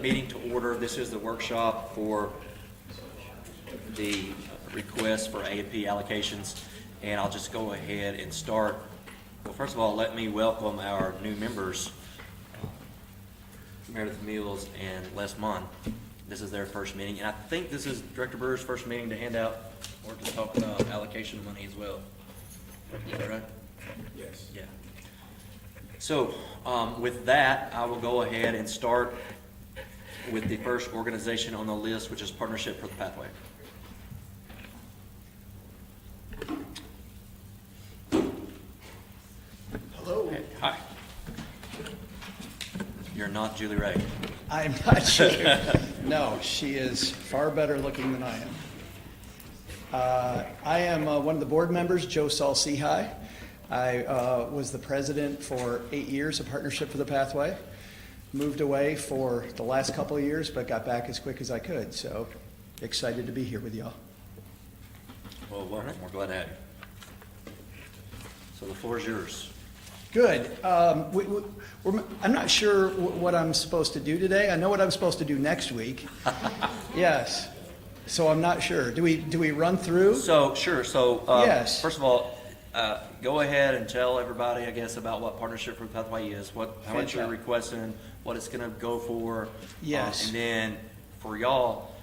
meeting to order. This is the workshop for the request for A&P allocations, and I'll just go ahead and start. Well, first of all, let me welcome our new members, Meredith Mills and Les Munn. This is their first meeting, and I think this is Director Brewer's first meeting to hand out or to talk about allocation of money as well. Is that right? Yes. Yeah. So with that, I will go ahead and start with the first organization on the list, which is Partnership for the Pathway. Hello. Hey, hi. You're not Julie Ray. I'm not sure. No, she is far better looking than I am. I am one of the board members, Joe Saul-Sehi. I was the president for 8 years of Partnership for the Pathway. Moved away for the last couple of years, but got back as quick as I could. So excited to be here with y'all. Well, welcome. We're glad to have you. So the floor is yours. Good. I'm not sure what I'm supposed to do today. I know what I'm supposed to do next week. Yes. So I'm not sure. Do we run through? So sure. So Yes. First of all, go ahead and tell everybody, I guess, about what Partnership for the Pathway is, how much you're requesting, what it's going to go for. Yes. And then for y'all,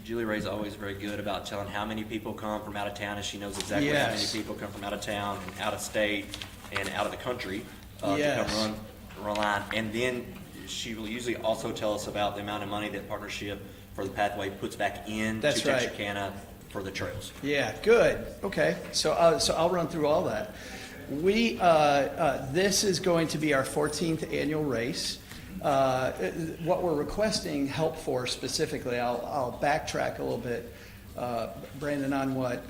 Julie Ray's always very good about telling how many people come from out of town, and she knows exactly how many Yes. people come from out of town and out of state and out of the country Yes. to come run line. And then she will usually also tell us about the amount of money that Partnership for the Pathway puts back in to That's right. Texarkana for the trails. Yeah, good. Okay, so I'll run through all that. This is going to be our 14th annual race. What we're requesting help for specifically, I'll backtrack a little bit, Brandon, on what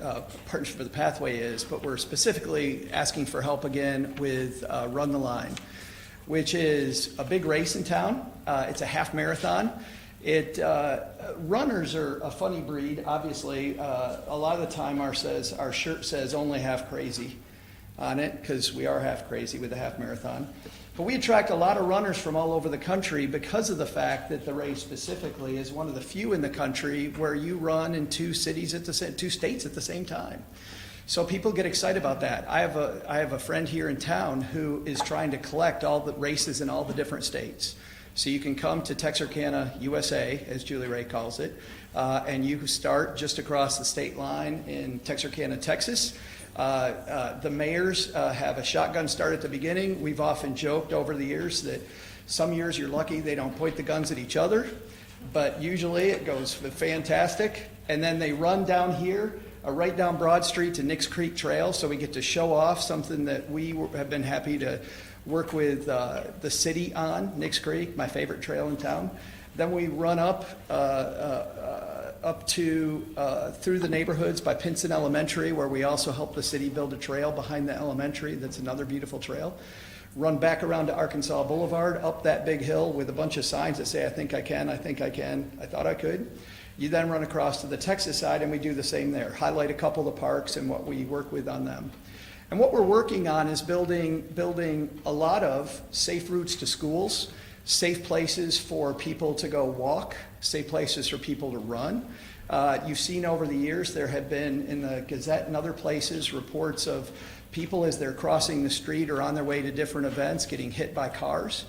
Partnership for the Pathway is, but we're specifically asking for help again with Run the Line, which is a big race in town. It's a half marathon. Runners are a funny breed, obviously. A lot of the time our shirt says only half crazy on it, because we are half crazy with the half marathon. But we attract a lot of runners from all over the country because of the fact that the race specifically is one of the few in the country where you run in two states at the same time. So people get excited about that. I have a friend here in town who is trying to collect all the races in all the different states. So you can come to Texarkana, USA, as Julie Ray calls it, and you start just across the state line in Texarkana, Texas. The mayors have a shotgun start at the beginning. We've often joked over the years that some years you're lucky they don't point the guns at each other, but usually it goes fantastic. And then they run down here, right down Broad Street to Nix Creek Trail, so we get to show off something that we have been happy to work with the city on, Nix Creek, my favorite trail in town. Then we run up to through the neighborhoods by Pinson Elementary, where we also help the city build a trail behind the elementary. That's another beautiful trail. Run back around to Arkansas Boulevard, up that big hill with a bunch of signs that say, I think I can, I think I can, I thought I could. You then run across to the Texas side, and we do the same there. Highlight a couple of the parks and what we work with on them. And what we're working on is building a lot of safe routes to schools, safe places for people to go walk, safe places for people to run. You've seen over the years there have been in the Gazette and other places reports of people as they're crossing the street or on their way to different events getting hit by cars.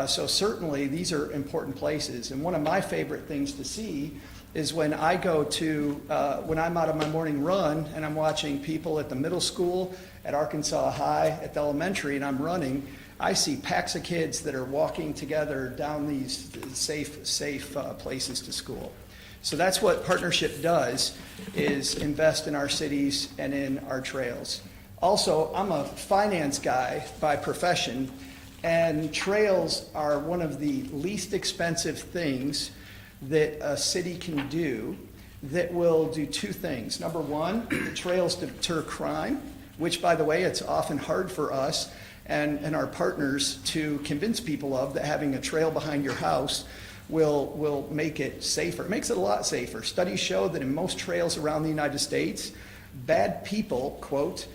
So certainly these are important places. And one of my favorite things to see is when I go to, when I'm out on my morning run and I'm watching people at the middle school, at Arkansas High, at the elementary, and I'm running, I see packs of kids that are walking together down these safe places to school. So that's what Partnership does, is invest in our cities and in our trails. Also, I'm a finance guy by profession, and trails are one of the least expensive things that a city can do that will do two things. Number one, the trails deter crime, which, by the way, it's often hard for us and our partners to convince people of, that having a trail behind your house will make it safer. It makes it a lot safer. Studies show that in most trails around the United States, bad people, quote,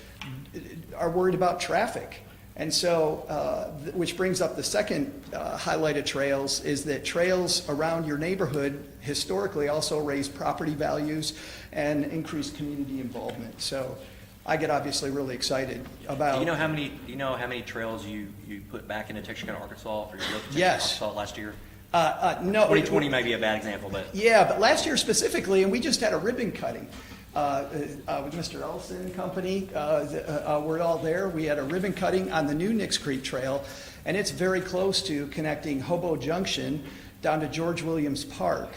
are worried about traffic. And so, which brings up the second highlight of trails, is that trails around your neighborhood historically also raise property values and increase community involvement. So I get obviously really excited about. Do you know how many trails you put back into Texarkana, Arkansas for your local Yes. Arkansas last year? No. 2020 may be a bad example, but. Yeah, but last year specifically, and we just had a ribbon cutting with Mr. Ellison and company. We're all there. We had a ribbon cutting on the new Nix Creek Trail, and it's very close to connecting Hobo Junction down to George Williams Park.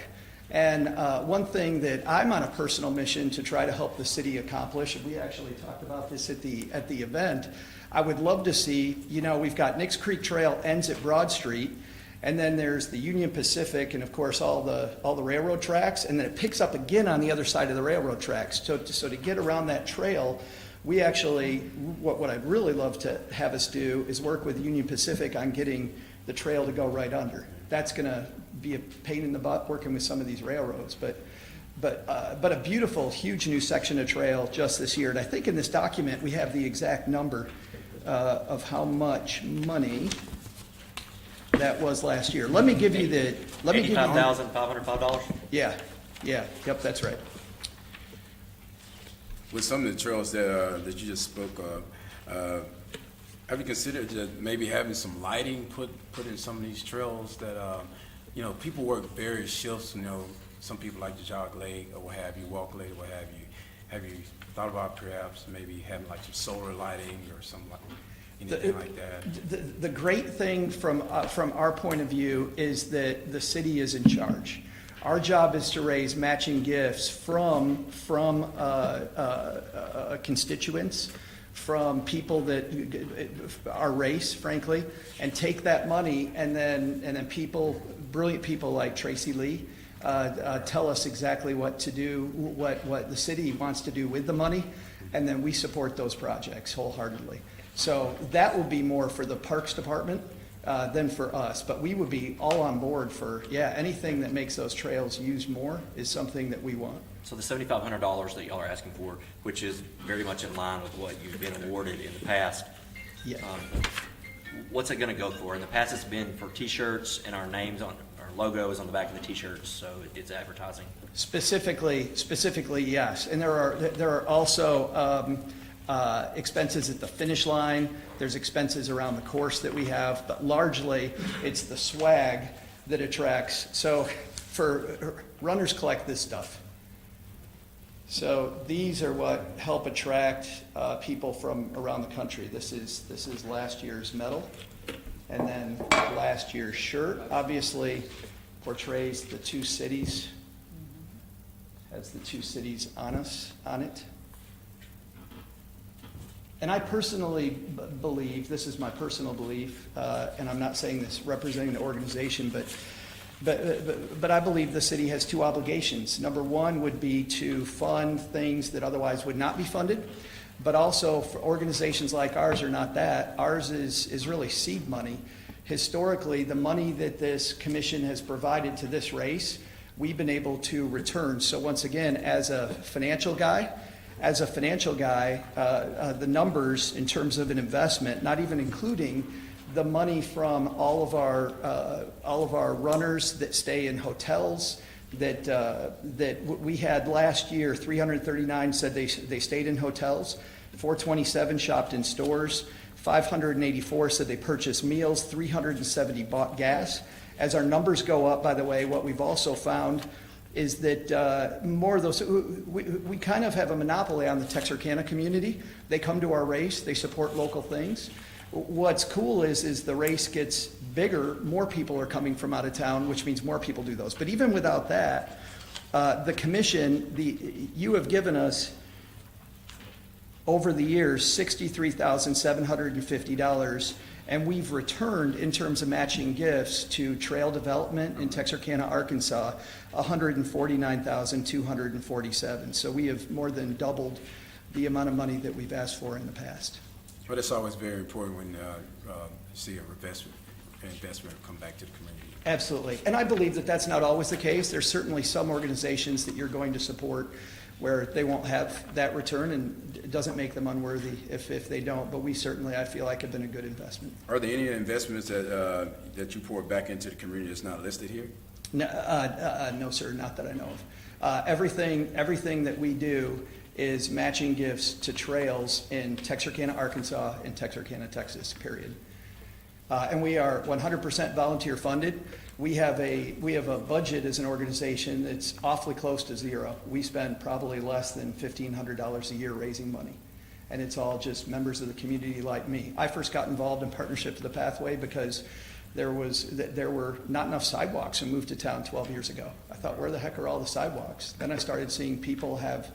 And one thing that I'm on a personal mission to try to help the city accomplish, and we actually talked about this at the event, I would love to see, we've got Nix Creek Trail ends at Broad Street, and then there's the Union Pacific, and of course all the railroad tracks, and then it picks up again on the other side of the railroad tracks. So to get around that trail, we actually, what I'd really love to have us do is work with Union Pacific on getting the trail to go right under. That's going to be a pain in the butt working with some of these railroads, but a beautiful, huge new section of trail just this year. And I think in this document we have the exact number of how much money that was last year. Let me give you the. $85,505? Yeah, yep, that's right. With some of the trails that you just spoke of, have you considered that maybe having some lighting put in some of these trails that, people work various shifts, some people like to jog late or what have you, walk late or what have you. Have you thought about perhaps maybe having like some solar lighting or something like anything like that? The great thing from our point of view is that the city is in charge. Our job is to raise matching gifts from constituents, from people that our race, frankly, and take that money and then brilliant people like Tracy Lee tell us exactly what to do, what the city wants to do with the money, and then we support those projects wholeheartedly. So that will be more for the Parks Department than for us, but we would be all on board for, anything that makes those trails used more is something that we want. So the $7,500 that y'all are asking for, which is very much in line with what you've been awarded in the past, Yeah. What's it going to go for? In the past, it's been for T-shirts, and our names on our logo is on the back of the T-shirts, so it's advertising. Specifically, yes. And there are also expenses at the finish line. There's expenses around the course that we have, but largely it's the swag that attracts. So runners collect this stuff. So these are what help attract people from around the country. This is last year's medal, and then last year's shirt obviously portrays the two cities, has the two cities on it. And I personally believe, this is my personal belief, and I'm not saying this representing the organization, but I believe the city has two obligations. Number one would be to fund things that otherwise would not be funded, but also for organizations like ours are not that. Ours is really seed money. Historically, the money that this commission has provided to this race, we've been able to return. So once again, as a financial guy, the numbers in terms of an investment, not even including the money from all of our runners that stay in hotels, that we had last year, 339 said they stayed in hotels, 427 shopped in stores, 584 said they purchased meals, 370 bought gas. As our numbers go up, by the way, what we've also found is that more of those, we kind of have a monopoly on the Texarkana community. They come to our race, they support local things. What's cool is the race gets bigger, more people are coming from out of town, which means more people do those. But even without that, the commission, you have given us over the years $63,750, and we've returned in terms of matching gifts to trail development in Texarkana, Arkansas, $149,247. So we have more than doubled the amount of money that we've asked for in the past. But it's always very important when you see an investment come back to the community. Absolutely. And I believe that that's not always the case. There's certainly some organizations that you're going to support where they won't have that return, and it doesn't make them unworthy if they don't. But we certainly, I feel like, have been a good investment. Are there any investments that you pour back into the community that's not listed here? No, sir, not that I know of. Everything that we do is matching gifts to trails in Texarkana, Arkansas, and Texarkana, Texas, period. And we are 100% volunteer funded. We have a budget as an organization that's awfully close to zero. We spend probably less than $1,500 a year raising money. And it's all just members of the community like me. I first got involved in Partnership for the Pathway because there were not enough sidewalks when we moved to town 12 years ago. I thought, where the heck are all the sidewalks? Then I started seeing people have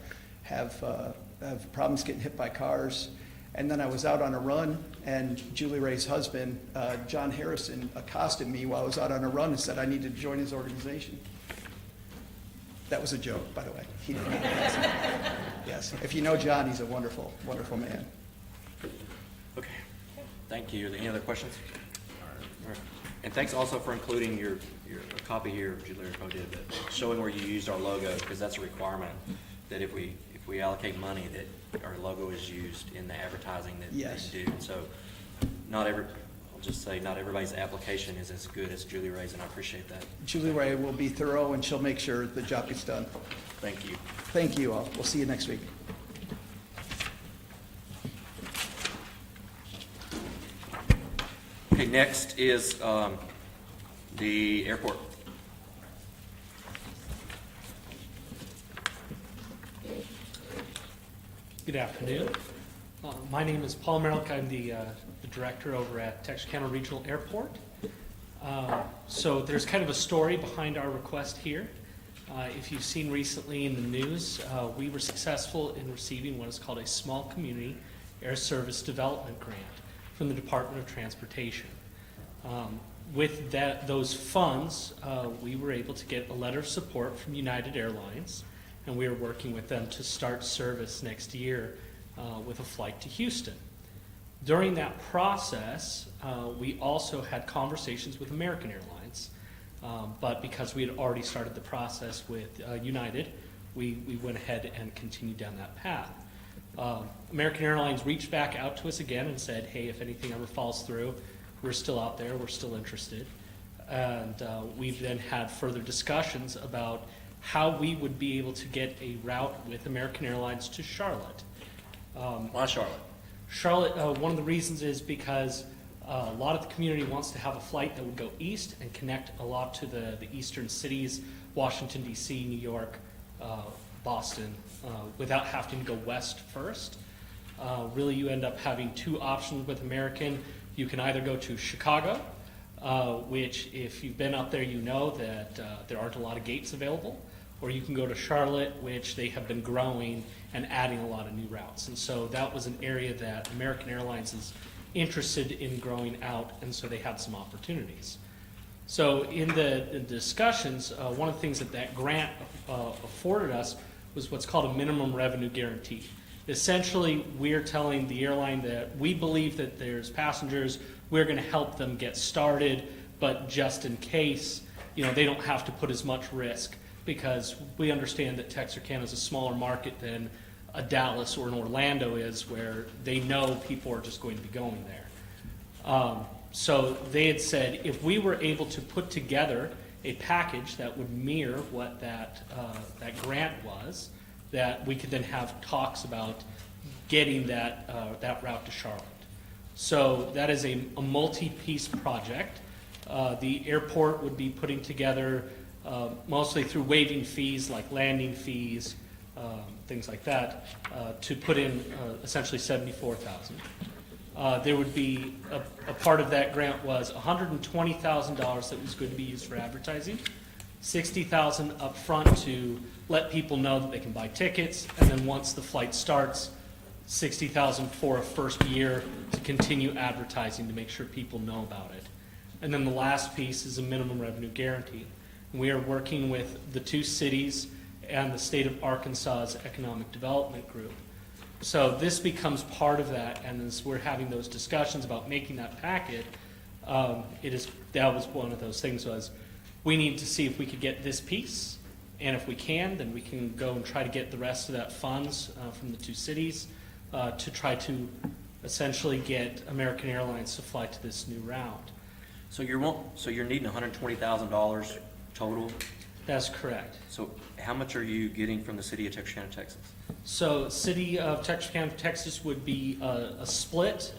problems getting hit by cars. And then I was out on a run, and Julie Ray's husband, John Harrison, accosted me while I was out on a run and said I needed to join his organization. That was a joke, by the way. He did not ask me. Yes, if you know John, he's a wonderful, wonderful man. Okay, thank you. Any other questions? All right. And thanks also for including your copy here, Julie did, showing where you used our logo, because that's a requirement that if we allocate money, that our logo is used in the advertising that Yes. you do. And so I'll just say not everybody's application is as good as Julie Ray's, and I appreciate that. Julie Ray will be thorough, and she'll make sure the job gets done. Thank you. Thank you all. We'll see you next week. Okay, next is the airport. Good afternoon. My name is Paul Merrick. I'm the director over at Texarkana Regional Airport. So there's kind of a story behind our request here. If you've seen recently in the news, we were successful in receiving what is called a Small Community Air Service Development Grant from the Department of Transportation. With those funds, we were able to get a letter of support from United Airlines, and we are working with them to start service next year with a flight to Houston. During that process, we also had conversations with American Airlines, but because we had already started the process with United, we went ahead and continued down that path. American Airlines reached back out to us again and said, hey, if anything ever falls through, we're still out there, we're still interested. And we've then had further discussions about how we would be able to get a route with American Airlines to Charlotte. Why Charlotte? Charlotte, one of the reasons is because a lot of the community wants to have a flight that would go east and connect a lot to the eastern cities, Washington, D.C., New York, Boston, without having to go west first. Really, you end up having two options with American. You can either go to Chicago, which if you've been up there, you know that there aren't a lot of gates available, or you can go to Charlotte, which they have been growing and adding a lot of new routes. And so that was an area that American Airlines is interested in growing out, and so they had some opportunities. So in the discussions, one of the things that grant afforded us was what's called a minimum revenue guarantee. Essentially, we're telling the airline that we believe that there's passengers, we're going to help them get started, but just in case, they don't have to put as much risk, because we understand that Texarkana is a smaller market than a Dallas or an Orlando is, where they know people are just going to be going there. So they had said if we were able to put together a package that would mirror what that grant was, that we could then have talks about getting that route to Charlotte. So that is a multi-piece project. The airport would be putting together, mostly through waiving fees like landing fees, things like that, to put in essentially $74,000. There would be a part of that grant was $120,000 that was going to be used for advertising, $60,000 up front to let people know that they can buy tickets, and then once the flight starts, $60,000 for a first year to continue advertising to make sure people know about it. And then the last piece is a minimum revenue guarantee. We are working with the two cities and the state of Arkansas's Economic Development Group. So this becomes part of that, and as we're having those discussions about making that packet, that was one of those things was we need to see if we could get this piece, And if we can, then we can go and try to get the rest of that funds from the two cities to try to essentially get American Airlines to fly to this new route. So you're needing $120,000 total? That's correct. So how much are you getting from the city of Texarkana, Texas? So City of Texarkana, Texas would be a split.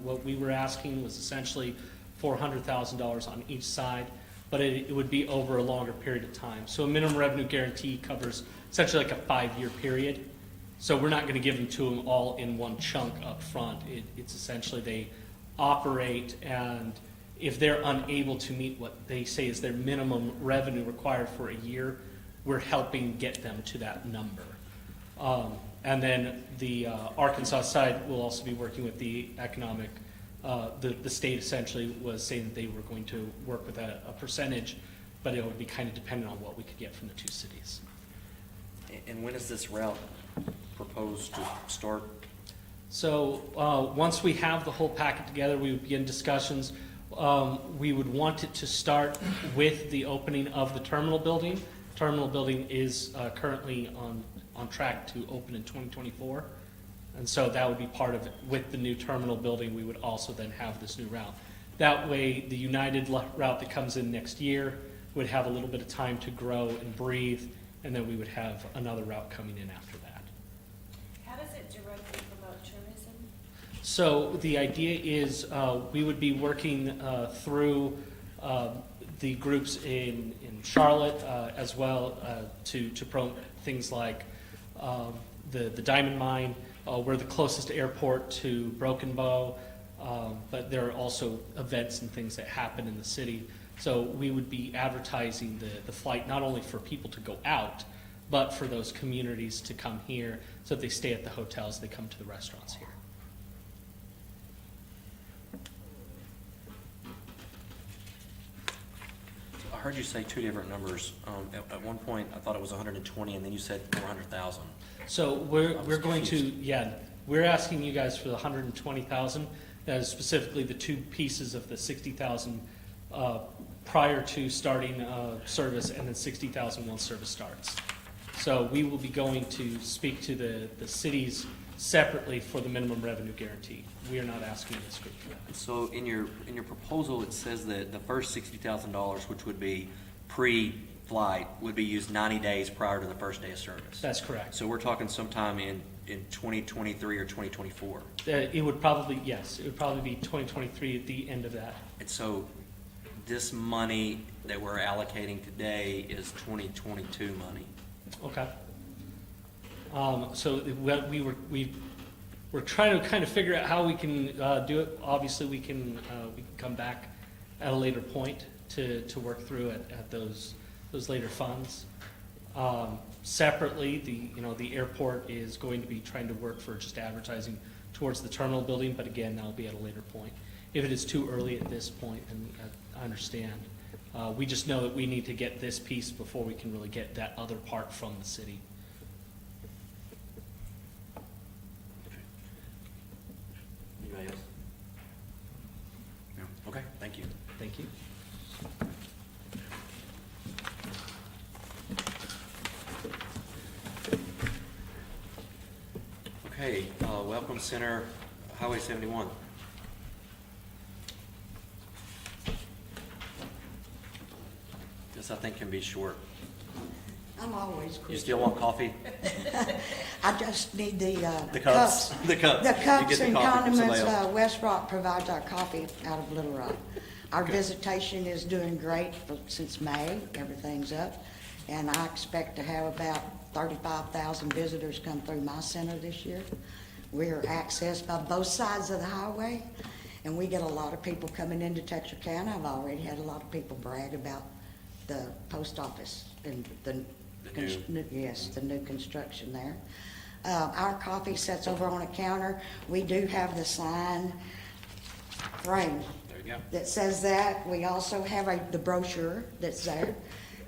What we were asking was essentially $400,000 on each side, but it would be over a longer period of time. So a minimum revenue guarantee covers essentially like a 5-year period. So we're not going to give them to them all in one chunk up front. It's essentially they operate, and if they're unable to meet what they say is their minimum revenue required for a year, we're helping get them to that number. And then the Arkansas side will also be working with the economic, the state essentially was saying that they were going to work with a percentage, but it would be kind of dependent on what we could get from the two cities. And when is this route proposed to start? So once we have the whole packet together, we would begin discussions. We would want it to start with the opening of the terminal building. Terminal building is currently on track to open in 2024. And so that would be part of it. With the new terminal building, we would also then have this new route. That way, the United route that comes in next year would have a little bit of time to grow and breathe, and then we would have another route coming in after that. How does it directly promote tourism? So the idea is we would be working through the groups in Charlotte as well to promote things like the Diamond Mine. We're the closest airport to Broken Bow, but there are also events and things that happen in the city. So we would be advertising the flight not only for people to go out, but for those communities to come here. So if they stay at the hotels, they come to the restaurants here. I heard you say two different numbers. At one point, I thought it was 120, and then you said 400,000. So we're going to, yeah, we're asking you guys for the 120,000. That is specifically the two pieces of the 60,000 prior to starting service, and then 60,000 once service starts. So we will be going to speak to the cities separately for the minimum revenue guarantee. We are not asking this group for that. So in your proposal, it says that the first $60,000, which would be pre-flight, would be used 90 days prior to the first day of service. That's correct. So we're talking sometime in 2023 or 2024. It would probably, yes, it would probably be 2023 at the end of that. And so this money that we're allocating today is 2022 money. Okay. So we're trying to kind of figure out how we can do it. Obviously, we can come back at a later point to work through it at those later funds. Separately, the airport is going to be trying to work for just advertising towards the terminal building, but again, that'll be at a later point. If it is too early at this point, then I understand. We just know that we need to get this piece before we can really get that other part from the city. Anybody else? No. Okay, thank you. Thank you. Okay, Welcome Center, Highway 71. This, I think, can be short. I'm always quick. You still want coffee? I just need the cups. The cups. The You cups get the and coffee from somebody condiments. else. West Rock provides our coffee out of Little Rock. Our Okay. visitation is doing great since May. Everything's up. And I expect to have about 35,000 visitors come through my center this year. We are accessed by both sides of the highway, and we get a lot of people coming into Texarkana. I've already had a lot of people brag about the post office and the new construction there. Our coffee sits over on a counter. We do have the sign frame There you go. that says that. We also have the brochure that's there.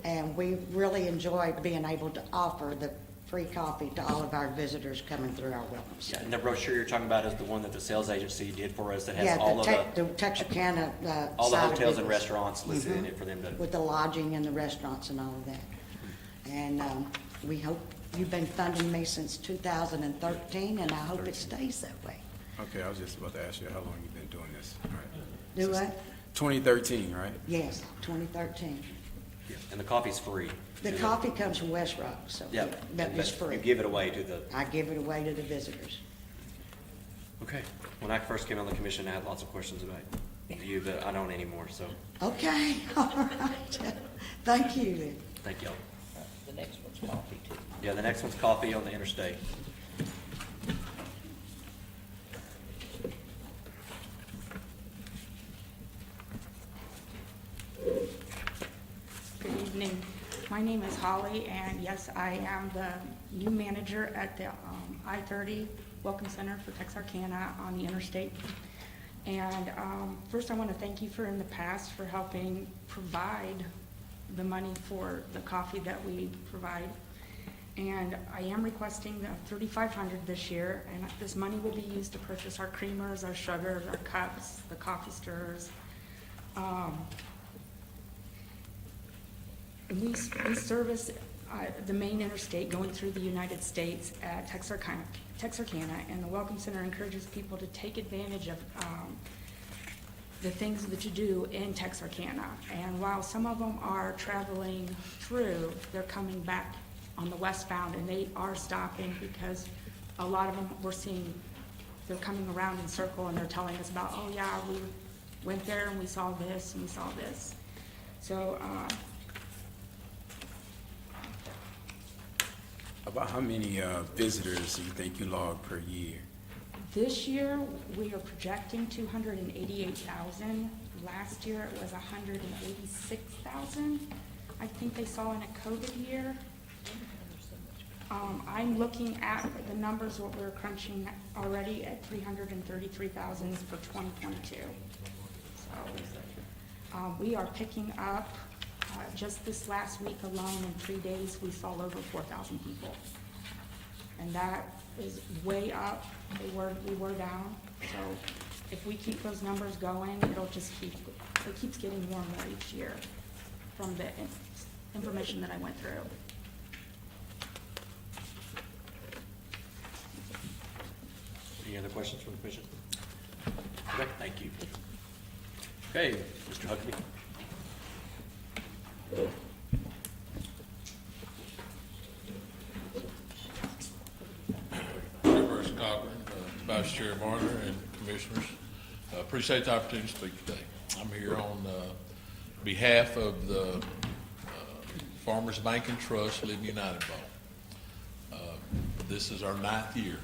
And we really enjoy being able to offer the free coffee to all of our visitors coming through our welcome Yeah, center. and the brochure you're talking about is the one that the sales agency did for us that has Yeah, all of the Texarkana all the side of hotels and it restaurants listed in it for them to. with the lodging and the restaurants and all of that. And we hope, you've been funding me since 2013, and I hope it stays that way. Okay, I was just about to ask you how long you've been doing this. All right. Do what? 2013, right? Yes, 2013. And the coffee's free. The coffee comes from West Rock, so Yeah. that is free. You give it away to the, I give it away to the visitors. okay. When I first came on the commission, I had lots of questions about you, but I don't anymore, so Okay, all right. Thank you then. thank y'all. The next one's coffee too. Yeah, the next one's coffee on the interstate. Good evening. My name is Holly, and yes, I am the new manager at the I-30 Welcome Center for Texarkana on the interstate. And first, I want to thank you for in the past for helping provide the money for the coffee that we provide. And I am requesting the $3,500 this year, and this money will be used to purchase our creamers, our sugars, our cups, the coffee stirrers. And we service the main interstate going through the United States at Texarkana, and the Welcome Center encourages people to take advantage of the things that you do in Texarkana. And while some of them are traveling through, they're coming back on the westbound, and they are stopping because a lot of them we're seeing, they're coming around in circle and they're telling us about, oh yeah, we went there and we saw this and we saw this. So, About how many visitors do you think you log per year? this year, we are projecting 288,000. Last year, it was 186,000. I think they saw in a COVID year. I'm looking at the numbers, what we're crunching already at 333,000 for 2022. So, we are picking up, just this last week alone, in 3 days, we saw over 4,000 people. And that is way up. We were down. So if we keep those numbers going, it keeps getting more and more each year from the information that I went through. Any other questions from the commission? Okay, thank you. Okay, Mr. Huckabee. Reverse Cochran, Vice Chair Varner, and Commissioners. Appreciate the opportunity to speak today. I'm here on behalf of the Farmers Bank and Trust Living United Bond. This is our 9th year.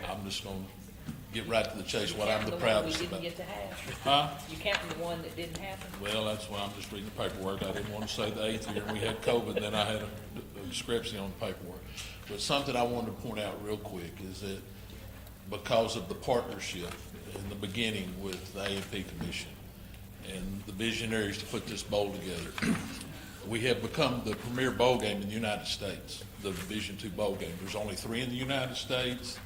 I'm just going to get right to the chase, what I'm the proudest We about. didn't get to have. Huh? You counting the one that didn't happen? Well, that's why I'm just reading the paperwork. I didn't want to say the 8th year, and we had COVID, then I had a discrepancy on the paperwork. But something I wanted to point out real quick is that because of the partnership in the beginning with the A&P Commission and the visionaries to put this bowl together, we have become the premier bowl game in the United States, the Division II bowl game. There's only 3 in the United States,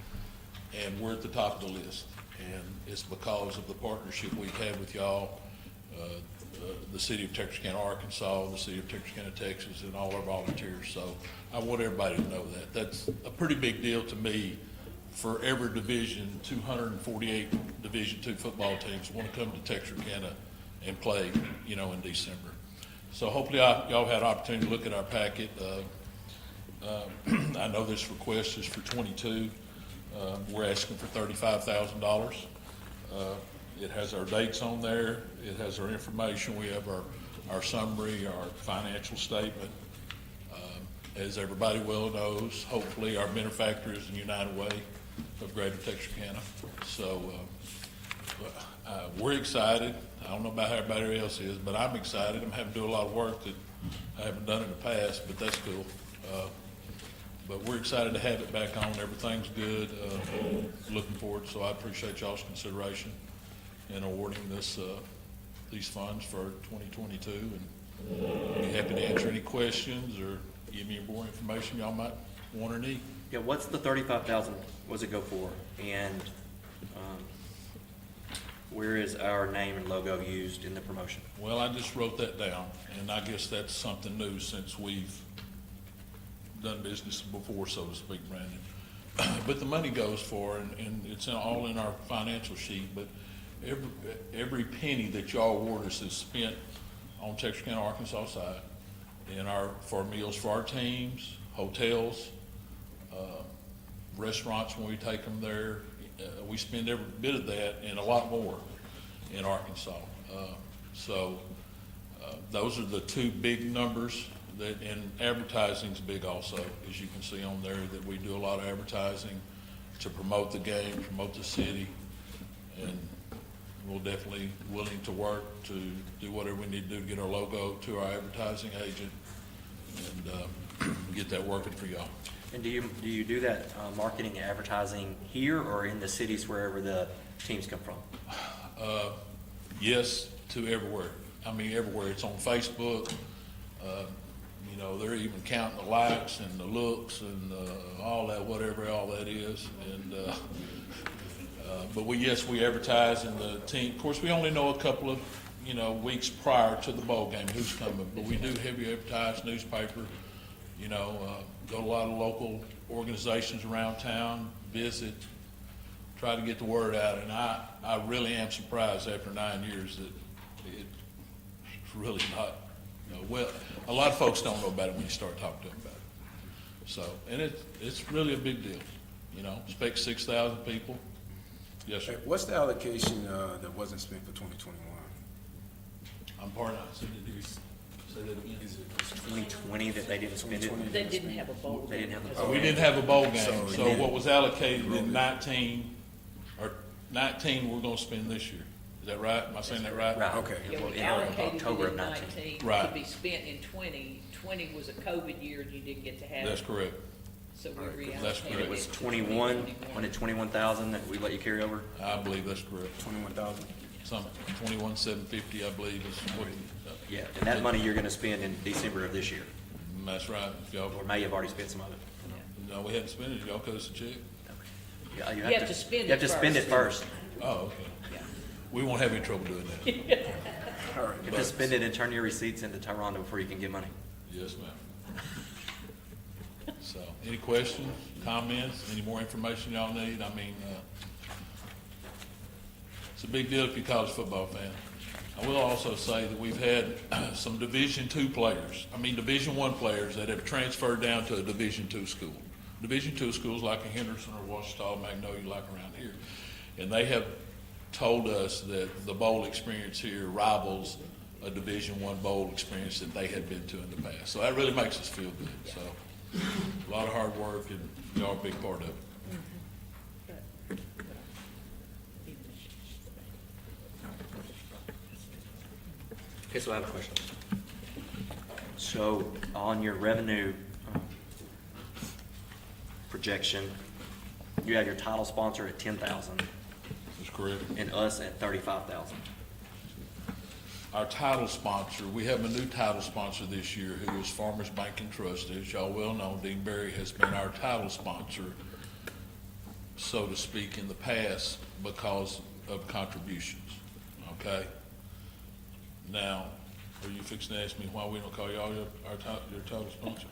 and we're at the top of the list. And it's because of the partnership we've had with y'all, the city of Texarkana, Arkansas, the city of Texarkana, Texas, and all our volunteers. So I want everybody to know that. That's a pretty big deal to me for every division. 248 Division II football teams want to come to Texarkana and play, in December. So hopefully y'all had an opportunity to look at our packet. I know this request is for 22. We're asking for $35,000. It has our dates on there. It has our information. We have our summary, our financial statement. As everybody well knows, hopefully our benefactor is the United Way of Greater Texarkana. So we're excited. I don't know about how everybody else is, but I'm excited. I'm having to do a lot of work that I haven't done in the past, but that's cool. But we're excited to have it back on. Everything's good. Looking forward. So I appreciate y'all's consideration in awarding these funds for 2022. And be happy to answer any questions or give me more information y'all might want or need. Yeah, what's the 35,000, what's it go for? And where is our name and logo used in the promotion? Well, I just wrote that down, and I guess that's something new since we've done business before, so to speak, Brandon. But the money goes for, and it's all in our financial sheet, but every penny that y'all award us is spent on Texarkana, Arkansas side, for meals for our teams, hotels, restaurants when we take them there. We spend every bit of that and a lot more in Arkansas. Those are the two big numbers that, and advertising's big also, as you can see on there, that we do a lot of advertising to promote the game, promote the city, and we're definitely willing to work to do whatever we need to do to get our logo to our advertising agent and get that working for y'all. And do you do that marketing and advertising here or in the cities wherever the teams come from? Yes, to everywhere. I mean, everywhere. It's on Facebook. They're even counting the likes and the looks and all that, whatever all that is. And but we advertise in the team. Of course, we only know a couple of weeks prior to the bowl game who's coming, but we do heavy advertise, newspaper. Go to a lot of local organizations around town, visit, try to get the word out. And I really am surprised after 9 years that it's really not, well, a lot of folks don't know about it when you start talking to them about it. So, and it's really a big deal, expect 6,000 people. Yes, sir. What's the allocation that wasn't spent for 2021? I'm pardon, I said it here. Say that again. Is it 2020 that they didn't spend it? They didn't have a bowl. They didn't have the That's bowl. We right. didn't have a bowl game, So so then- what was allocated in 19 we're gonna spend this year. Is that right? Am I saying that right? Right. Okay. Yeah, Well, we in allocated it October of in 19. 19 to Right. be spent in 20. 20 was a COVID year and you didn't get to have That's it, correct. so we Right, reallocated that's it. correct. And it was to 21, 2021. when it 21,000 that we let you carry over? I believe that's correct. 21,000? Some 21,750, I believe is what, Yeah, and that money you're gonna spend in December of this year, that's right. If y'all, or may have already spent some of it. no, we hadn't spent it. Y'all cut us a check. Yeah, You have to spend You have it to spend it first. first. Oh, okay. Yeah. We won't have any trouble doing that. All right. You have to spend it and turn your receipts into Tyronda before you can get money. Yes, ma'am. So, any questions, comments, any more information y'all need? I mean, it's a big deal if you're a college football fan. I will also say that we've had some Division I players that have transferred down to a Division II school. Division II schools like in Henderson or Washita, Magnolia, like around here. And they have told us that the bowl experience here rivals a Division I bowl experience that they had been to in the past. So that really makes us feel good. So a lot of hard work, and y'all are a big part of it. Okay, so I have a question. So on your revenue projection, you have your title sponsor at 10,000 That's correct. and us at 35,000. Our title sponsor, we have a new title sponsor this year who is Farmers Bank and Trust. As y'all well know, Dean Berry has been our title sponsor, so to speak, in the past because of contributions, okay? Now, are you fixing to ask me why we don't call y'all your title sponsor?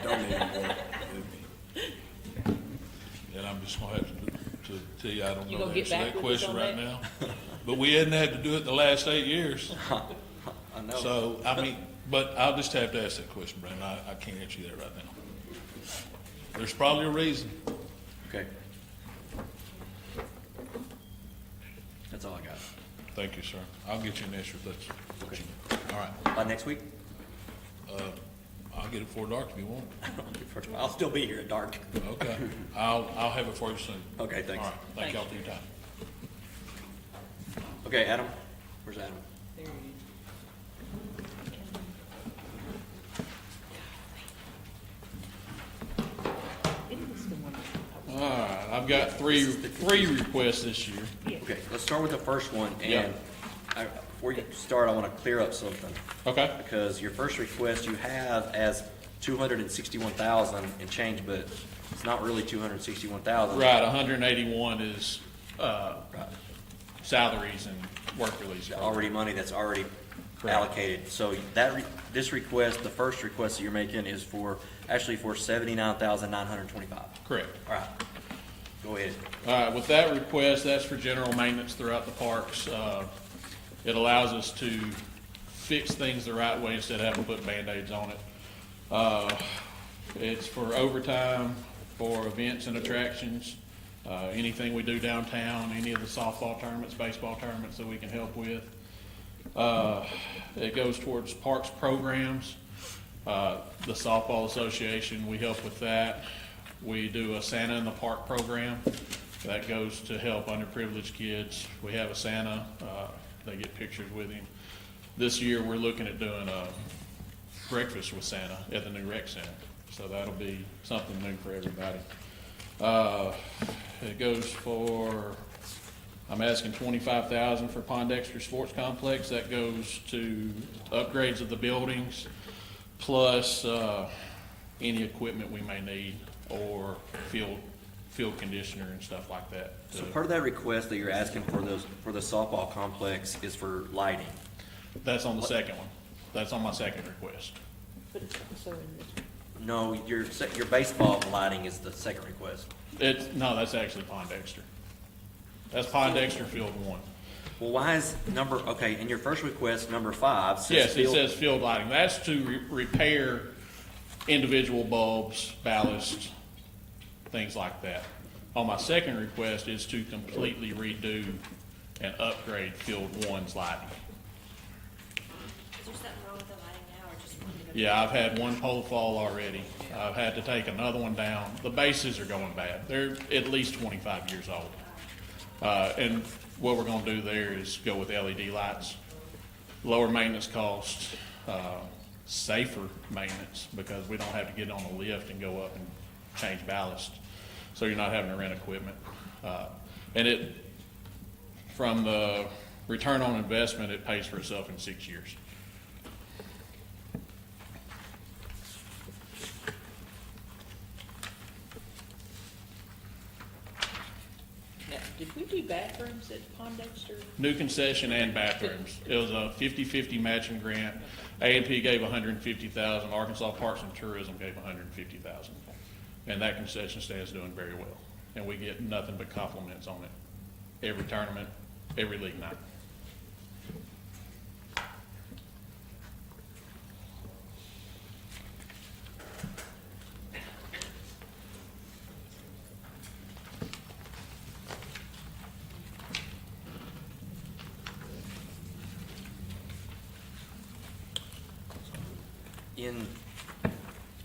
Don't even go. And I'm just gonna have to tell you, I don't You know gonna the get answer to back that with us question on right that? now. But we hadn't had to do it the last 8 years. I know. So, I mean, but I'll just have to ask that question, Brandon. I can't answer you that right now. There's probably a reason. Okay. That's all I got. Thank you, sir. I'll get you an answer if that's what you need. All right. By next week? I'll get it before dark if you want. I'll still be here at dark. Okay. I'll have it for you soon. Okay, thanks. All right. Thank y'all for your time. Okay, Adam, where's Adam? There you go. It was the one I All right. I've got three requests this year. Okay, let's start with the first one, Yeah. and before you start, I want to clear up something. Okay. Because your first request you have as 261,000 and change, but it's not really 261,000. Right, 181 is salaries and work release. Already money that's already allocated. So this request, the first request that you're making is actually for $79,925. Correct. All right, go ahead. All right, with that request, that's for general maintenance throughout the parks. It allows us to fix things the right way instead of having to put Band-Aids on it. It's for overtime, for events and attractions, anything we do downtown, any of the softball tournaments, baseball tournaments that we can help with. It goes towards parks programs. The Softball Association, we help with that. We do a Santa in the Park program. That goes to help underprivileged kids. We have a Santa, they get pictures with him. This year, we're looking at doing a breakfast with Santa at the new rec center. So that'll be something new for everybody. It goes for, I'm asking $25,000 for Pondexter Sports Complex. That goes to upgrades of the buildings, plus any equipment we may need, or field conditioner and stuff like that. So part of that request that you're asking for the softball complex is for lighting. That's on the second one. That's on my second request. But it's also in this. No, your baseball lighting is the second request. No, that's actually Pondexter. That's Pondexter Field 1. Well, why is in your first request, number 5 says Yes, it field- says field lighting. That's to repair individual bulbs, ballast, things like that. On my second request is to completely redo and upgrade Field 1's lighting. Is there something wrong with the lighting now, or just wanted to? Yeah, I've had one pole fall already. I've had to take another one down. The bases are going bad. They're at least 25 years old. And what we're gonna do there is go with LED lights, lower maintenance costs, safer maintenance, because we don't have to get on a lift and go up and change ballast. So you're not having to rent equipment. And from the return on investment, it pays for itself in 6 years. Now, did we do bathrooms at Pondexter? New concession and bathrooms. It was a 50-50 matching grant. A&P gave $150,000. Arkansas Parks and Tourism gave $150,000. And that concession stand is doing very well. And we get nothing but compliments on it. Every tournament, every league night.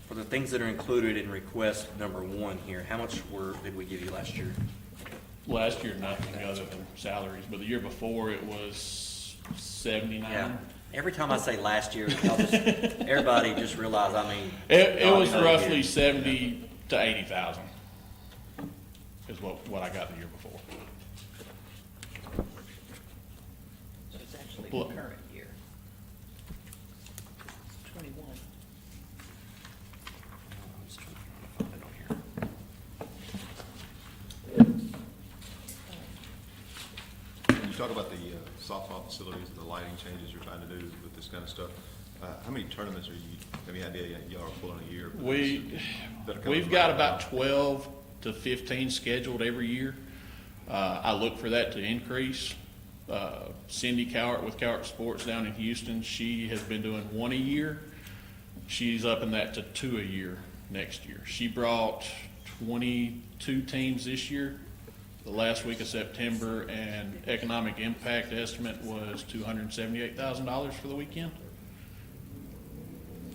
For the things that are included in request number 1 here, how much did we give you last year? Last year, nothing other than salaries, but the year before it was 79. Yeah. Every time I say last year, everybody just realize, It was God, roughly yeah. 70 to 80,000 is what I got the year before. So it's actually Well- the current year. 21. I'm just trying to find it on here. When you talk about the softball facilities and the lighting changes you're trying to do with this kind of stuff, how many tournaments have you had idea y'all are pulling a year? We've got about 12 to 15 scheduled every year. I look for that to increase. Cindy Cowart with Cowart Sports down in Houston, she has been doing 1 a year. She's upping that to 2 a year next year. She brought 22 teams this year, the last week of September, and economic impact estimate was $278,000 for the weekend.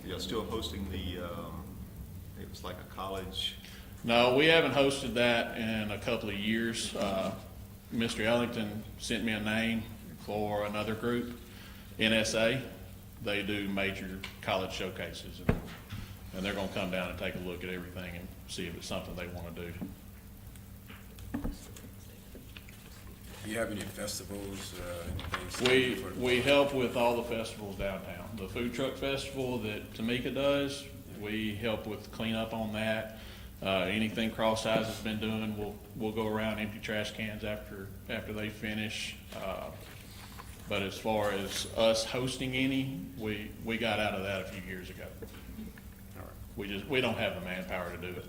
You're still hosting it was like a college. No, we haven't hosted that in a couple of years. Mr. Ellington sent me a name for another group, NSA. They do major college showcases, and they're gonna come down and take a look at everything and see if it's something they wanna do. Do you have any festivals, anything? We help with all the festivals downtown. The food truck festival that Tamika does, we help with cleanup on that. Anything Cross Ties has been doing, we'll go around empty trash cans after they finish. But as far as us hosting any, we got out of that a few years ago. We don't have the manpower to do it.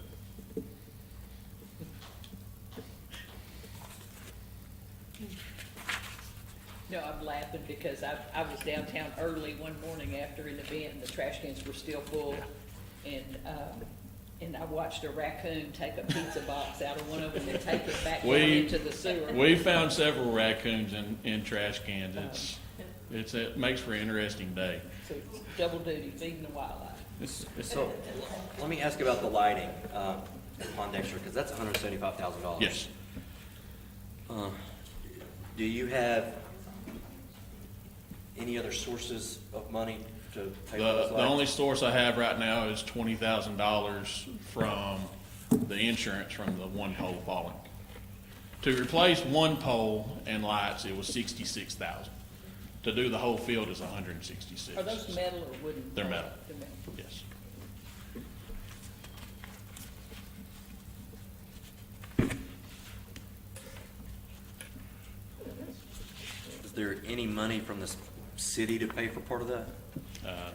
No, I'm laughing because I was downtown early one morning after an event and the trash cans were still full. And I watched a raccoon take a pizza box out of one of them and take it back down into the sewer. We found several raccoons in trash cans. It makes for an interesting day. So it's double duty, feeding the wildlife. So, let me ask about the lighting on Dexter, because that's $175,000. Yes. Do you have any other sources of money to pay for those The lights? only source I have right now is $20,000 from the insurance from the one pole falling. To replace one pole and lights, it was $66,000. To do the whole field is $166,000. Are those metal or wooden? They're metal. They're metal. Yes. Is there any money from the city to pay for part of that?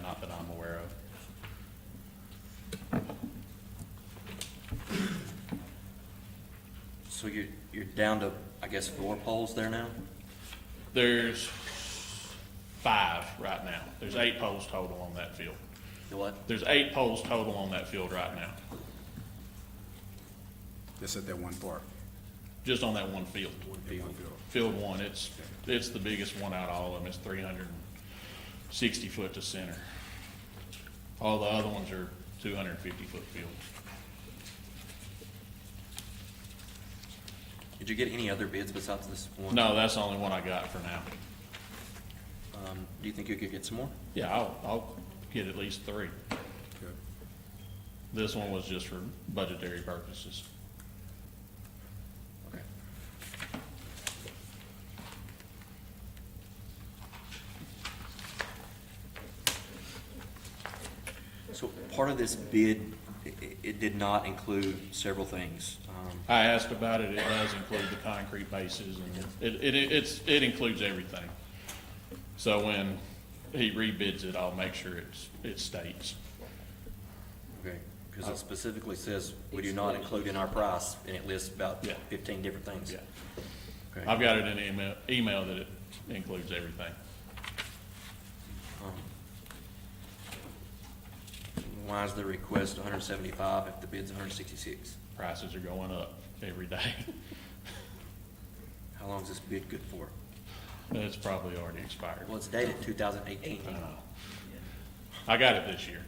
Not that I'm aware of. So you're down to, I guess, 4 poles there now? There's 5 right now. There's 8 poles total on that field. You what? There's 8 poles total on that field right now, Just at that one part. just on that one field. One field. Field 1, it's the biggest one out of all of them. It's 360 foot to center. All the other ones are 250 foot fields. Did you get any other bids besides this one? No, that's the only one I got for now. Do you think you could get some more? Yeah, I'll get at least 3. Good. This one was just for budgetary purposes. Okay. So part of this bid, it did not include several things. I asked about it. It does include the concrete bases, and it includes everything. So when he rebids it, I'll make sure it states. Okay, because it specifically says we do not include in our price, and it lists about Yeah. 15 different things. Yeah. Okay. I've got it in an email that it includes everything. Why is the request 175 if the bid's 166? Prices are going up every day. How long is this bid good for? It's probably already expired. Well, it's dated 2018. I know. I got it this year.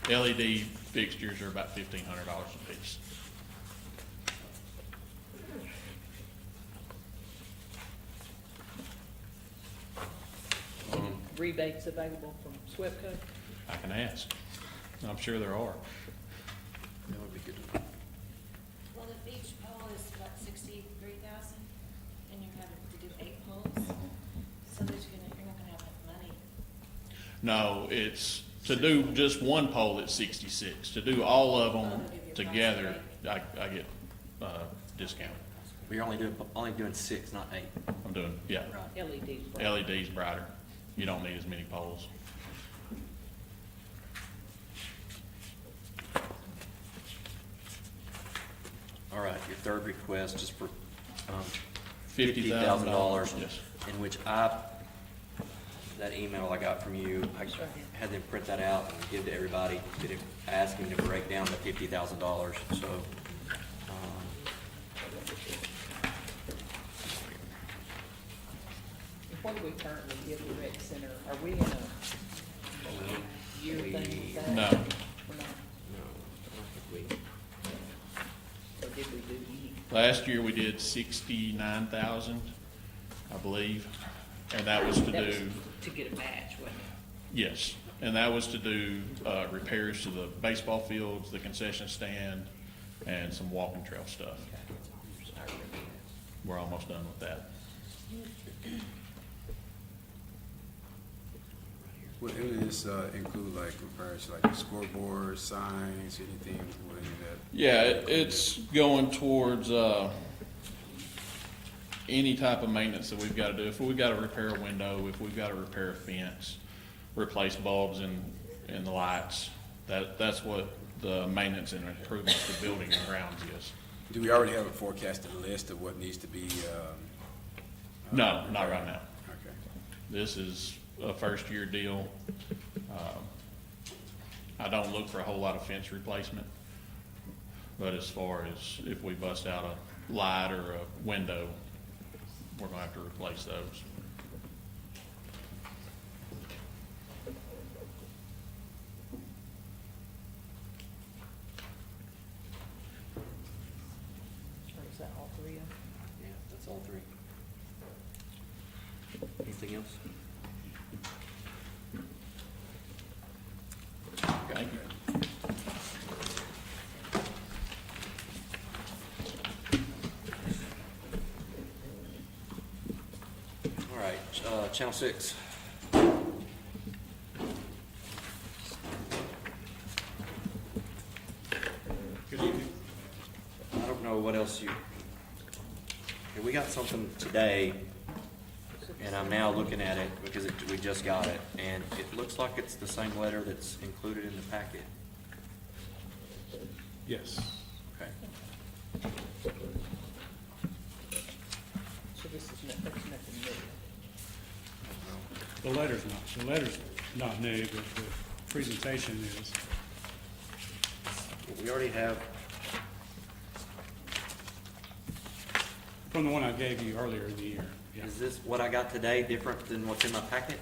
LED fixtures are about $1,500 a piece. Rebates available from SWEPCO? I can ask. I'm sure there are. That would be good to know. Well, if each pole is what, 63,000, and you're having to do 8 poles, so that you're not gonna have enough money. No, it's, to do just one pole, it's 66. To do all of them together, I get discount. But you're only doing 6, not 8. I'm doing, yeah, Right. LEDs. LED's brighter. You don't need as many poles. All right, your third request is for $50,000. $50,000. Yes. In which that email I got from you, I had them print that out and give to everybody, asking to break down the $50,000, so. What do we currently give the rec center? Are we in a year thing with that? No. We're not, or did we do any? Last year, we did 69,000, I believe, and that was to That was do, to get a match, wasn't it? yes, and that was to do repairs to the baseball fields, the concession stand, and some walking trail stuff. I remember that. We're almost done with that. Would any of this include like repairs, like scoreboard, signs, anything with that? Yeah, it's going towards, any type of maintenance that we've gotta do. If we've gotta repair a window, if we've gotta repair a fence, replace bulbs in the lights, that's what the maintenance and improvements to building and grounds is. Do we already have a forecasted list of what needs to be? No, not right now. Okay. This is a first-year deal. I don't look for a whole lot of fence replacement, but as far as if we bust out a light or a window, we're gonna have to replace those. Or is that all three of them? Yeah, that's all three. Anything else? Thank you. All right, Channel 6. Good evening. I don't know what else you, okay, we got something today, and I'm now looking at it because we just got it, and it looks like it's the same letter that's included in the packet. Yes. Okay. So this is that's nothing new. The letter's not new, but the presentation is. We already have, From the one I gave you earlier in the year, yeah. is this what I got today different than what's in my packet?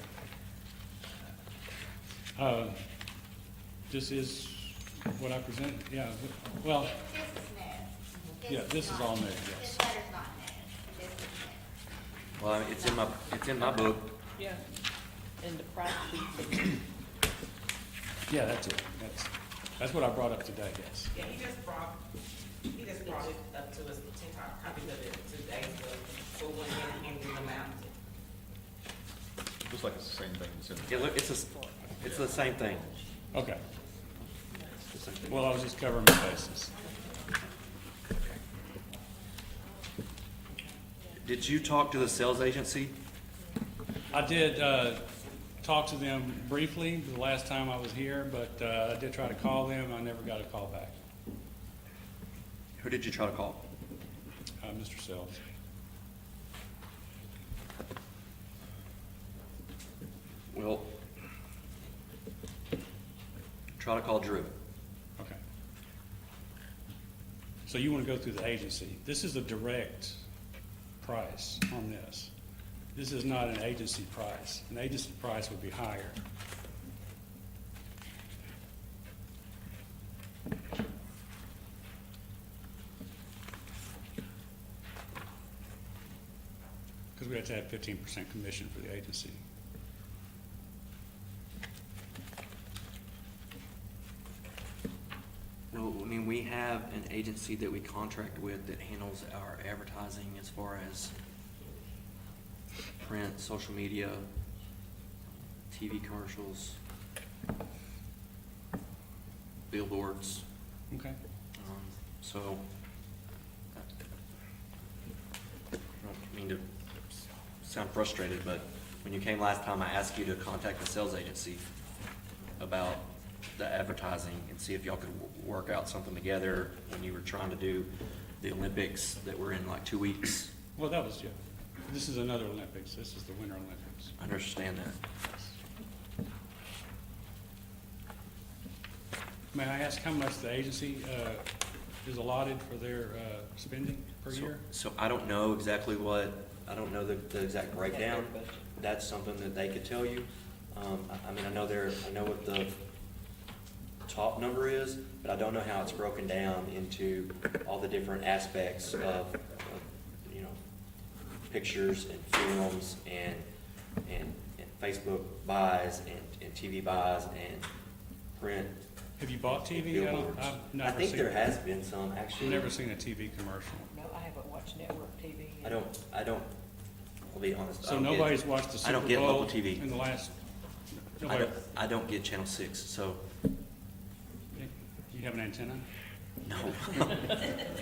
This is what I presented, yeah, well, This is new. yeah, this is all new, yes. This letter's not new. This is new. Well, it's in my book. Yeah. And the price sheet. Yeah, that's it, that's what I brought up today, yes. Yeah, he just brought it up to us, 10 copies of it 2 days ago, so we went ahead and handed them out. Looks like it's the same thing that's in the. Yeah, look, it's the same thing. Okay, It's the same thing. well, I was just covering my bases. Did you talk to the sales agency? I did talk to them briefly the last time I was here, but I did try to call them, I never got a call back. Who did you try to call? Mr. Sells. Well, try to call Drew. Okay. So you want to go through the agency. This is a direct price on this. This is not an agency price. An agency price would be higher. Because we have to have 15% commission for the agency. Well, I mean, we have an agency that we contract with that handles our advertising as far as print, social media, TV commercials, billboards. Okay. So, I don't mean to sound frustrated, but when you came last time, I asked you to contact the sales agency about the advertising and see if y'all could work out something together when you were trying to do the Olympics that were in like 2 weeks. Well, that was, yeah. This is another Olympics. This is the Winter Olympics. I understand that. May I ask how much the agency is allotted for their spending per year? So I don't know exactly I don't know the exact breakdown. That's something that they could tell you. I mean, I know what the top number is, but I don't know how it's broken down into all the different aspects of you know, pictures and films and Facebook buys and TV buys and print. Have you bought TV? Billboards. I've I never think seen there it. has been some, actually. I've never seen a TV commercial. No, I haven't watched network TV. I don't, I'll be honest. I So don't get- nobody's watched the I don't Super get Bowl local TV. in the last I don't get Channel 6, so, You have an antenna? no.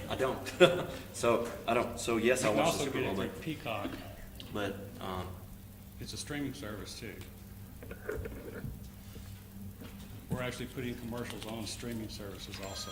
I don't. So, so yes, I You can watch the also Super get Bowl, it through Peacock. but, It's a streaming service too. We're actually putting commercials on streaming services also.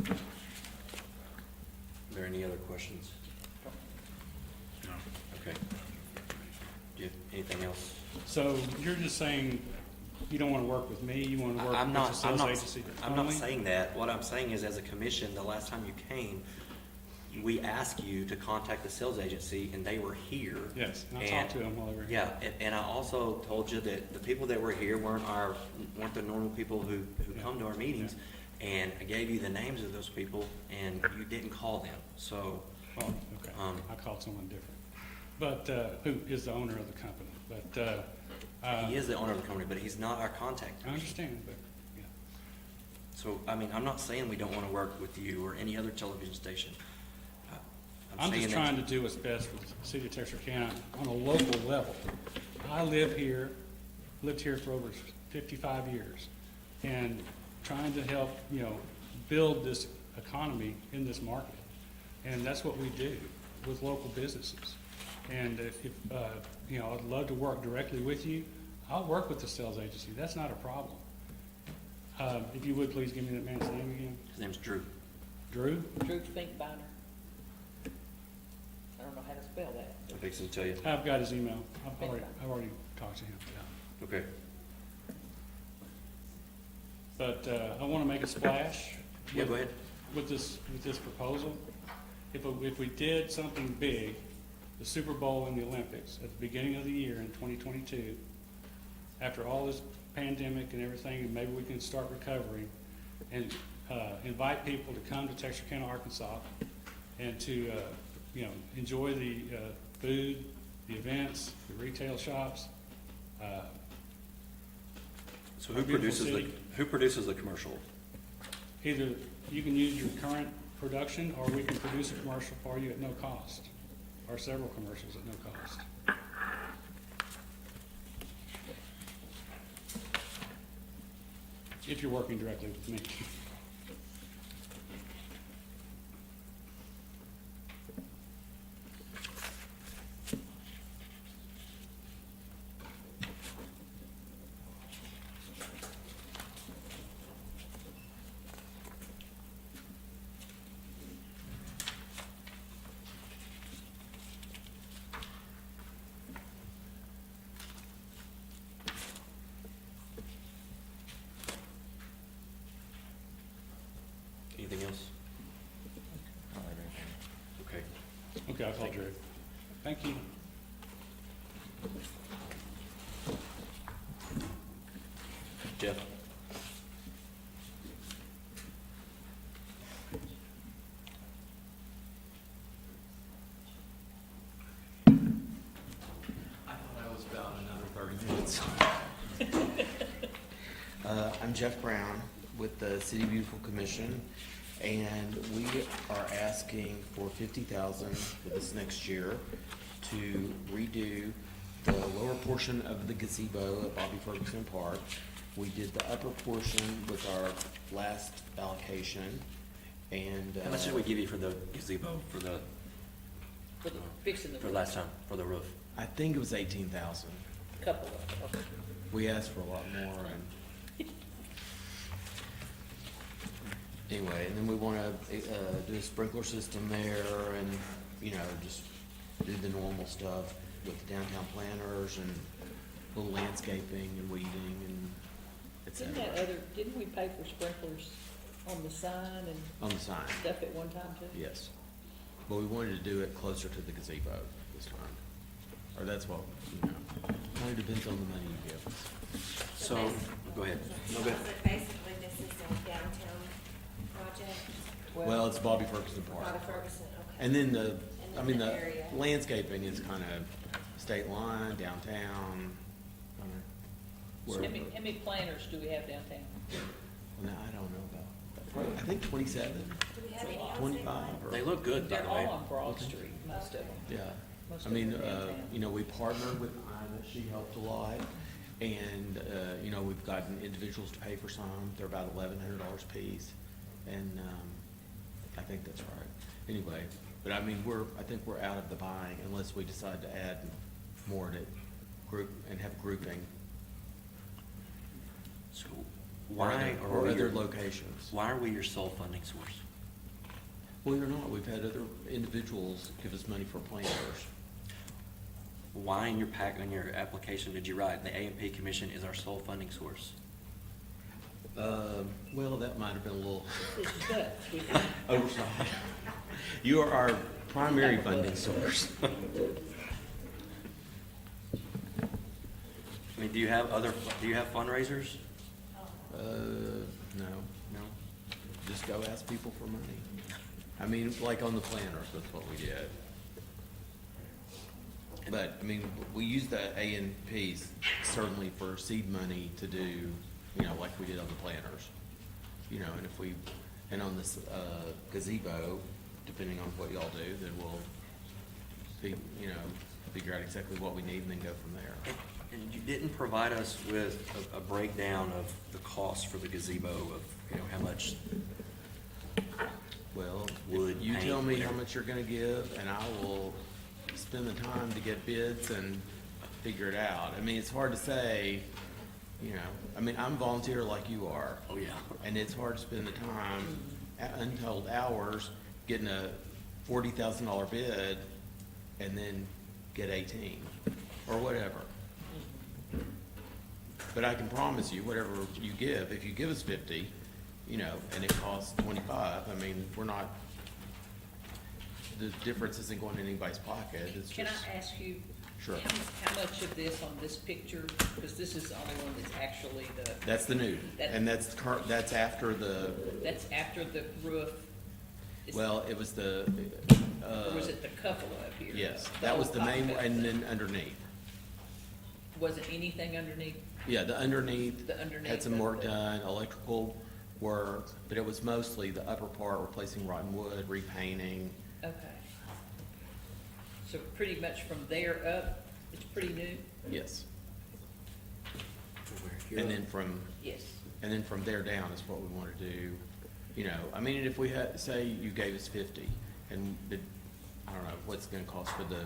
are there any other questions? No. Okay. Do you have anything else? So you're just saying you don't want to work with me, you want to work I'm with the not, sales agency I'm not only? saying that. What I'm saying is, as a commission, the last time you came, we asked you to contact the sales agency, and they were here. Yes, and I And- talked to them while they were here. Yeah, and I also told you that the people that were here weren't the normal people who Yeah. come to our meetings. And I gave you the names of those people, and you didn't call them, so, Oh, okay. I called someone different. But, who is the owner of the company? But, he is the owner of the company, but he's not our contact. I understand, but, yeah. So, I mean, I'm not saying we don't want to work with you or any other television station. I'm saying just that- trying to do what's best for the city of Texarkana on a local level. I live here, lived here for over 55 years, and trying to help, build this economy in this market. And that's what we do with local businesses. And if I'd love to work directly with you. I'll work with the sales agency. That's not a problem. If you would, please give me that man's name again. His name's Drew. Drew? Drew Finkbeiner. I don't know how to spell that. I'm fixing to tell you. I've got his email. I've already talked to him. Yeah. Okay. But I want to make a splash. Yeah, go ahead. With this proposal. If we did something big, the Super Bowl and the Olympics at the beginning of the year in 2022, after all this pandemic and everything, and maybe we can start recovering, and invite people to come to Texarkana, Arkansas, and to enjoy the food, the events, the retail shops. So Our beautiful city. who produces the commercial? Either you can use your current production, or we can produce a commercial for you at no cost, or several commercials at no cost. If you're working directly with me. Anything else? Okay. Okay, I'll call Drew. Thank you. Jeff? I thought I was about another 30 minutes. I'm Jeff Brown with the City Beautiful Commission, and we are asking for $50,000 for this next year to redo the lower portion of the gazebo at Bobby Ferguson Park. We did the upper portion with our last allocation, and How much did we give you for the gazebo, for Fixing the. for last time, for the roof? I think it was 18,000. Couple of them. We asked for a lot more, and anyway, and then we want to do a sprinkler system there, and just do the normal stuff with the downtown planters and little landscaping and weeding and et cetera. Didn't we pay for sprinklers on the sign and On the sign, stuff at one time too? yes. But we wanted to do it closer to the gazebo, this time. Or that's what, you know, kind of depends on the money you give us. So, go ahead. No, go ahead. So basically, this is a downtown project, Well, it's Bobby Ferguson Park. Bobby Ferguson, okay. And then the, And I then mean, the the area. landscaping is kind of state line, downtown, kind of How wherever. many planners do we have downtown? No, I don't know about, I think 27, Do we have any on 25, or, They look good, by They're the all way. on Broad Street, most of them. yeah. Most I of mean, them are downtown. you know, we partnered with Ina, she helped a lot. And, you know, we've gotten individuals to pay for some, they're about $1,100 a piece. And, I think that's right. Anyway, but I mean, I think we're out of the buying unless we decide to add more to group and have grouping. So why Or are we other your, locations. why are we your sole funding source? Well, you're not, we've had other individuals give us money for planners. Why in your on your application did you write the A&P Commission is our sole funding source? Well, that might have been a little It's Dutch. We- oversight. You are our primary funding source. I mean, do you have fundraisers? No, No? just go ask people for money. I mean, like on the planners, that's what we did. But, I mean, we use the A and Ps certainly for seed money to do, you know, like we did on the planners. You know, and on this gazebo, depending on what y'all do, then we'll, you know, figure out exactly what we need and then go from there. And you didn't provide us with a breakdown of the cost for the gazebo of, you know, how much, Well, Wood, you paint, tell me how whatever. much you're gonna give, and I will spend the time to get bids and figure it out. I mean, it's hard to say, you know, I mean, I'm volunteer like you are. oh, yeah. And it's hard to spend the time, untold hours, getting a $40,000 bid and then get 18, or whatever. But I can promise you, whatever you give, if you give us 50, you know, and it costs 25, I mean, we're not, the difference isn't going in anybody's pocket, it's Can just. I ask you? Sure. How much of this on this picture, because this is the only one that's actually That's the new, That- and that's after the, that's after the roof? Is- well, it was the, Or was it the cupola up here? yes, that was the main, old and then underneath. Wasn't anything underneath? Yeah, the underneath. The underneath Had some of work the- done, electrical work, but it was mostly the upper part, replacing rotten wood, repainting. Okay. So pretty much from there up, it's pretty new? Yes. And then from, Yes. and then from there down is what we want to do. You know, I mean, if we had, say you gave us 50, and I don't know, what's it gonna cost for the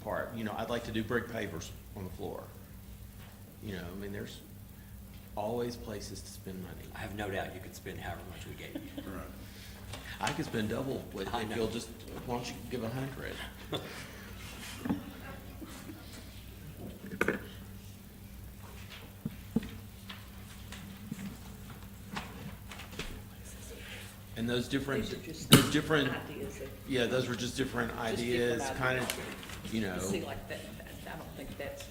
part, you know, I'd like to do brick pavers on the floor. You know, I mean, there's always places to spend money. I have no doubt you could spend however much we gave you. Right. I could spend double with, I if know. you'll just, why don't you give 100? And those different, These are just those different, ideas that- yeah, those were just different different ideas, kind of, ideas. you know. See, like that, I don't think that's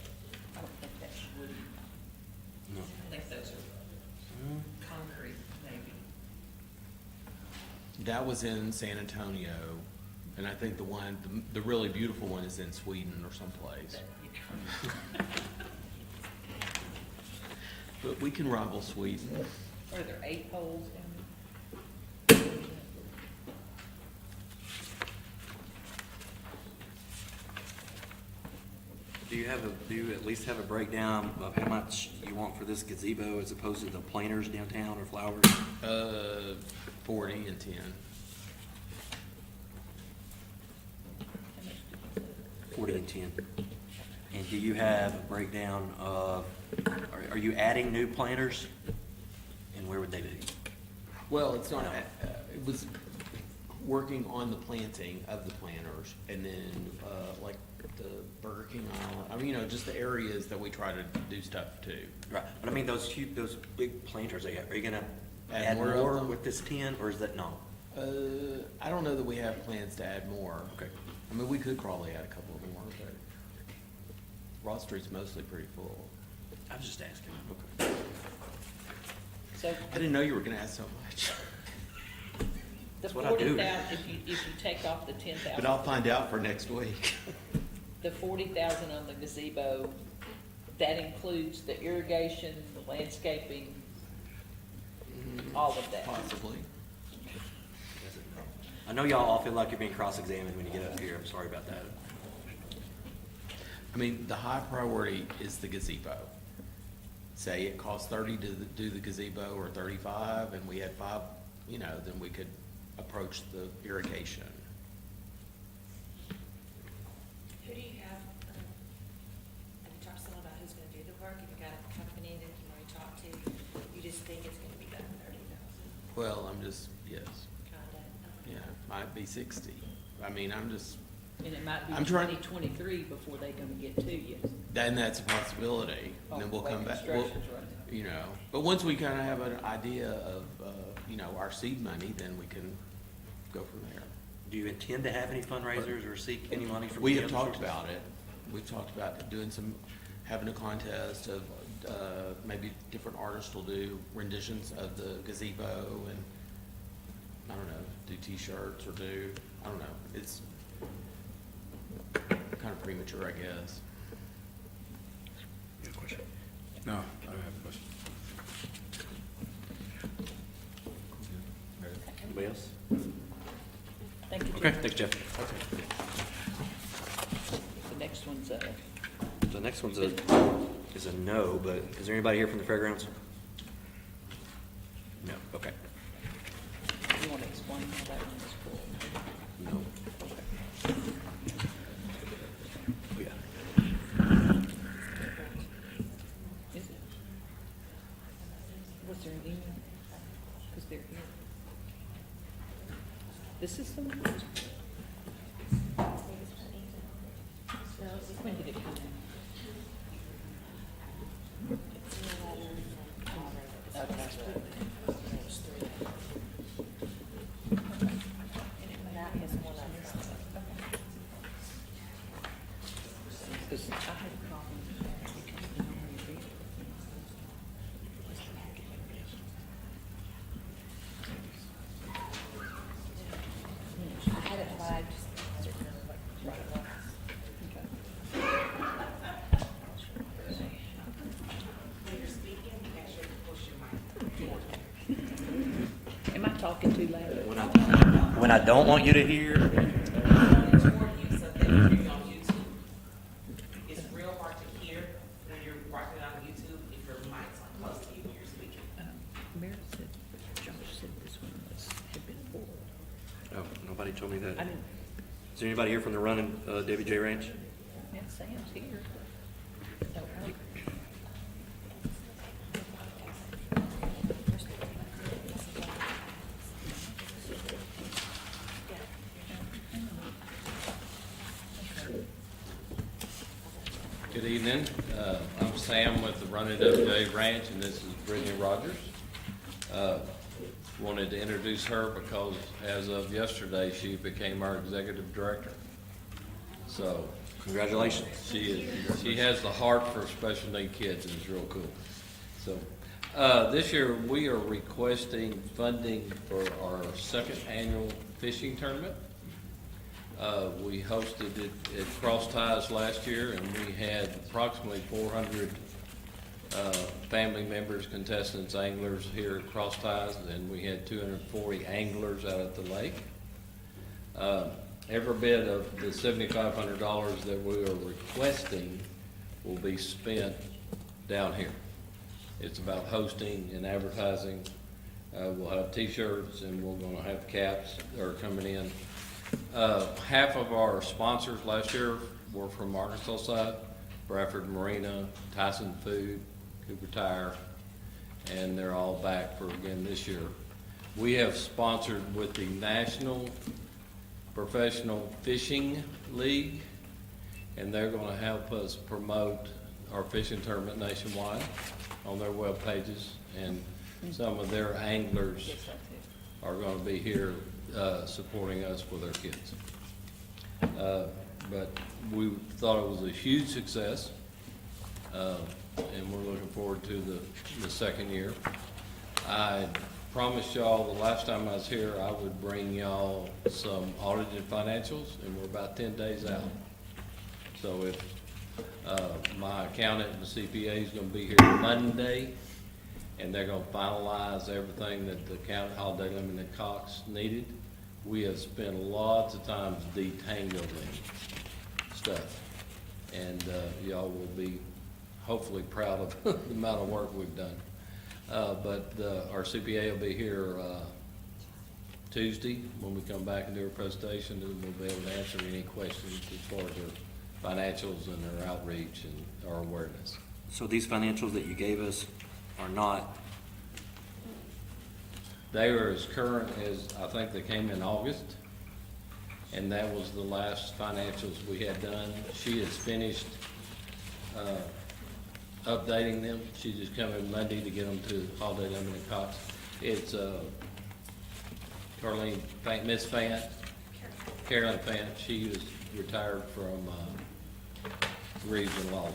wood. No. I think those are concrete, maybe. That was in San Antonio, and I think the really beautiful one is in Sweden or someplace. But we can rival Sweden. Are there 8 holes down there? Do you at least have a breakdown of how much you want for this gazebo as opposed to the planters downtown or flowers? 40 and 10. 40 and 10. And do you have a breakdown of, are you adding new planters? And where would they be? Well, it's not, it was working on the planting of the planters, and then, like the Burger King Island, I mean, you know, just the areas that we try to do stuff to. Right, but I mean, those big planters they have, are you gonna Add add more of more them? with this 10, or is that no? I don't know that we have plans to add more. Okay. I mean, we could probably add a couple more, but Broad Street's mostly pretty full. I was just asking. Okay. So I didn't know you were gonna ask so much, the That's what I 40,000, do. if you take off the 10,000. but I'll find out for next week. The 40,000 on the gazebo, that includes the irrigation, the landscaping, all of that. Possibly. I know y'all all feel like you're being cross-examined when you get up here. I'm sorry about that. I mean, the high priority is the gazebo. Say it costs 30 to do the gazebo or 35, and we had 5, you know, then we could approach the irrigation. Who do you have you talked to someone about who's gonna do the work? Have you got a company that you already talked to? You just think it's gonna be done in 30,000? Well, I'm just, yes, Kinda. yeah, might be 60. I mean, I'm just, And it might be I'm trying- 2023 before they're gonna get to you. then that's a possibility, and then we'll come back. We'll- Construction's right. You know, but once we kind of have an idea of, you know, our seed money, then we can go from there. Do you intend to have any fundraisers or seek any money from? We any have other talked sources? about it. We've talked about doing some, having a contest of, maybe different artists will do renditions of the gazebo and, I don't know, do T-shirts or do, I don't know. It's kind of premature, I guess. You have a question? No, I don't have a question. Anybody else? Thank you, Okay, Jeff. thanks, Jeff. The next one's, The next one's is a no, but is there anybody here from the fairgrounds? No, okay. you want to explain how that one is full? No. Oh, yeah. Is it? Was there an email? Because they're here. This is the one? When did it come in? Because I had a problem because the only reason was the packet. I had it flagged, just didn't remember what it was. Okay. When you're speaking, make sure you push your mic. Am I talking too loud? When I don't want you to hear, Toward you so that you hear you on YouTube. It's real hard to hear when you're watching it on YouTube if your mic's on close to you when you're speaking. Meredith said, Josh said this one had been full. oh, nobody told me that. I didn't, Is there anybody here from the running Debbie J Ranch? yeah, Sam's here. Oh, right. Good evening. I'm Sam with the Running WJ Ranch, and this is Brittany Rogers. Wanted to introduce her because as of yesterday, she became our executive director. So Congratulations. she has the heart for special need kids, and it's real cool. So this year, we are requesting funding for our second annual fishing tournament. We hosted it at Cross Ties last year, and we had approximately 400 family members, contestants, anglers here at Cross Ties, and we had 240 anglers out at the lake. Every bit of the $7,500 that we are requesting will be spent down here. It's about hosting and advertising. We'll have T-shirts, and we're gonna have caps that are coming in. Half of our sponsors last year were from Arkansas side, Bradford Marina, Tyson Food, Cooper Tire, and they're all back for again this year. We have sponsored with the National Professional Fishing League, and they're gonna help us promote our fishing tournament nationwide on their web pages, and some of their anglers Yes, I do. are gonna be here supporting us with our kids. But we thought it was a huge success, and we're looking forward to the second year. I promised y'all the last time I was here, I would bring y'all some audited financials, and we're about 10 days out. So if, my accountant and the CPA is gonna be here Monday, and they're gonna finalize everything that the county, Holiday Limited Cox needed. We have spent lots of times detangling stuff, and, y'all will be hopefully proud of the amount of work we've done. But our CPA will be here Tuesday when we come back and do our presentation, and we'll be able to answer any questions as far as our financials and our outreach and our awareness. So these financials that you gave us are not, They are as current as, I think they came in August, and that was the last financials we had done. She has finished updating them. She just come in Monday to get them to Holiday Limited Cox. It's Miss Fant, Carolyn Fant. She was retired from Reeves and Law.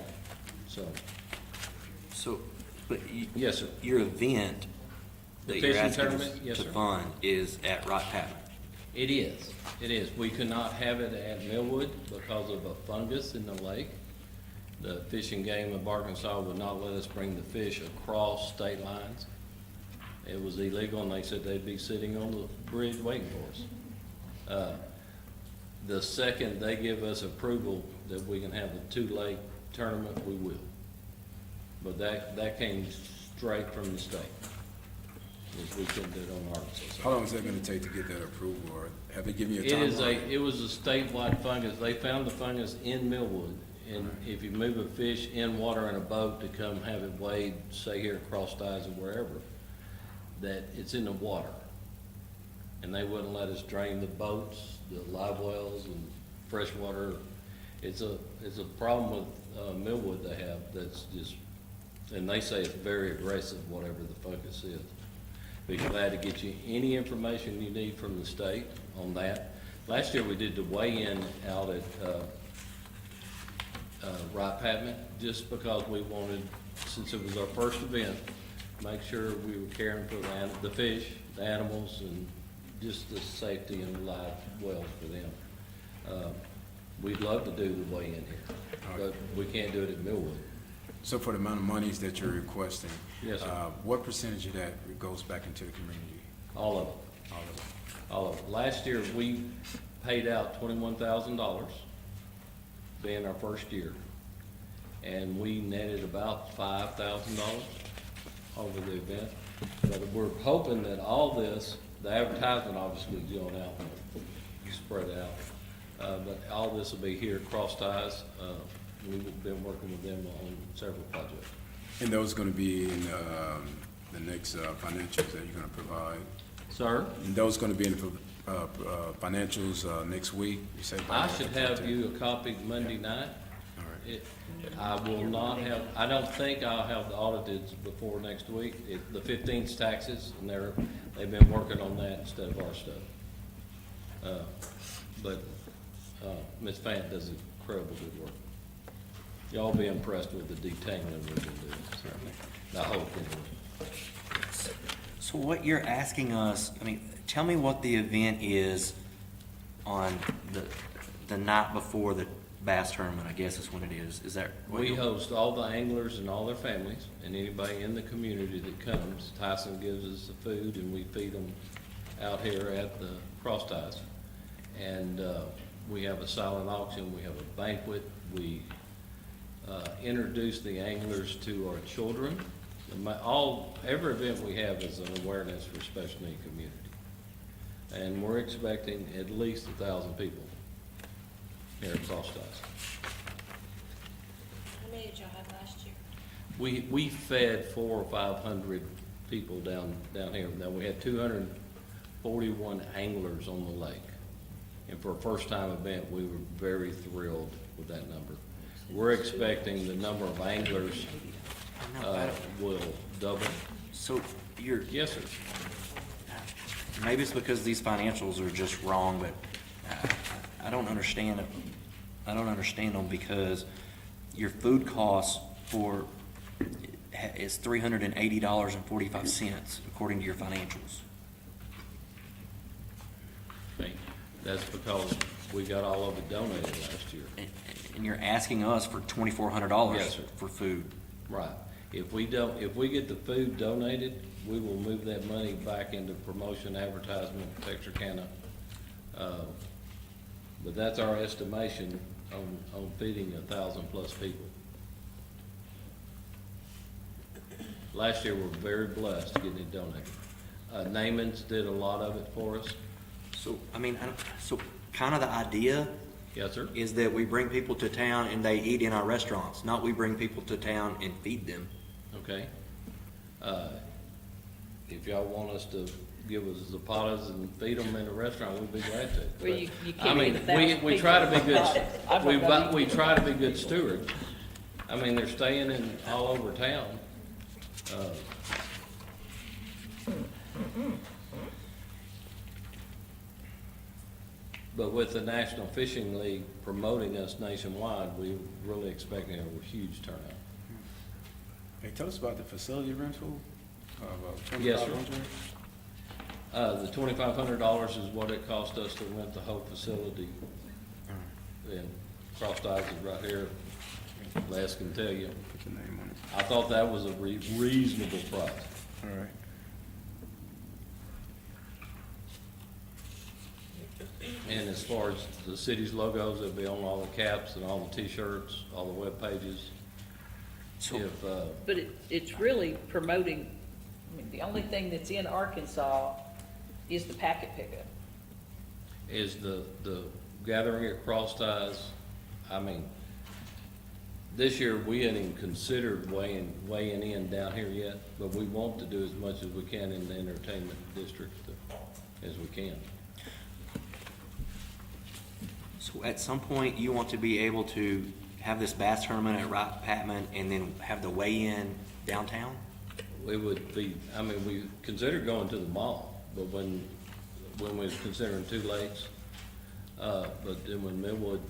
so, but you, Yes, sir. your event The that you're fishing asking us tournament? Yes, to sir. fund is at Rock Pattern. It is. It is. We could not have it at Millwood because of a fungus in the lake. The Fish and Game of Arkansas would not let us bring the fish across state lines. It was illegal, and they said they'd be sitting on the bridge waiting for us. The second they give us approval that we can have the two-lake tournament, we will. But that came straight from the state. Is we couldn't do it on Arkansas. How long is that gonna take to get that approval, or have they given you a It timeline? was a statewide fungus. They found the fungus in Millwood, and if you move a fish in water in a boat to come have it weighed, say here across ties or wherever, that it's in the water. And they wouldn't let us drain the boats, the live wells and fresh water. It's a problem with, Millwood they have that's just, and they say it's very aggressive, whatever the focus is. Be glad to get you any information you need from the state on that. Last year, we did the weigh-in out at, Wright Patman, just because we wanted, since it was our first event, make sure we were caring for the fish, the animals, and just the safety and the live wells for them. We'd love to do the weigh-in here, but we can't do it at Millwood. So for the amount of monies that you're requesting, Yes, sir. what percentage of that goes back into the community? All of it. All of it? All of it. Last year, we paid out $21,000, being our first year, and we netted about $5,000 over the event. But we're hoping that all this, the advertisement obviously is going out, and spread out, but all this will be here, cross ties. We've been working with them on several projects. And those gonna be in, the next, financials that you're gonna provide? Sir? And those gonna be in the, financials, next week, you say? I should have you a copy Monday night. All right. I will not have, I don't think I'll have the audited before next week. The 15th's taxes, and they've been working on that instead of our stuff. But Ms. Fant does incredible good work. Y'all be impressed with the detangling we've been doing, certainly. I hope anyway. So what you're asking us, I mean, tell me what the event is on the night before the bass tournament, I guess is when it is. Is that? what We you're- host all the anglers and all their families, and anybody in the community that comes. Tyson gives us the food, and we feed them out here at the cross ties. And we have a silent auction, we have a banquet, we introduce the anglers to our children. Every event we have is an awareness for special needs community. And we're expecting at least 1,000 people here at Cross Ties. How many did y'all have last year? We fed 400 or 500 people down here. Now, we had 241 anglers on the lake. And for a first-time event, we were very thrilled with that number. We're expecting the number of anglers will double. So you're, Yes, sir. maybe it's because these financials are just wrong, but I don't understand it. I don't understand them because your food costs for, is $380.45 according to your financials. Okay, that's because we got all of it donated last year. And you're asking us for $2,400 Yes, sir. for food. Right. If we get the food donated, we will move that money back into promotion, advertisement, Texarkana. But that's our estimation on feeding 1,000+ people. Last year, we're very blessed getting it donated. Naaman's did a lot of it for us. So, I mean, so kind of the idea Yes, sir. is that we bring people to town and they eat in our restaurants, not we bring people to town and feed them. Okay. If y'all want us to give us zapatas and feed them in a restaurant, we'd be glad to. Well, you But, can't I mean, eat 1,000 we try to be people. I'm good, not gonna eat we try to be good stewards. I mean, they're staying in all over town. But with the National Fishing League promoting us nationwide, we're really expecting a huge turnout. Hey, tell us about the facility rental of Yes, sir. $2,500. The $2,500 is what it cost us to rent the whole facility. And Crossed Eyes is right here, Les can tell you. Put the name on it. I thought that was a reasonable price. All right. And as far as the city's logos, it'll be on all the caps and all the T-shirts, all the web pages. So- If, But it's really promoting, I mean, the only thing that's in Arkansas is the packet pickup. is the gathering at Crossed Eyes, I mean, this year, we hadn't even considered weighing in down here yet, but we want to do as much as we can in the entertainment district as we can. So at some point, you want to be able to have this bass tournament at Wright Patman and then have the weigh-in downtown? We would be, I mean, we considered going to the mall, but when we was considering 2 lakes, but then when Millwood,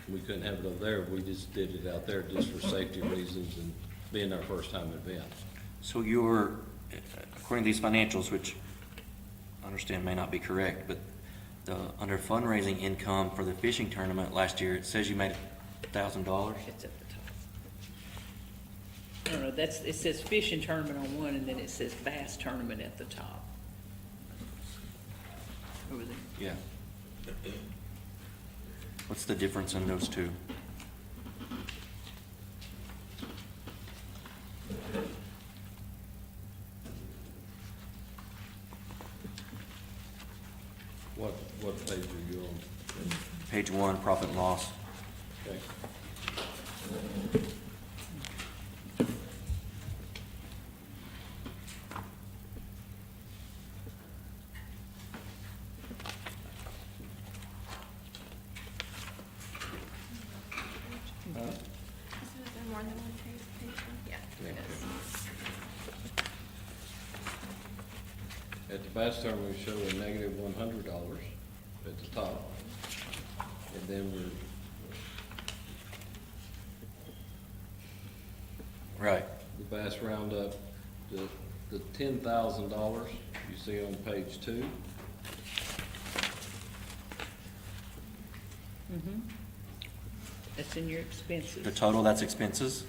we couldn't have it over there, we just did it out there just for safety reasons and being our first time event. So you're, according to these financials, which I understand may not be correct, but under fundraising income for the fishing tournament last year, it says you made $1,000. It's at the top. No, it says fishing tournament on one, and then it says bass tournament at the top. Over there. Yeah. What's the difference in those two? What page are you on? Page 1, profit and loss. Okay. Is there more than one page? Yeah, there it is. At the bass tournament, we show a negative $100 at the top. And then Right. the bass roundup, the $10,000 you see on page 2. Mm-hmm. That's in your expenses. The total, that's expenses?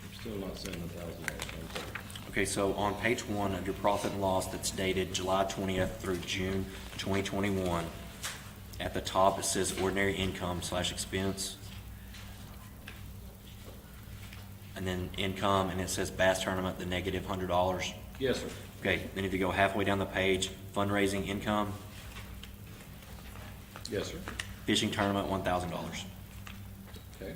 I'm still not seeing $1,000. Okay, so on page 1 of your profit and loss that's dated July 20th through June 2021, at the top it says ordinary income / expense. And then income, and it says bass tournament, the negative $100. Yes, sir. Okay, then if you go halfway down the page, fundraising income, Yes, sir. fishing tournament, $1,000. Okay.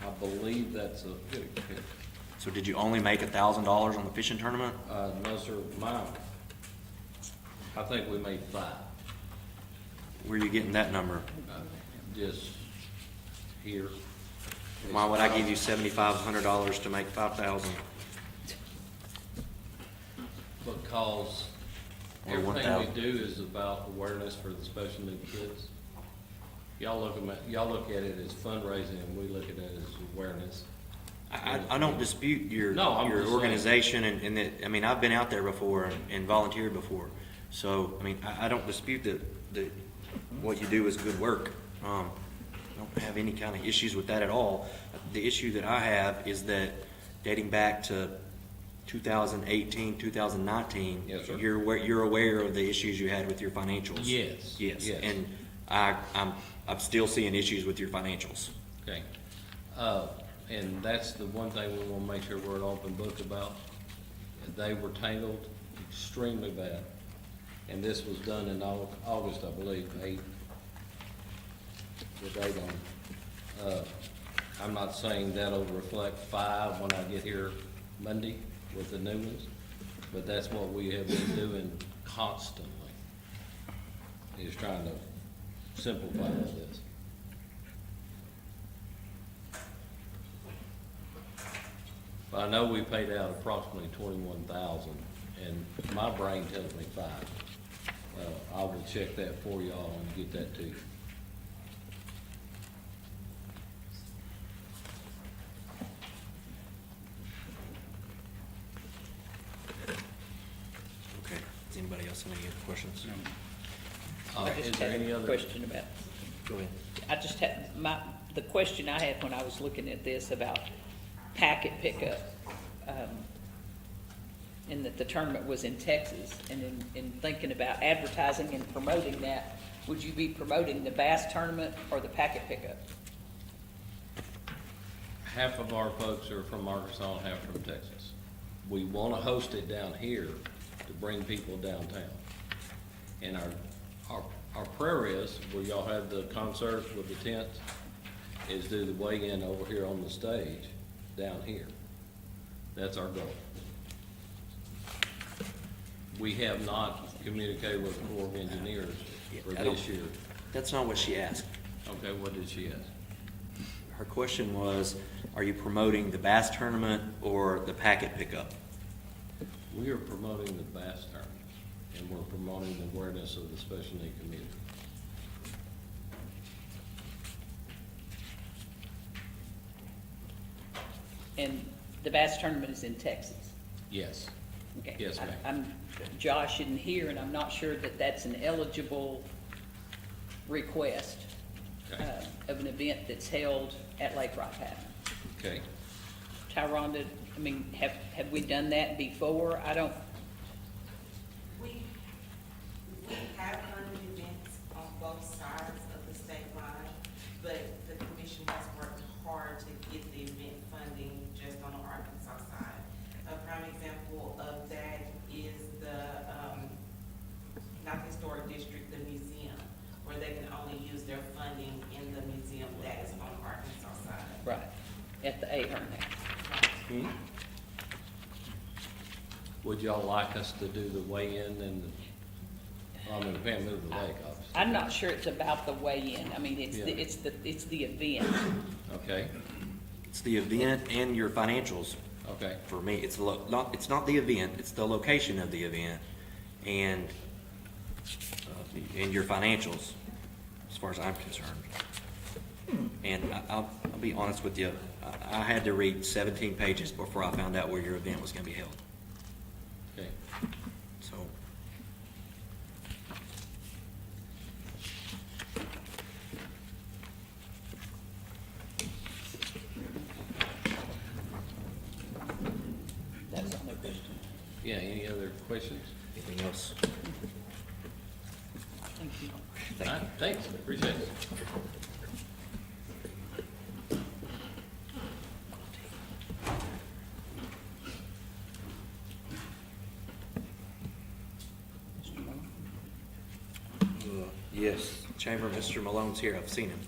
I believe that's a, So did you only make $1,000 on the fishing tournament? No, sir, I think we made 5. Where are you getting that number? Just here. Why would I give you $7,500 to make 5,000? Because Or everything 1,000. we do is about awareness for the special needs kids. Y'all look at it as fundraising, and we look at it as awareness. I don't dispute your, No, I'm your just saying. organization and that, I mean, I've been out there before and volunteered before. So, I mean, I don't dispute that what you do is good work. I don't have any kind of issues with that at all. The issue that I have is that dating back to 2018, 2019, Yes, sir. you're aware of the issues you had with your financials. Yes, Yes, yes. and I'm still seeing issues with your financials. Okay. And that's the one thing we want to make sure we're an open book about. They were tangled extremely bad. And this was done in August, I believe, 8. The date on. I'm not saying that'll reflect 5 when I get here Monday with the new ones, but that's what we have been doing constantly, is trying to simplify all this. But I know we paid out approximately 21,000, and my brain tells me 5. I will check that for y'all and get that to you. Okay. Does anybody else have any other questions? I Is just there had any a other? question about, Go ahead. I just had, the question I had when I was looking at this about packet pickup, and that the tournament was in Texas, and in thinking about advertising and promoting that, would you be promoting the bass tournament or the packet pickup? Half of our folks are from Arkansas and half from Texas. We want to host it down here to bring people downtown. And our prayer is, where y'all have the concerts with the tents, is do the weigh-in over here on the stage down here. That's our goal. We have not communicated with the Corps of Engineers for I don't- this year. That's not what she asked. Okay, what did she ask? Her question was, are you promoting the bass tournament or the packet pickup? We are promoting the bass tournament, and we're promoting the awareness of the special need community. And the bass tournament is in Texas? Yes. Okay. Yes, ma'am. Josh isn't here, and I'm not sure that that's an eligible request Okay. of an event that's held at Lake Wright Pattern. Okay. Tyronda, I mean, have we done that before? I don't, We have done events on both sides of the state line, but the commission has worked hard to get the event funding just on the Arkansas side. A prime example of that is the, not the historic district, the museum, where they can only use their funding in the museum that is on the Arkansas side. right, at the Ahern House. Would y'all like us to do the weigh-in and the, I mean, we can't move the lake, obviously. I'm not sure it's about the weigh-in. I mean, Yeah. it's the event. Okay, It's the event and your financials. okay. For me, it's not the event, it's the location of the event and your financials, as far as I'm concerned. And I'll be honest with you, I had to read 17 pages before I found out where your event was gonna be held, Okay. so. That was on their question. Yeah, any other questions? Anything else? Thank you. All right, thanks, appreciate it. Yes, Chamber, Mr. Malone's here, I've seen him.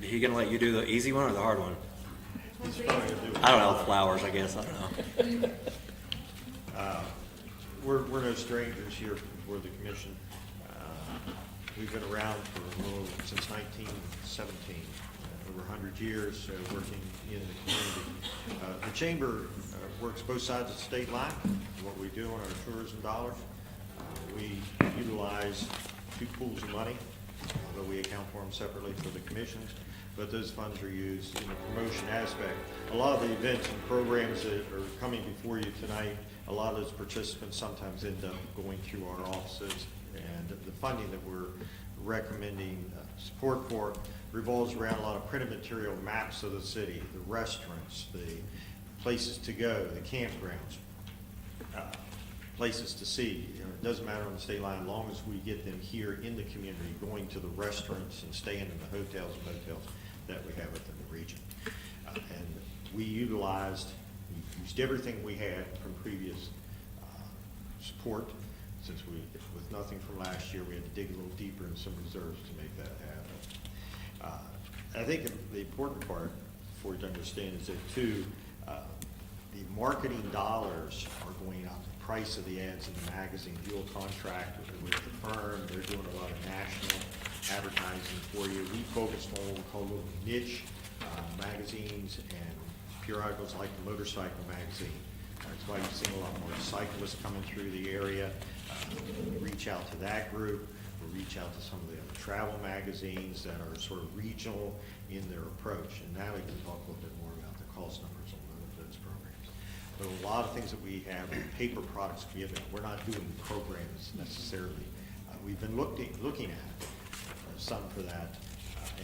He gonna let you do the easy one or the hard one? I don't know, flowers, I guess, I don't know. We're no strangers here before the commission. We've been around for a little, since 1917, over 100 years working in the community. The chamber works both sides of the state line. What we do on our tourism dollars, we utilize two pools of money, although we account for them separately for the commissions, but those funds are used in the promotion aspect. A lot of the events and programs that are coming before you tonight, a lot of those participants sometimes end up going through our offices, and the funding that we're recommending support for revolves around a lot of printed material, maps of the city, the restaurants, the places to go, the campgrounds, places to see. You know, it doesn't matter on the state line, as long as we get them here in the community, going to the restaurants and staying in the hotels and motels that we have within the region. And we used everything we had from previous support. Since with nothing from last year, we had to dig a little deeper in some reserves to make that happen. I think the important part for you to understand is that too, the marketing dollars are going up. The price of the ads in the magazine, you'll contract with the firm. They're doing a lot of national advertising for you. We focused on what we call little niche magazines and periodicals like the motorcycle magazine. That's why you've seen a lot more cyclists coming through the area. We reach out to that group. We reach out to some of the other travel magazines that are sort of regional in their approach. And now we can talk a little bit more about the cost numbers on those programs. But a lot of things that we have, paper products given, we're not doing programs necessarily. We've been looking at some for that.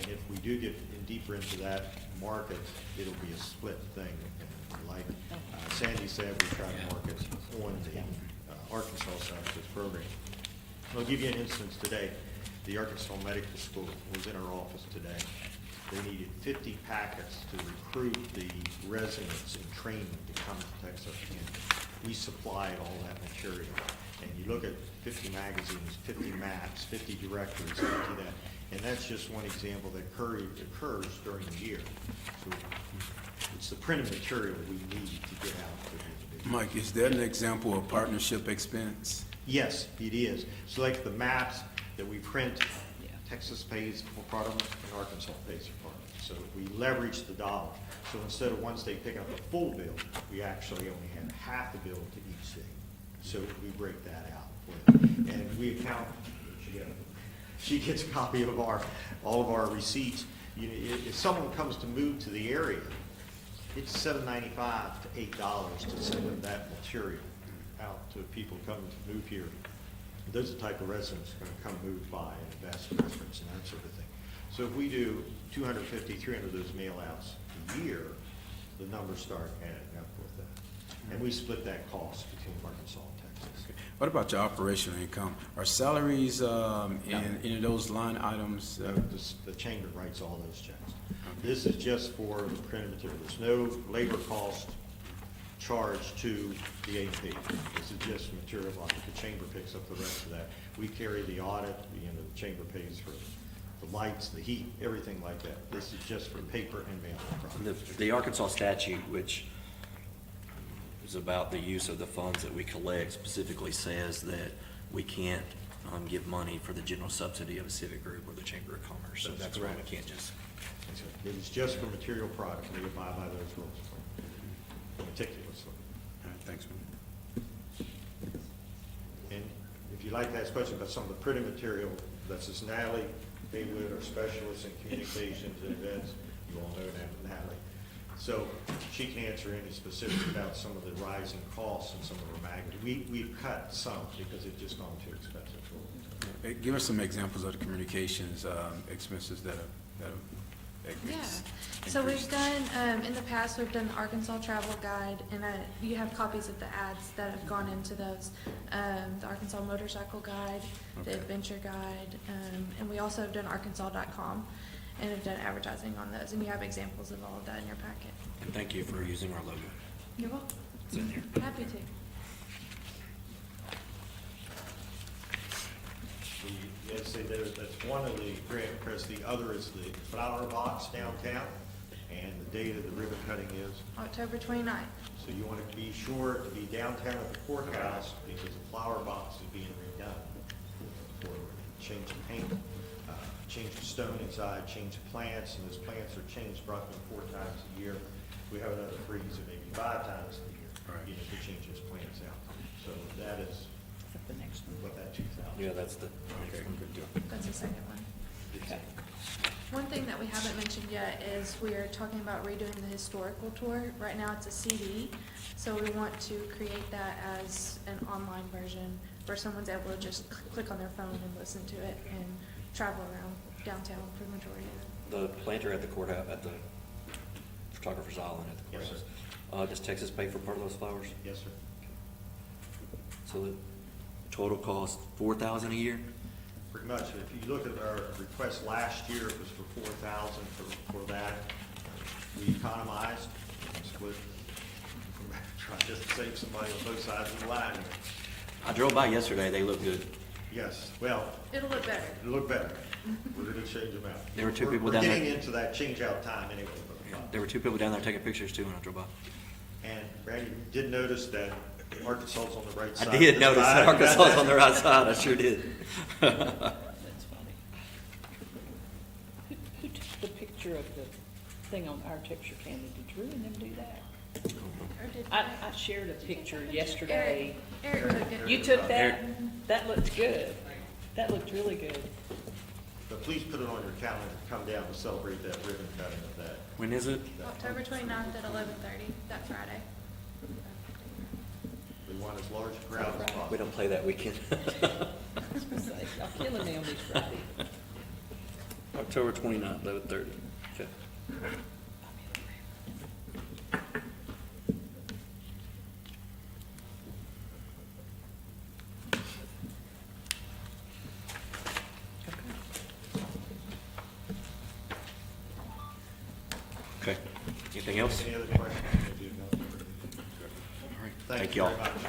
And if we do get deeper into that market, it'll be a split thing. And like Sandy said, we try to market on the Arkansas side of this program. I'll give you an instance today. The Arkansas Medical School was in our office today. They needed 50 packets to recruit the residents in training to come to Texarkana. We supplied all that material. And you look at 50 magazines, 50 maps, 50 directories, 50 that. And that's just one example that occurs during the year. So it's the printed material we need to get out to the individuals. Mike, is that an example of partnership expense? Yes, it is. So like the maps that we print, Texas pays for part of them and Arkansas pays for part of them. So we leverage the dollar. So instead of one state picking up a full bill, we actually only have half the bill to each state. So we break that out for them. And we account, she gets a copy of all of our receipts. You know, if someone comes to move to the area, it's $7.95 to $8 to send them that material out to people coming to move here. Those are the type of residents going to come move by and invest in restaurants and that sort of thing. So if we do 250, 300 of those mail outs a year, the numbers start adding up with that. And we split that cost between Arkansas and Texas. Okay. What about your operational income? Are salaries in any of those line items? The chamber writes all those checks. This is just for the printed material. There's no labor cost charged to the AP. This is just material volume. The chamber picks up the rest of that. We carry the audit. The chamber pays for the lights, the heat, everything like that. This is just for paper and mail. The Arkansas statute, which is about the use of the funds that we collect, specifically says that we can't give money for the general subsidy of a civic group or the Chamber of Commerce. So that's why we can't just. It is just for material products. We abide by those rules meticulously. All right, thanks, man. And if you'd like to ask questions about some of the printed material, that's this Natalie Haywood, our specialist in communications and events. You all know Natalie. So she can answer any specifics about some of the rising costs and some of our magazines. We've cut some because it's just gone too expensive for us. Hey, give us some examples of the communications expenses that have So we've done, in the past, we've done the Arkansas Travel Guide, and you have copies of the ads that have gone into those. The Arkansas Motorcycle Guide, the Adventure Guide, and we also have done Arkansas.com, and have done advertising on those, and you have examples of all of that in your packet. And thank you for using our logo. You're welcome. It's in here. Happy to. Yes, say that's one of the grant requests. The other is the flower box downtown, and the date of the ribbon cutting is. October 29th. So you want to be sure to be downtown at the courthouse because the flower box is being redone. For change the paint, change the stone inside, change the plants, and those plants are changed roughly 4 times a year. We have another freeze of maybe 5 times a year, you know, to change those plants out. So that is The next one. what that 2,000. Yeah, that's the, okay, good deal. That's the second one. Okay. One thing that we haven't mentioned yet is we are talking about redoing the historical tour. Right now it's a CD, so we want to create that as an online version where someone's able to just click on their phone and listen to it and travel around downtown for the majority of it. The planter at the courthouse, at the photographer's island at the Yes, courthouse. Does Texas pay for part of those flowers? Yes, sir. So the total cost $4,000 a year? Pretty much. If you look at our request last year, it was for 4,000 for that. We economized, split, trying to save somebody on both sides of the line. I drove by yesterday, they look good. Yes, well, It'll look better. it'll look better. We're gonna change them out. There were 2 We're- people down there. We're getting into that change-out time anyway. There were 2 people down there taking pictures too when I drove by. And Randy, you did notice that Arkansas is on the right side. I of did the notice that divide. Arkansas is on the right side, I sure did. That's funny. Who took the picture of the thing on our Texarkana? Did Drew and them do that? Or did I shared a picture yesterday. Eric took it. You took that? Eric. That looked good. That looked really good. But please put it on your calendar to come down to celebrate that ribbon cutting of that. When is it? October 29th at 11:30, that Friday. We want as large a crowd as possible. We don't play that weekend. I was gonna say, y'all killing me on this Friday. October 29th, 11:30. Okay. Okay. Anything else? Any other questions? All right. Thank you y'all. very much.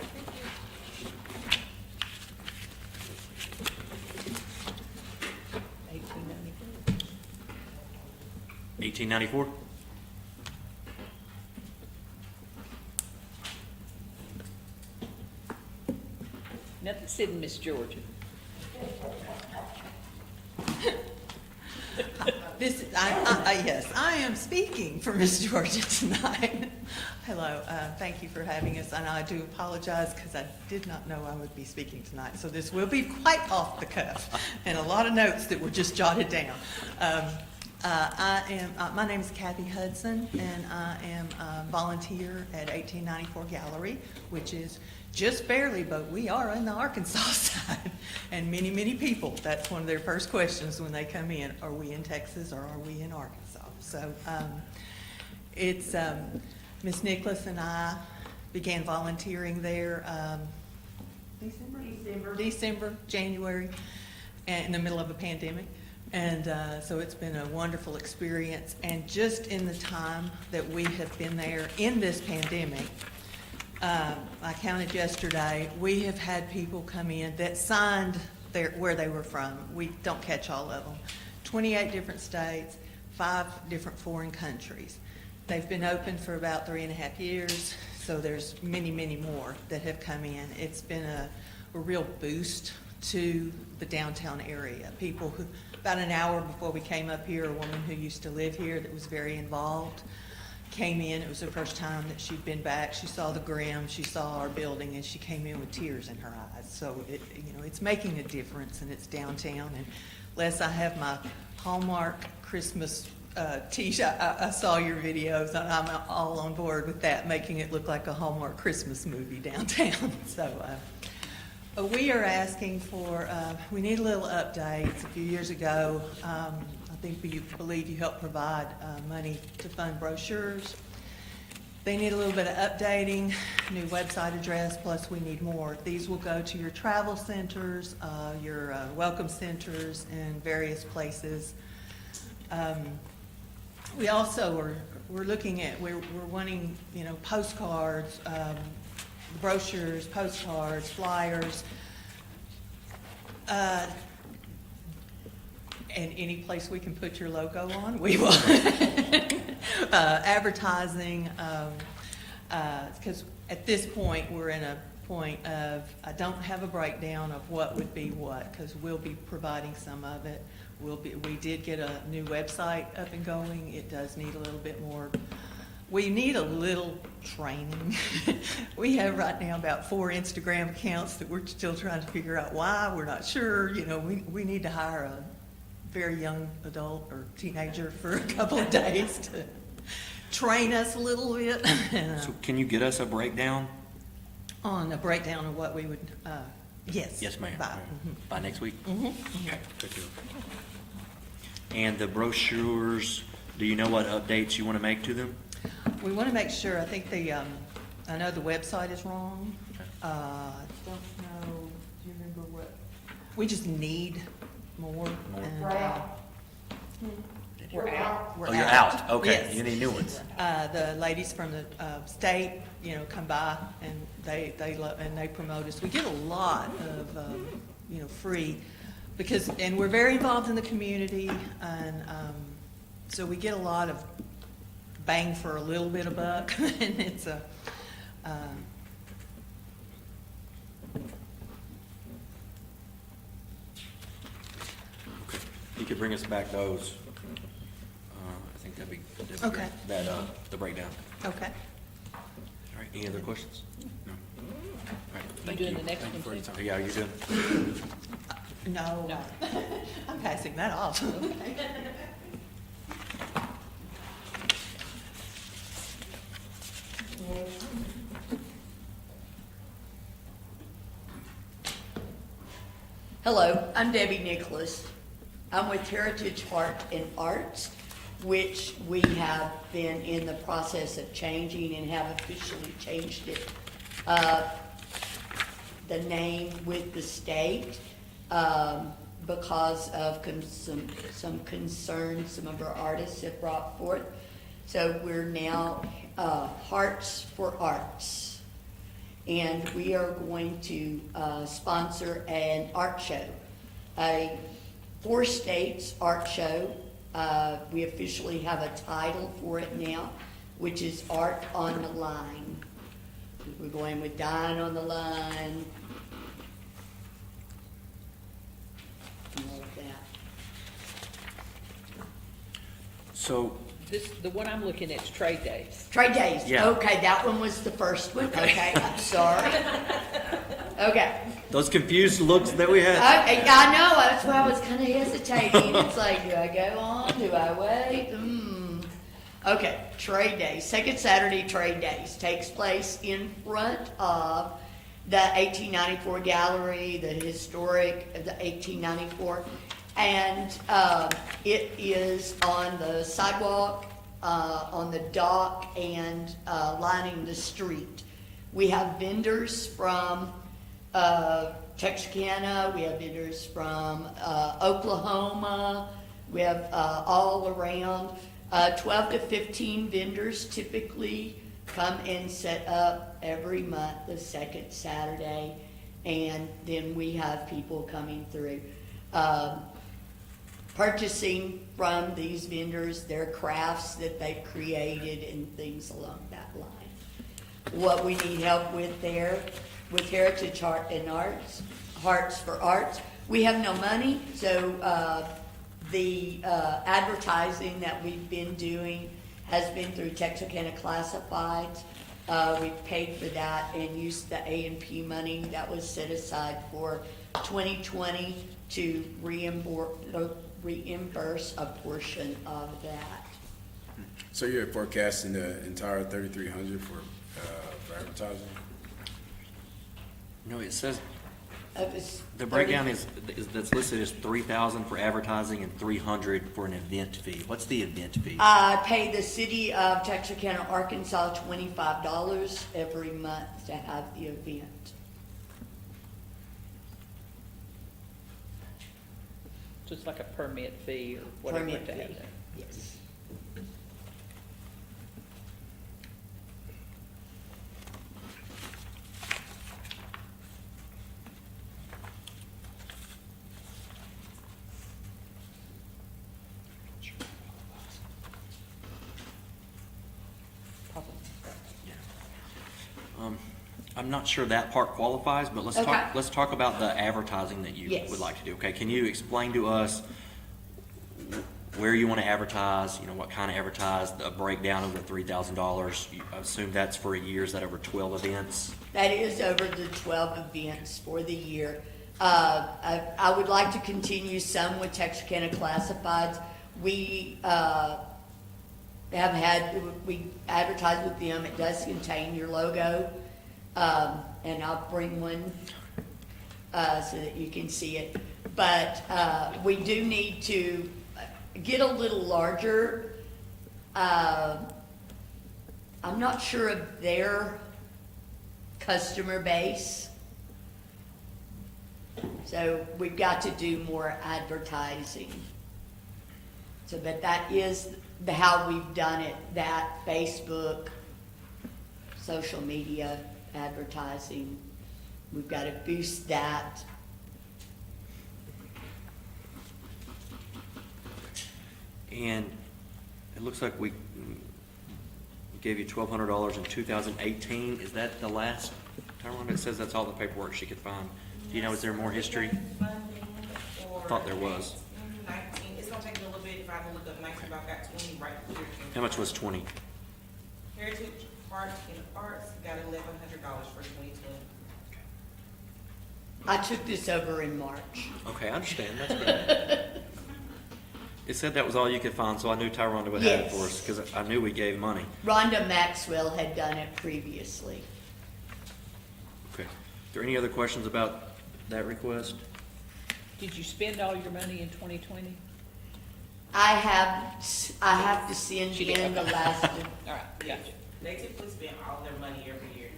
$18.94? Nothing said in Miss Georgia. Yes, I am speaking for Miss Georgia tonight. Hello, thank you for having us, and I do apologize because I did not know I would be speaking tonight, so this will be quite off the cuff, and a lot of notes that were just jotted down. My name is Kathy Hudson, and I am a volunteer at 1894 Gallery, which is just barely, but we are on the Arkansas side. And many, many people, that's one of their first questions when they come in, are we in Texas or are we in Arkansas? So it's Miss Nicholas and I began volunteering there December, January, in the middle of a pandemic. And so it's been a wonderful experience. And just in the time that we have been there in this pandemic, I counted yesterday, we have had people come in that signed where they were from. We don't catch all of them. 28 different states, 5 different foreign countries. They've been open for about 3.5 years, so there's many, many more that have come in. It's been a real boost to the downtown area. People who, about an hour before we came up here, a woman who used to live here that was very involved came in. It was the first time that she'd been back. She saw the Grimm, she saw our building, and she came in with tears in her eyes. So it's making a difference, and it's downtown. And Les, I have my Hallmark Christmas T-shirt. I saw your videos, and I'm all on board with that, making it look like a Hallmark Christmas movie downtown. So we are asking for, we need a little updates. A few years ago, I believe you helped provide money to fund brochures. They need a little bit of updating, new website address, plus we need more. These will go to your travel centers, your welcome centers, and various places. We also we're looking at, we're wanting, postcards, brochures, postcards, flyers. and any place we can put your logo on, we will. Advertising, because at this point, we're in a point of, I don't have a breakdown of what would be what, because we'll be providing some of it. We did get a new website up and going. It does need a little bit more. We need a little training. We have right now about 4 Instagram accounts that we're still trying to figure out why. We're not sure. You know, we need to hire a very young adult or teenager for a couple of days to train us a little bit. So can you get us a breakdown? On a breakdown of what we would, yes. Yes, ma'am. By, By next week? Okay. Thank you. And the brochures, do you know what updates you want to make to them? We want to make sure, I think I know the website is wrong. I don't know, do you remember what? We just need more. And, We're out. We're out. Oh, you're out. Okay, Yes. you need new ones. The ladies from the state, you know, come by and they love, and they promote us. We get a lot of, you know, free, because, and we're very involved in the community, and so we get a lot of bang for a little bit of buck, and it's a, You could bring us back those. I think that'd be Okay. great. That, the breakdown. okay. All right, any other questions? No. All right, thank doing you. the next Thank you one, for your too? time. Yeah, you doing? No, I'm passing that off. Hello, I'm Debbie Nicholas. I'm with Heritage Art and Arts, which we have been in the process of changing and have officially changed it. The name with the state, because of some concerns some of our artists have brought forth. So we're now Hearts for Arts. And we are going to sponsor an art show, a 4 states art show. We officially have a title for it now, which is Art on the Line. We're going with Dine on the Line. All of that. So, The one I'm looking at is Trade Days. Trade Days. Yeah. Okay, that one was the first one. Okay, I'm sorry. Okay. those confused looks that we had. I know, that's why I was kind of hesitating. It's like, do I go on? Do I wait? Okay, Trade Days, second Saturday Trade Days takes place in front of the 1894 gallery, the historic, the 1894. And it is on the sidewalk, on the dock, and lining the street. We have vendors from Texarkana, we have vendors from Oklahoma, we have all around. 12 to 15 vendors typically come and set up every month, the second Saturday, and then we have people coming through. Purchasing from these vendors their crafts that they've created and things along that line. What we need help with there, with Heritage Art and Arts, Hearts for Arts, we have no money, so the advertising that we've been doing has been through Texarkana Classifieds. We've paid for that and used the A&P money that was set aside for 2020 to reimburse a portion of that. So you're forecasting the entire 3,300 for advertising? No, it says, It was the breakdown is that's listed as 3,000 for advertising and 300 for an event fee. What's the event fee? I pay the city of Texarkana, Arkansas, $25 every month to have the event. So it's like a permit fee or whatever Permit to have fee, there. yes. I'm not sure that part qualifies, but Okay. let's talk about the advertising that you Yes. would like to do, okay? Can you explain to us where you want to advertise, you know, what kind of advertise, a breakdown of the $3,000? I assume that's for a year, is that over 12 events? That is over the 12 events for the year. I would like to continue some with Texarkana Classifieds. We we advertise with them. It does contain your logo, and I'll bring one so that you can see it. But we do need to get a little larger. I'm not sure of their customer base. So we've got to do more advertising. So, but that is how we've done it, that Facebook, social media, advertising. We've got to boost that. And it looks like we gave you $1,200 in 2018. Is that the last time? It says that's all the paperwork she could find. Do you know, is there more history? I thought there was. 19, it's gonna take me a little bit if I can look up 19, but I've got 20 right here. How much was 20? Heritage Park and Arts got $1,100 for 2020. I took this over in March. Okay, I understand. That's good. It said that was all you could find, so I knew Tyronda would have it for us, because I knew we gave money. Rhonda Maxwell had done it previously. Okay. Are there any other questions about that request? Did you spend all your money in 2020? I have to send She did, in the okay. last, All right, gotcha. They typically spend all their money every year.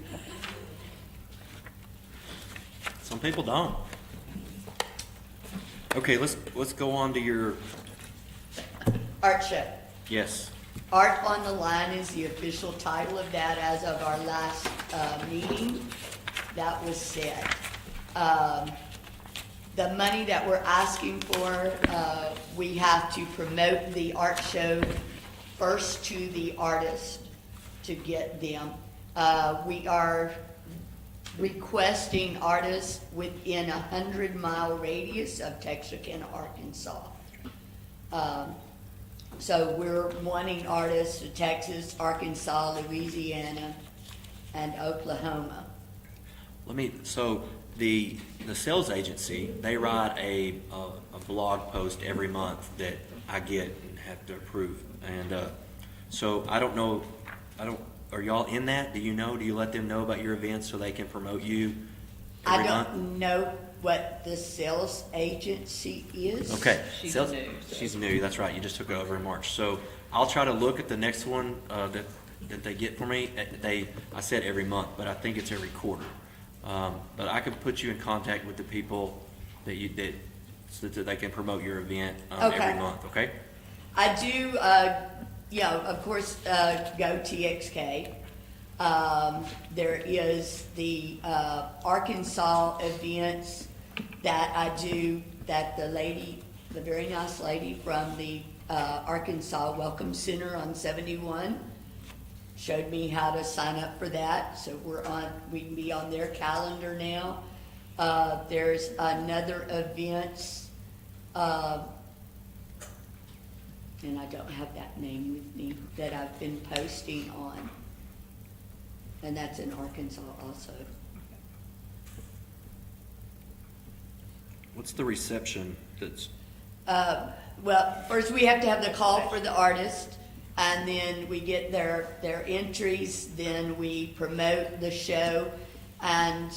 Some people don't. Okay, let's go on to your, art show. yes. Art on the Line is the official title of that as of our last meeting. That was said. The money that we're asking for, we have to promote the art show first to the artist to get them. We are requesting artists within 100-mile radius of Texarkana, Arkansas. So we're wanting artists to Texas, Arkansas, Louisiana, and Oklahoma. So the sales agency, they write a blog post every month that I get and have to approve. And so I don't know, are y'all in that? Do you know? Do you let them know about your events so they can promote you I every month? don't know what the sales agency is. Okay. She's Sales- new, so. She's new, that's right. You just took it over in March. So I'll try to look at the next one that they get for me. I said every month, but I think it's every quarter. But I can put you in contact with the people so that they can promote your event Okay. every month, okay? I do, of course, go TXK. There is the Arkansas events that I do, that the very nice lady from the Arkansas Welcome Center on 71 showed me how to sign up for that. So we can be on their calendar now. There's another event, and I don't have that name with me, that I've been posting on. And that's in Arkansas also. What's the reception that's, Well, first we have to have the call for the artist, and then we get their entries, then we promote the show, and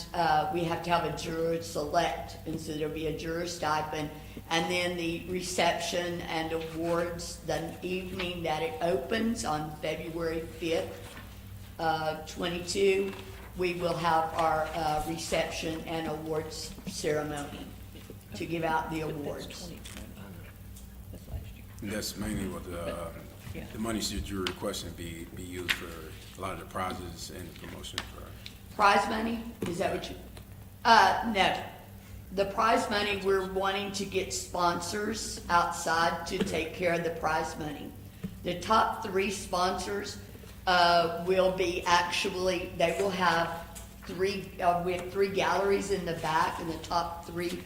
we have to have a juror select, and so there'll be a juror stipend, and then the reception and awards the evening that it opens on February 5th, 22, we will have our reception and awards ceremony to give out the awards. That's last year. And that's mainly what yeah. the monies that you're requesting be used for a lot of the prizes and promotion for. Prize money? Is that what you? No. The prize money, we're wanting to get sponsors outside to take care of the prize money. The top 3 sponsors will be they will have we have 3 galleries in the back, and the top 3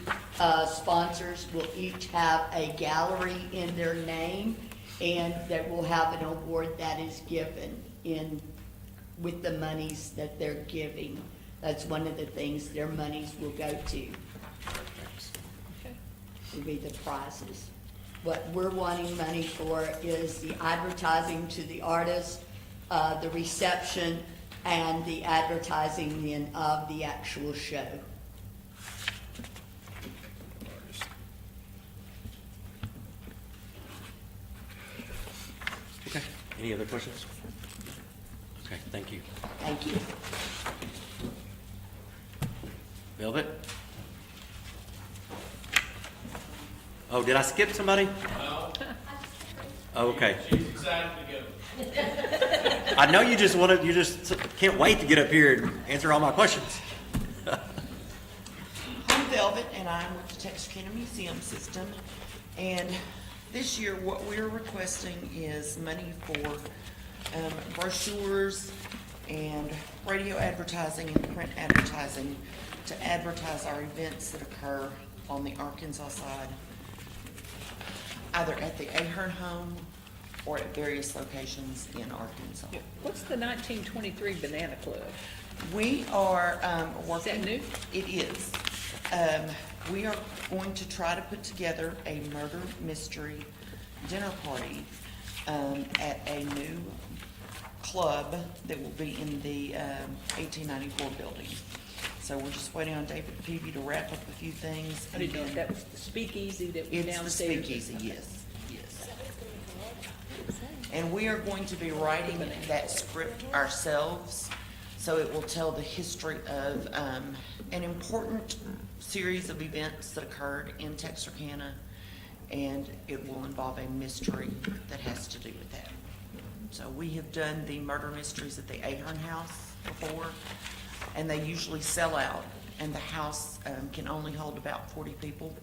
sponsors will each have a gallery in their name, and they will have an award that is given with the monies that they're giving. That's one of the things their monies will go to. Will be the prizes. What we're wanting money for is the advertising to the artists, the reception, and the advertising of the actual show. Okay, any other questions? Okay, thank you. Thank you. Velvet? Oh, did I skip somebody? No. Oh, okay. She's excited to go. I know you just can't wait to get up here and answer all my questions. I'm Velvet, and I'm with the Texarkana Museum System. And this year, what we're requesting is money for brochures and radio advertising and print advertising to advertise our events that occur on the Arkansas side, either at the Ahern home or at various locations in Arkansas. What's the 1923 Banana Club? We are working. Is that new? It is. We are going to try to put together a murder mystery dinner party at a new club that will be in the 1894 building. So we're just waiting on David Peavy to wrap up a few things. I didn't know if that was the speakeasy that was It's downstairs. the speakeasy, yes, yes. And we are going to be writing that script ourselves, so it will tell the history of an important series of events that occurred in Texarkana, and it will involve a mystery that has to do with that. So we have done the murder mysteries at the Ahern House before, and they usually sell out, and the house can only hold about 40 people.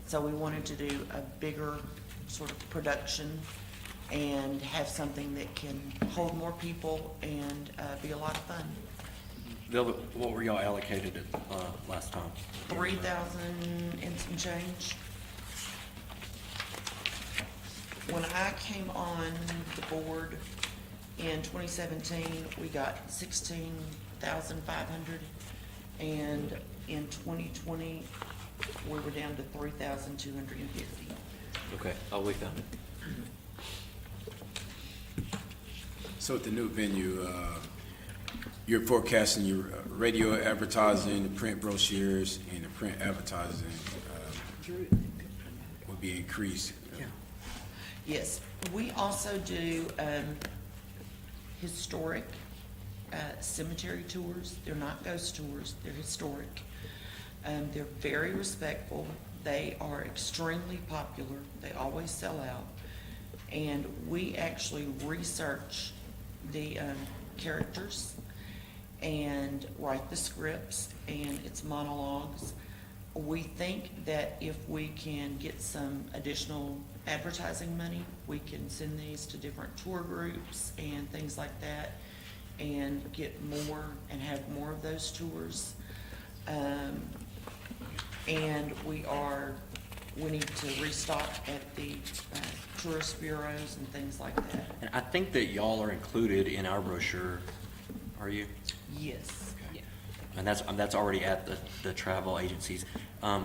So we wanted to do a bigger sort of production and have something that can hold more people and be a lot of fun. Velvet, what were y'all allocated at, last time? 3,000 and some change. When I came on the board in 2017, we got 16,500, and in 2020, we were down to 3,250. Okay, I'll leave that. So at the new venue, you're forecasting your radio advertising, the print brochures, and the print advertising will be increased. Yes, we also do historic cemetery tours. They're not ghost tours, they're historic. They're very respectful. They are extremely popular. They always sell out. And we actually research the characters and write the scripts, and it's monologues. We think that if we can get some additional advertising money, we can send these to different tour groups and things like that, and get more and have more of those tours. And we need to restock at the tourist bureaus and things like that. And I think that y'all are included in our brochure, are you? Yes. Okay. And that's already at the travel agencies. I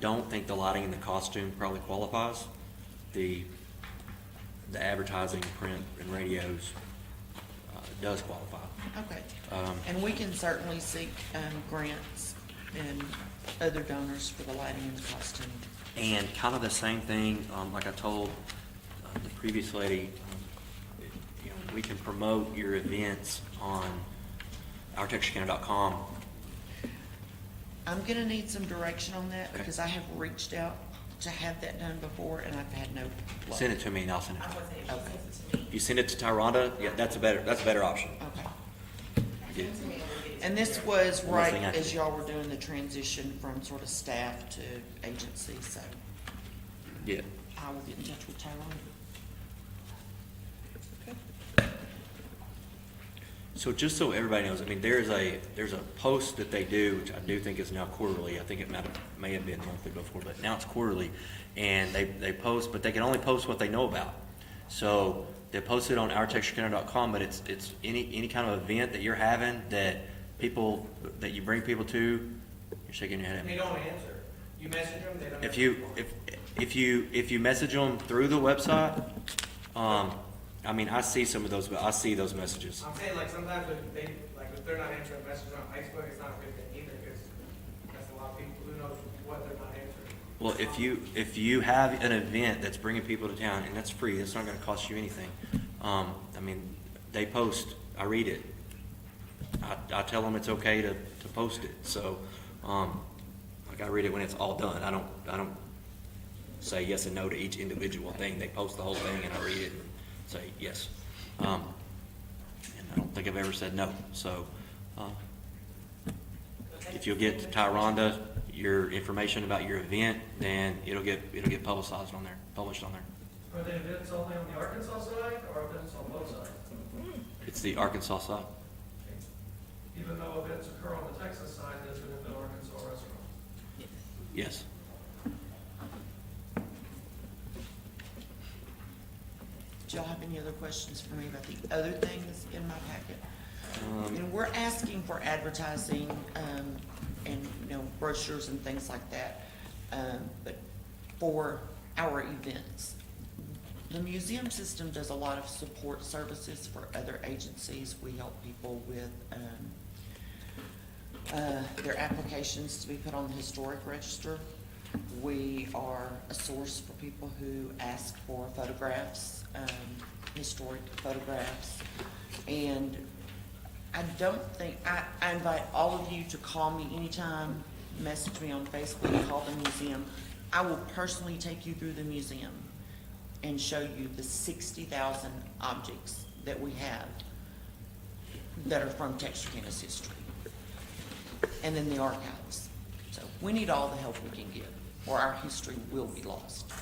don't think the lighting and the costume probably qualifies. The advertising, print, and radios does qualify. Okay. And we can certainly seek grants and other donors for the lighting and the costume. And kind of the same thing, like I told the previous lady, we can promote your events on ourtexarkana.com. I'm gonna need some direction on that, Okay. because I have reached out to have that done before, and I've had no luck. Send it to me and I'll send it to you. Okay. You send it to Tyronda, yeah, that's a better option. Okay. Yeah. And this was One right thing I can as do. y'all were doing the transition from sort of staff to agency, so Yeah. I will get in touch with Tyrone. So just so everybody knows, I mean, there's a post that they do, which I do think is now quarterly. I think it may have been monthly before, but now it's quarterly. And they post, but they can only post what they know about. So they post it on OurTexarkana.com, but it's any kind of event that you're having that you bring people to. You're shaking your head at me. They don't answer. You message them, they don't If you message them through the website, I mean, I see some of those, but I see those messages. I'm saying, like, sometimes if they're not answering messages on Facebook, it's not a good thing either, because that's a lot of people who knows what they're not answering. Well, if you have an event that's bringing people to town, and that's free, it's not gonna cost you anything. I mean, they post, I read it. I tell them it's okay to post it, so, like, I read it when it's all done. I don't say yes and no to each individual thing. They post the whole thing and I read it and say yes. And I don't think I've ever said no, so, if you'll get to Tyronda, your information about your event, then it'll get publicized on there, published on there. Are the events only on the Arkansas side, or events on both sides? It's the Arkansas side. Even though events occur on the Texas side, there's an Arkansas restaurant. Yes. Do y'all have any other questions for me about the other things in my packet? And we're asking for advertising, and, brochures and things like that, but for our events. The museum system does a lot of support services for other agencies. We help people with, their applications to be put on the historic register. We are a source for people who ask for photographs, historic photographs. And I don't think, I invite all of you to call me anytime, message me on Facebook, call the museum. I will personally take you through the museum and show you the 60,000 objects that we have that are from Texarkana's history. And then the archives. So we need all the help we can get, or our history will be lost.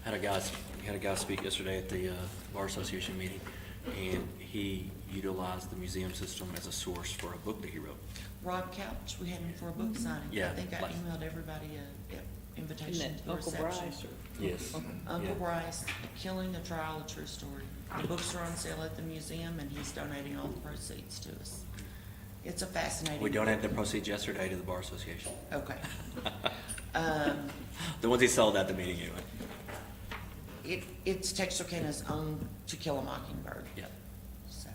Had a guy speak yesterday at the Bar Association meeting, and he utilized the museum system as a source for a book that he wrote. Rob Couch, we had him for a book signing. Yeah. I think I emailed everybody a invitation Isn't to that the Uncle reception. Bryce Yes. Uncle Yeah. Bryce, Killing the Trial, a True Story. The books are on sale at the museum, and he's donating all the proceeds to us. It's a fascinating. We donated the proceeds yesterday to the Bar Association. Okay. The ones he sold at the meeting anyway. It's Texarkana's own To Kill a Mockingbird. Yeah. So,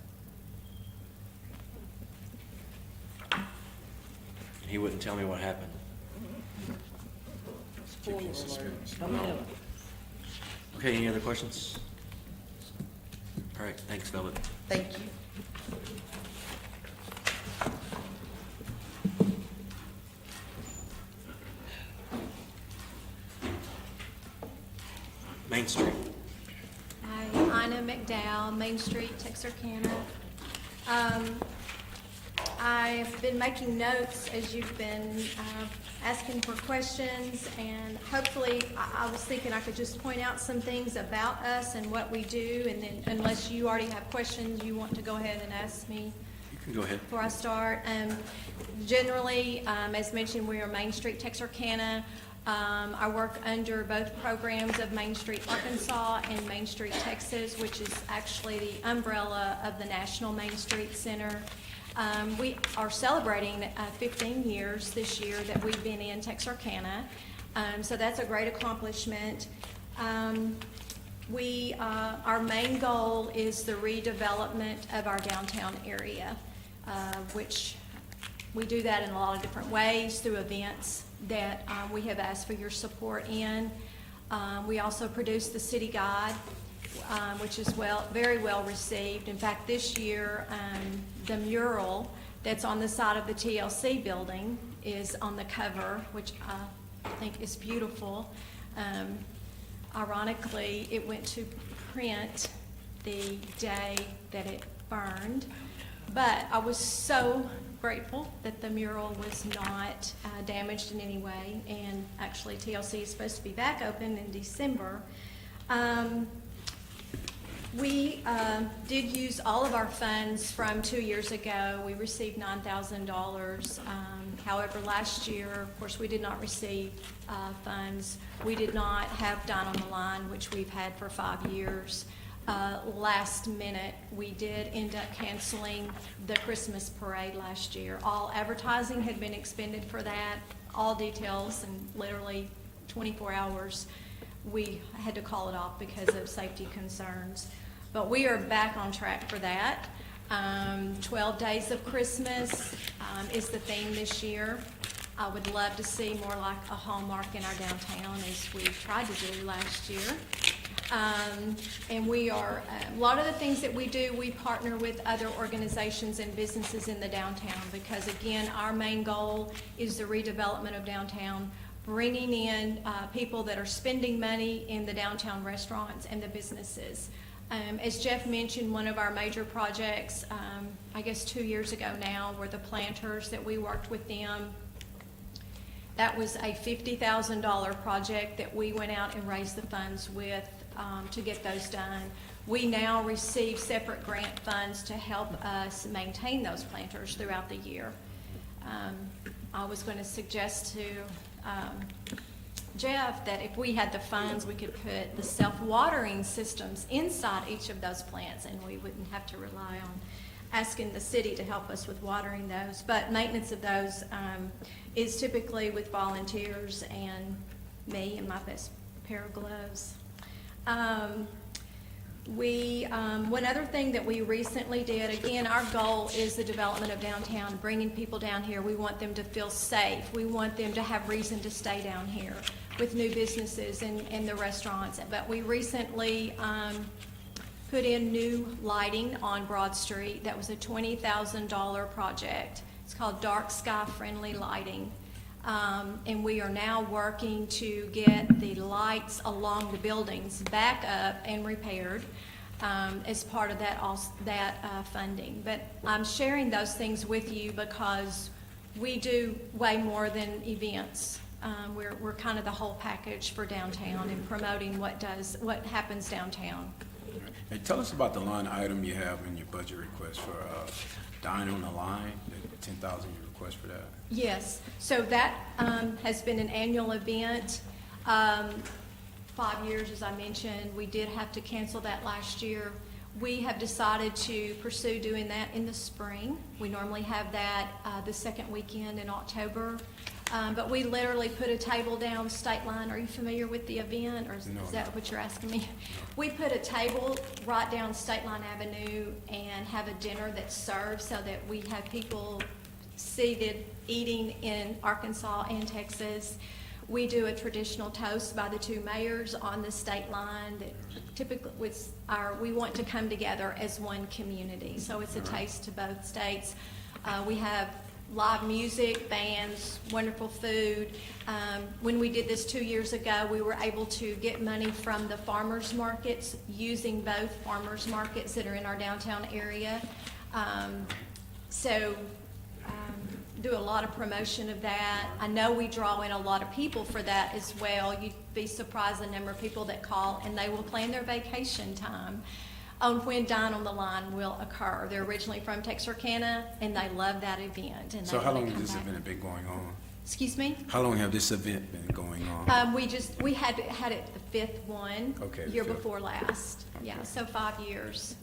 And he wouldn't tell me what happened. Spoiler alert. Okay, any other questions? All right, thanks, Velvet. thank you. Main Street. Hi, Ina McDowell, Main Street, Texarkana. I've been making notes as you've been asking for questions, and hopefully, I was thinking I could just point out some things about us and what we do, and then unless you already have questions you want to go ahead and ask me. You can go ahead. Before I start, generally, as mentioned, we are Main Street, Texarkana. I work under both programs of Main Street, Arkansas and Main Street, Texas, which is actually the umbrella of the National Main Street Center. We are celebrating 15 years this year that we've been in Texarkana, so that's a great accomplishment. Our main goal is the redevelopment of our downtown area, which we do that in a lot of different ways through events that we have asked for your support in. We also produce the city guide, which is very well received. In fact, this year, the mural that's on the side of the TLC building is on the cover, which I think is beautiful. Ironically, it went to print the day that it burned, but I was so grateful that the mural was not damaged in any way, and actually TLC is supposed to be back open in December. We did use all of our funds from 2 years ago. We received $9,000. However, last year, of course, we did not receive funds. We did not have Dine on the Line, which we've had for 5 years. Last minute, we did end up canceling the Christmas parade last year. All advertising had been expended for that, all details, and literally 24 hours. We had to call it off because of safety concerns. But we are back on track for that. 12 Days of Christmas is the theme this year. I would love to see more like a hallmark in our downtown, as we tried to do last year. And we are, a lot of the things that we do, we partner with other organizations and businesses in the downtown, because again, our main goal is the redevelopment of downtown, bringing in people that are spending money in the downtown restaurants and the businesses. As Jeff mentioned, one of our major projects, I guess 2 years ago now, were the planters that we worked with them. That was a $50,000 project that we went out and raised the funds with to get those done. We now receive separate grant funds to help us maintain those planters throughout the year. I was going to suggest to Jeff that if we had the funds, we could put the self-watering systems inside each of those plants, and we wouldn't have to rely on asking the city to help us with watering those. But maintenance of those is typically with volunteers and me and my best pair of gloves. One other thing that we recently did, again, our goal is the development of downtown, bringing people down here. We want them to feel safe. We want them to have reason to stay down here with new businesses and the restaurants. But we recently put in new lighting on Broad Street. That was a $20,000 project. It's called Dark Sky Friendly Lighting. And we are now working to get the lights along the buildings back up and repaired as part of that funding. But I'm sharing those things with you because we do way more than events. We're kind of the whole package for downtown and promoting what happens downtown. Hey, tell us about the line item you have in your budget request for Dine on the Line, the 10,000 you request for that. Yes, so that has been an annual event. 5 years, as I mentioned. We did have to cancel that last year. We have decided to pursue doing that in the spring. We normally have that the second weekend in October. But we literally put a table down State Line. Are you familiar with the event, or is that what you're asking me? We put a table right down State Line Avenue and have a dinner that's served so that we have people seated eating in Arkansas and Texas. We do a traditional toast by the two mayors on the state line that typically we want to come together as one community. So it's a taste to both states. We have live music, bands, wonderful food. When we did this 2 years ago, we were able to get money from the farmers markets, using both farmers markets that are in our downtown area. Do a lot of promotion of that. I know we draw in a lot of people for that as well. You'd be surprised the number of people that call, and they will plan their vacation time on when Dine on the Line will occur. They're originally from Texarkana, and they love that event. And So how long has this event been going on? Excuse me? How long have this event been going on? We had it the fifth one, Okay, year fifth. before last. Yeah, so 5 years.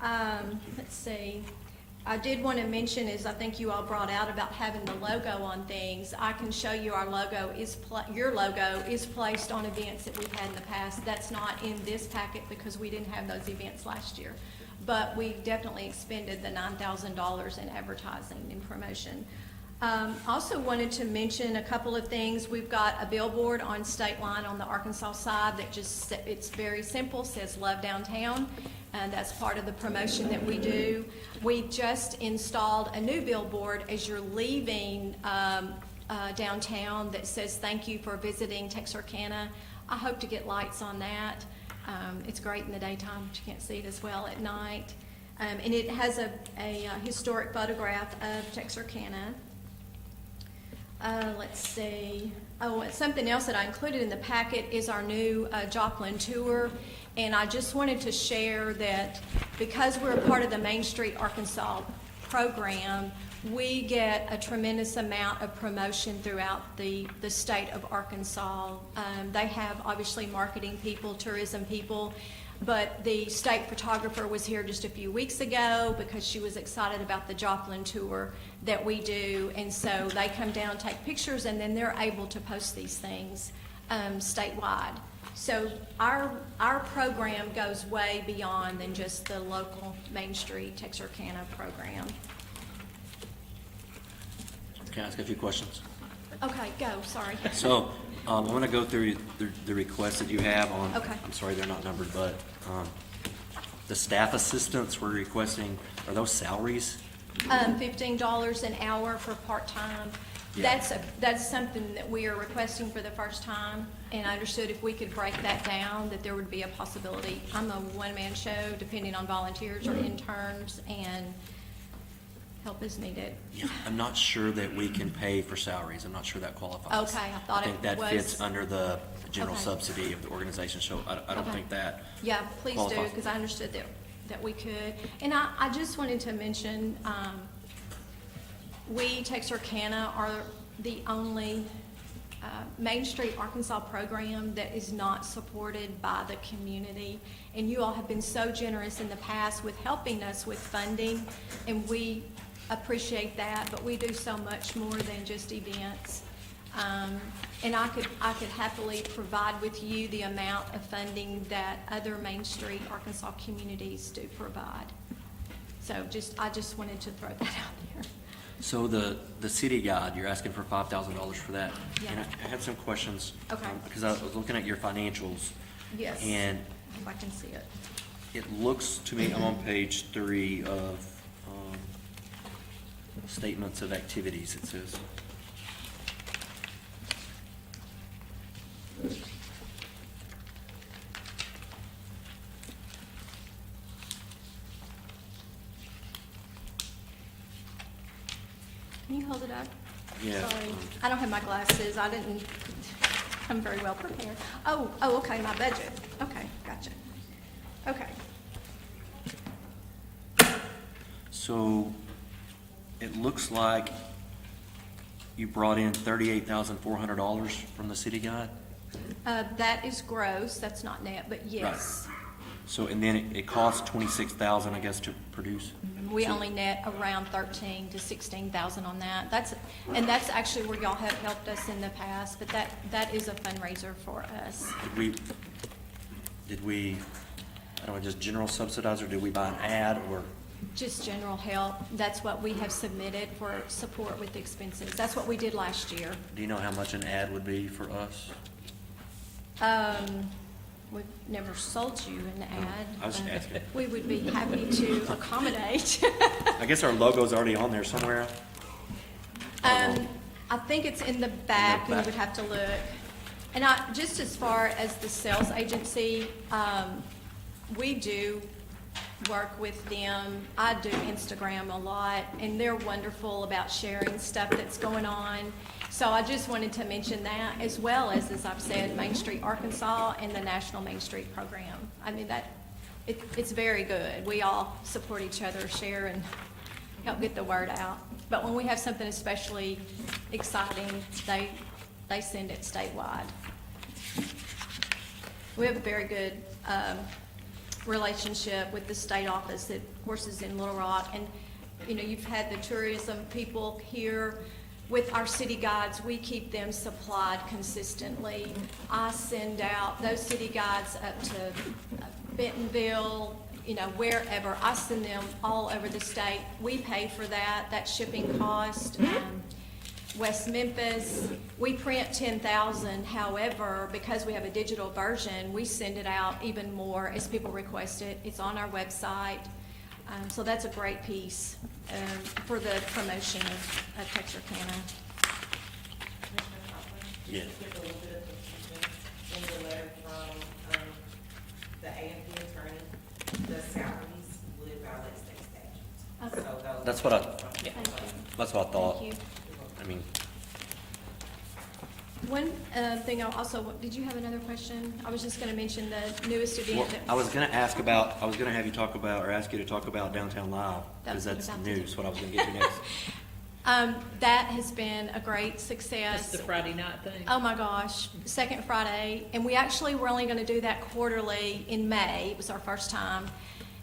Let's see. I did want to mention, as I think you all brought out about having the logo on things, I can show you our logo your logo is placed on events that we've had in the past. That's not in this packet because we didn't have those events last year. But we definitely expended the $9,000 in advertising and promotion. Also wanted to mention a couple of things. We've got a billboard on State Line on the Arkansas side that it's very simple, says Love Downtown. And that's part of the promotion that we do. We just installed a new billboard as you're leaving downtown that says thank you for visiting Texarkana. I hope to get lights on that. It's great in the daytime, but you can't see it as well at night. And it has a historic photograph of Texarkana. Let's see. Oh, something else that I included in the packet is our new Joplin Tour. And I just wanted to share that because we're a part of the Main Street Arkansas program, we get a tremendous amount of promotion throughout the state of Arkansas. They have obviously marketing people, tourism people, but the state photographer was here just a few weeks ago because she was excited about the Joplin Tour that we do. And so they come down, take pictures, and then they're able to post these things statewide. So our program goes way beyond than just the local Main Street Texarkana program. Can I ask a few questions? Okay, go, sorry. So, I want to go through the requests that you have on, Okay. I'm sorry, they're not numbered, but the staff assistants we're requesting, are those salaries? $15 an hour for part-time. Yeah. That's something that we are requesting for the first time, and I understood if we could break that down, that there would be a possibility. I'm a one-man show, depending on volunteers or interns, and help is needed. Yeah, I'm not sure that we can pay for salaries. I'm not sure that qualifies. Okay, I thought it think that was- fits under the general Okay. subsidy of the organization, so I don't Okay. think that Yeah, please do, qualifies. because I understood that we could. And I just wanted to mention, we, Texarkana, are the only Main Street Arkansas program that is not supported by the community. And you all have been so generous in the past with helping us with funding, and we appreciate that, but we do so much more than just events. And I could happily provide with you the amount of funding that other Main Street Arkansas communities do provide. So I just wanted to throw that out there. So the city guide, you're asking for $5,000 for that? Yeah. And I had some questions. Okay. Because I was looking at your financials. Yes. And If I can see it. it looks to me, I'm on page 3 of statements of activities, it says. Can you hold it up? Yeah. Sorry, I don't have my glasses. I didn't come very well prepared. Oh, okay, my budget. Okay, gotcha. Okay. So it looks like you brought in $38,400 from the city guide? That is gross. That's not net, but yes. So, and then it costs $26,000, I guess, to produce? We So- only net around 13 to 16,000 on that. And that's actually where y'all have helped us in the past, but that is a fundraiser for us. Did we, I don't know, just general subsidize, or did we buy an ad, or? Just general help. That's what we have submitted for support with expenses. That's what we did last year. Do you know how much an ad would be for us? We've never sold you an ad. I was just but asking. We would be happy to accommodate. I guess our logo's already on there somewhere. I think it's in the back, and you would have to look. And just as far as the sales agency, we do work with them. I do Instagram a lot, and they're wonderful about sharing stuff that's going on. So I just wanted to mention that, as well as I've said, Main Street Arkansas and the National Main Street Program. I mean, it's very good. We all support each other, share, and help get the word out. But when we have something especially exciting, they send it statewide. We have a very good relationship with the state office that, of course, is in Little Rock. And, you know, you've had the tourism people here. With our city guides, we keep them supplied consistently. I send out those city guides up to Bentonville, you know, wherever. I send them all over the state. We pay for that shipping cost. West Memphis, we print 10,000. However, because we have a digital version, we send it out even more as people request it. It's on our website. So that's a great piece for the promotion of Texarkana. Yeah. Give a little bit of confusion in the letter from the AFP attorney. The salaries would violate state that's what I, Yeah. Thank you. that's what I thought. Thank you. I mean, One thing I also, did you have another question? I was just gonna mention the newest well, event. I was gonna ask about, I was gonna have you talk about, or ask you to talk about Downtown Live, because That's that's what I'm about to news, do. what I was gonna get to next. That has been a great success. That's the Friday night thing. Oh my gosh, second Friday, and we actually were only gonna do that quarterly in May, it was our first time.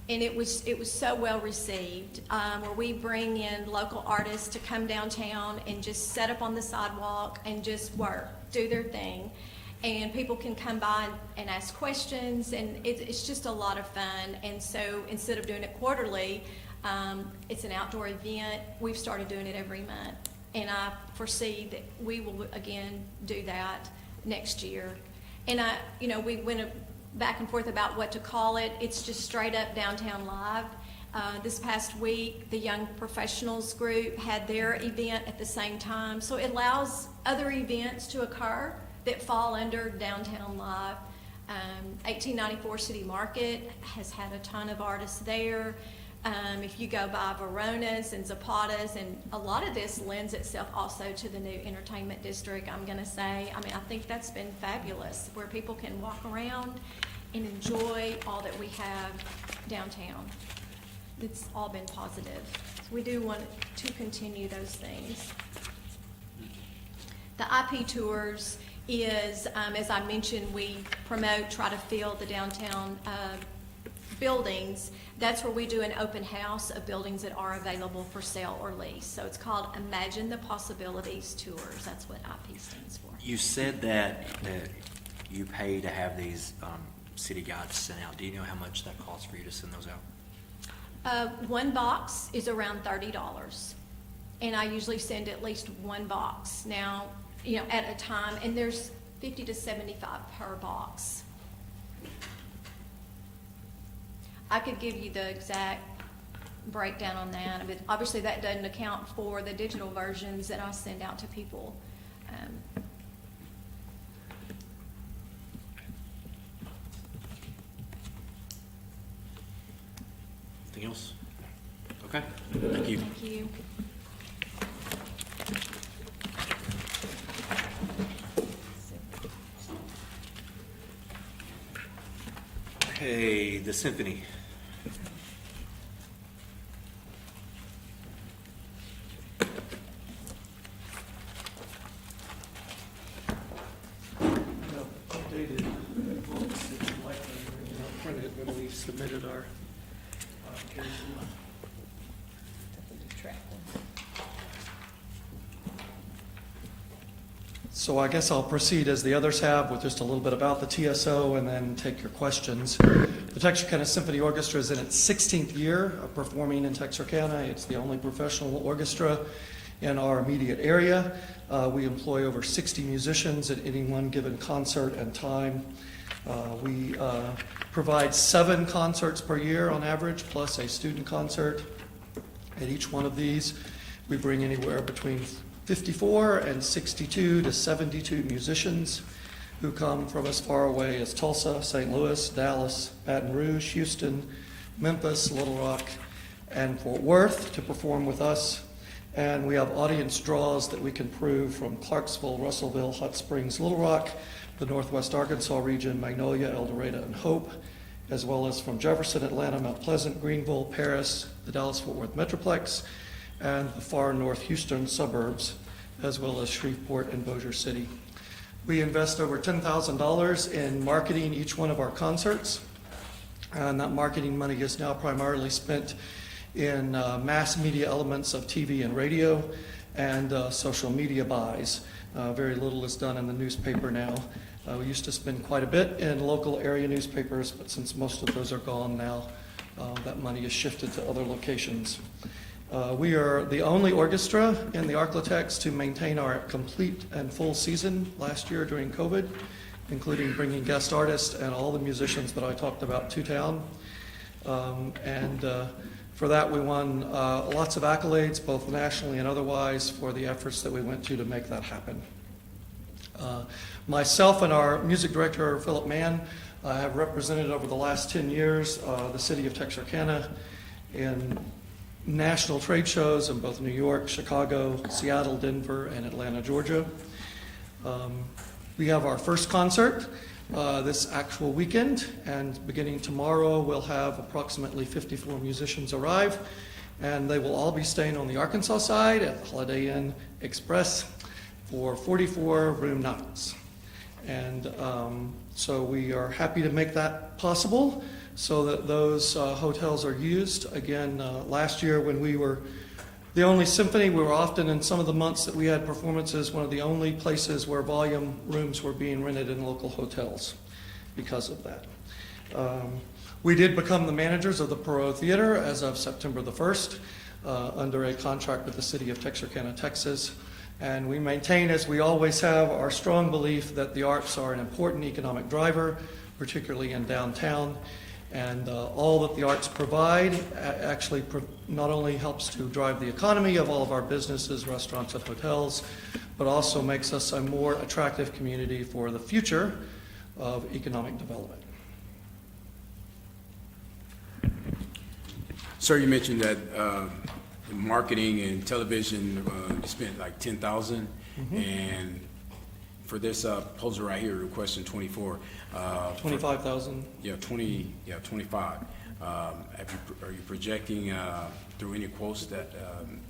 And it was so well received, where we bring in local artists to come downtown and just set up on the sidewalk and just work, do their thing. And people can come by and ask questions, and it's just a lot of fun. And so instead of doing it quarterly, it's an outdoor event. We've started doing it every month. And I foresee that we will again do that next year. And we went back and forth about what to call it. It's just straight up Downtown Live. This past week, the Young Professionals Group had their event at the same time. So it allows other events to occur that fall under Downtown Live. 1894 City Market has had a ton of artists there. If you go by Verona's and Zapata's, and a lot of this lends itself also to the new entertainment district, I'm gonna say. I mean, I think that's been fabulous, where people can walk around and enjoy all that we have downtown. It's all been positive. We do want to continue those things. The IP tours is, as I mentioned, we promote, try to fill the downtown buildings. That's where we do an open house of buildings that are available for sale or lease. So it's called Imagine the Possibilities Tours. That's what IP stands for. You said that you pay to have these city guides sent out. Do you know how much that costs for you to send those out? One box is around $30, and I usually send at least one box now, at a time, and there's 50 to 75 per box. I could give you the exact breakdown on that, but obviously that doesn't account for the digital versions that I send out to people. Anything else? Okay, thank you. Thank you. Hey, the symphony. Updated books, if you'd like them, printed when we submitted our application. So I guess I'll proceed as the others have with just a little bit about the TSO and then take your questions. The Texarkana Symphony Orchestra is in its 16th year of performing in Texarkana. It's the only professional orchestra in our immediate area. We employ over 60 musicians at any one given concert and time. We provide 7 concerts per year on average, plus a student concert. At each one of these, we bring anywhere between 54 and 62 to 72 musicians who come from as far away as Tulsa, St. Louis, Dallas, Baton Rouge, Houston, Memphis, Little Rock, and Fort Worth to perform with us. And we have audience draws that we can prove from Clarksville, Russellville, Hot Springs, Little Rock, the Northwest Arkansas region, Magnolia, El Dorado, and Hope, as well as from Jefferson, Atlanta, Mount Pleasant, Greenville, Paris, the Dallas-Fort Worth Metroplex, and the far north Houston suburbs, as well as Shreveport and Bossier City. We invest over $10,000 in marketing each one of our concerts, and that marketing money is now primarily spent in mass media elements of TV and radio and social media buys. Very little is done in the newspaper now. We used to spend quite a bit in local area newspapers, but since most of those are gone now, that money is shifted to other locations. We are the only orchestra in the Arklatex to maintain our complete and full season last year during COVID, including bringing guest artists and all the musicians that I talked about to town. For that, we won lots of accolades, both nationally and otherwise, for the efforts that we went to make that happen. Myself and our music director, Philip Mann, have represented over the last 10 years the city of Texarkana in national trade shows in both New York, Chicago, Seattle, Denver, and Atlanta, Georgia. We have our first concert this actual weekend, and beginning tomorrow, we'll have approximately 54 musicians arrive, and they will all be staying on the Arkansas side at the Holiday Inn Express for 44 room nights. And so we are happy to make that possible so that those hotels are used. Again, last year when we were the only symphony, we were often in some of the months that we had performances, one of the only places where volume rooms were being rented in local hotels because of that. We did become the managers of the Perot Theater as of September the 1st under a contract with the city of Texarkana, Texas. And we maintain, as we always have, our strong belief that the arts are an important economic driver, particularly in downtown. And all that the arts provide actually not only helps to drive the economy of all of our businesses, restaurants, and hotels, but also makes us a more attractive community for the future of economic development. Sir, you mentioned that in marketing and television, you spent like $10,000, and for this proposal right here, requesting 24. 25,000. Yeah, 25. Are you projecting through any quotes that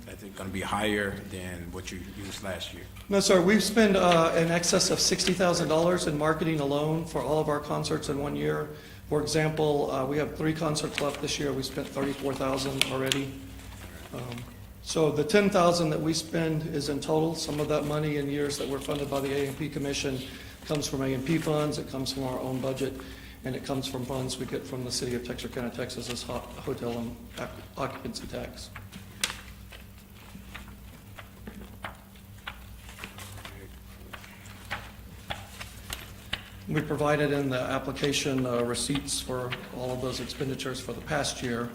it's going to be higher than what you used last year? No, sir. We've spent in excess of $60,000 in marketing alone for all of our concerts in 1 year. For example, we have 3 concerts left this year. We spent $34,000 already. So the $10,000 that we spend is in total. Some of that money in years that were funded by the A&P Commission comes from A&P funds, it comes from our own budget, and it comes from funds we get from the city of Texarkana, Texas as hotel and occupancy tax. We provided in the application receipts for all of those expenditures for the past year.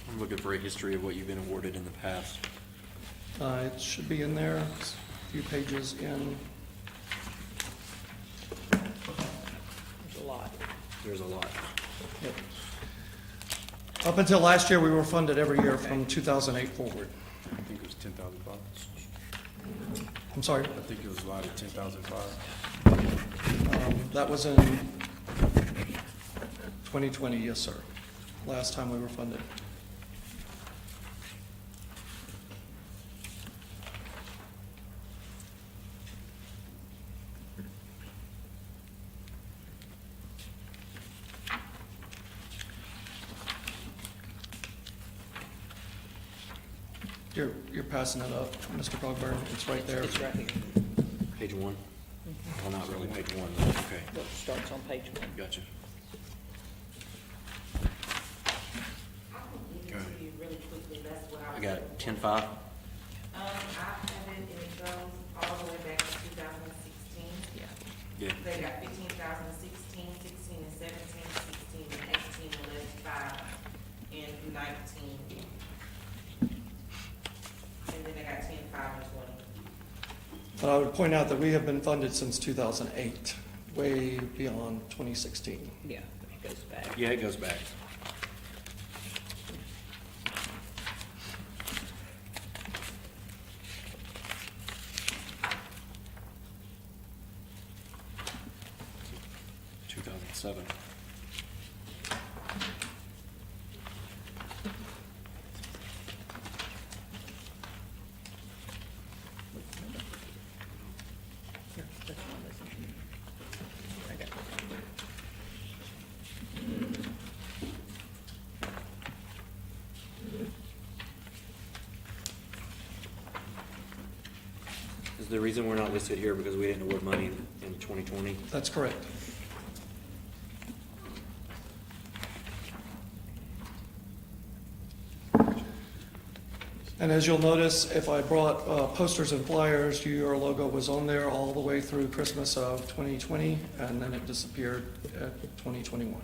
I'm looking for a history of what you've been awarded in the past. It should be in there, it's a few pages in. There's a lot. There's a lot. Yep. Up until last year, we were funded every year from 2008 forward. I think it was $10,005. I'm sorry? I think it was a lot of $10,005. That was in 2020, yes, sir. Last time we were funded. You're passing it up, Mr. Cogburn. It's right there. It's right here. Page 1? Well, not really page 1, but okay. It starts on page 1. Gotcha. I got 10.5. I have it, and it goes all the way back to 2016. Yeah. They got 15,016, 16 and 17, 16 and 18, 11, 5, and 19. And then they got 10, 5, and 20. But I would point out that we have been funded since 2008, way beyond 2016. Yeah, it goes back. Yeah, it goes back. Seven. Is the reason we're not listed here because we didn't award money in 2020? That's correct. And as you'll notice, if I brought posters and flyers, your logo was on there all the way through Christmas of 2020, and then it disappeared at 2021.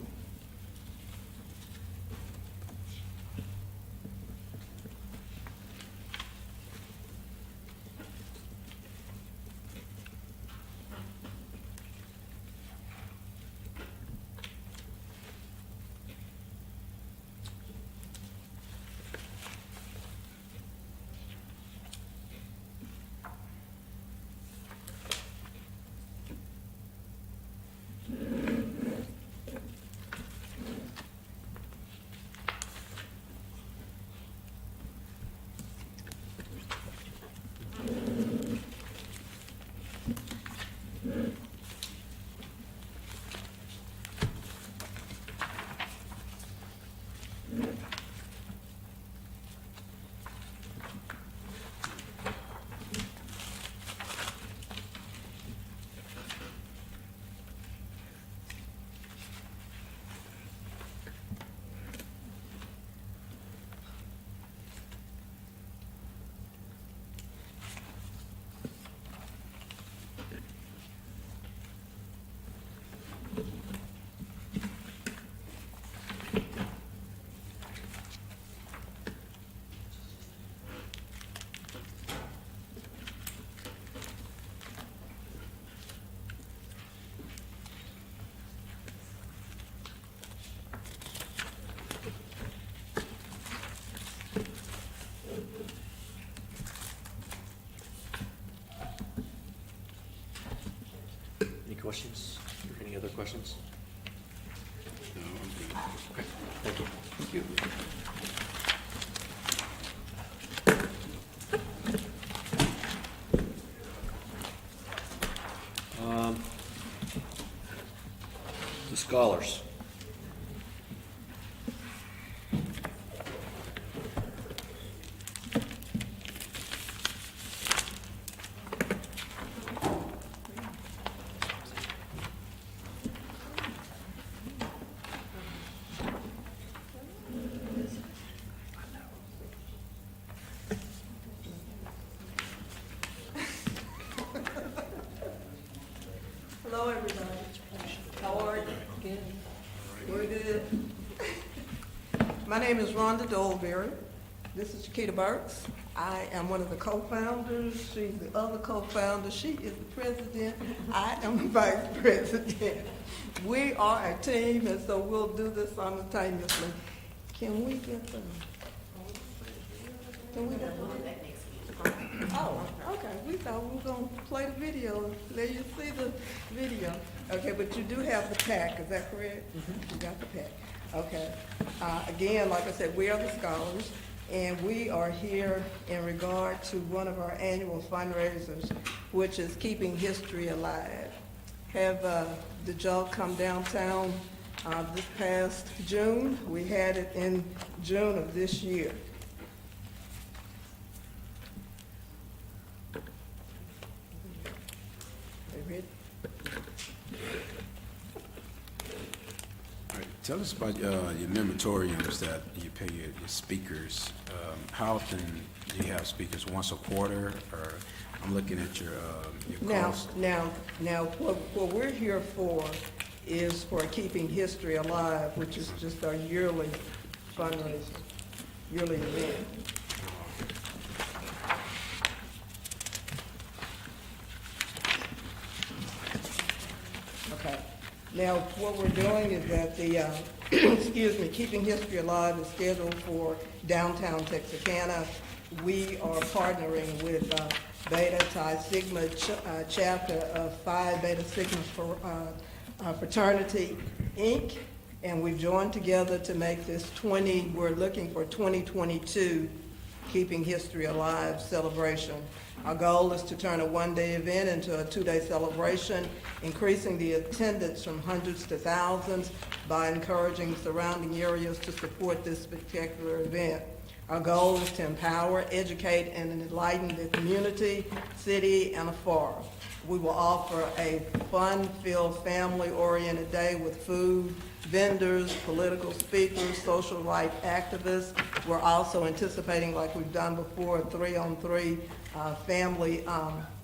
Any questions? Or any other questions? No, I'm good. Okay, thank you. Thank you. The scholars. Hello, everybody. How are you? Good. We're good. My name is Rhonda Dolberry. This is Chiquita Burks. I am one of the co-founders. She's the other co-founder. She is the president. I am the vice president. We are a team, and so we'll do this simultaneously. Can we get the... Can we get the... Oh, okay. We thought we were going to play the video. Let you see the video. Okay, but you do have the pack. Is that correct? You got the pack. Okay. Again, like I said, we are the scholars, and we are here in regard to one of our annual fundraisers, which is Keeping History Alive. Did y'all come downtown this past June? We had it in June of this year. All right, tell us about your memoriams that you pay your speakers. How often do you have speakers? Once a quarter, or I'm looking at your cost. Now, what we're here for is for Keeping History Alive, which is just our yearly fundraiser, yearly event. Okay. Now, what we're doing is that the, Keeping History Alive is scheduled for downtown Texarkana. We are partnering with Beta Chi Sigma chapter of Phi Beta Sigma Fraternity, Inc., and we've joined together to make this we're looking for 2022 Keeping History Alive celebration. Our goal is to turn a one-day event into a two-day celebration, increasing the attendance from hundreds to thousands by encouraging surrounding areas to support this spectacular event. Our goal is to empower, educate, and enlighten the community, city, and afar. We will offer a fun-filled, family-oriented day with food, vendors, political speakers, social rights activists, We're also anticipating, like we've done before, a 3-on-3 family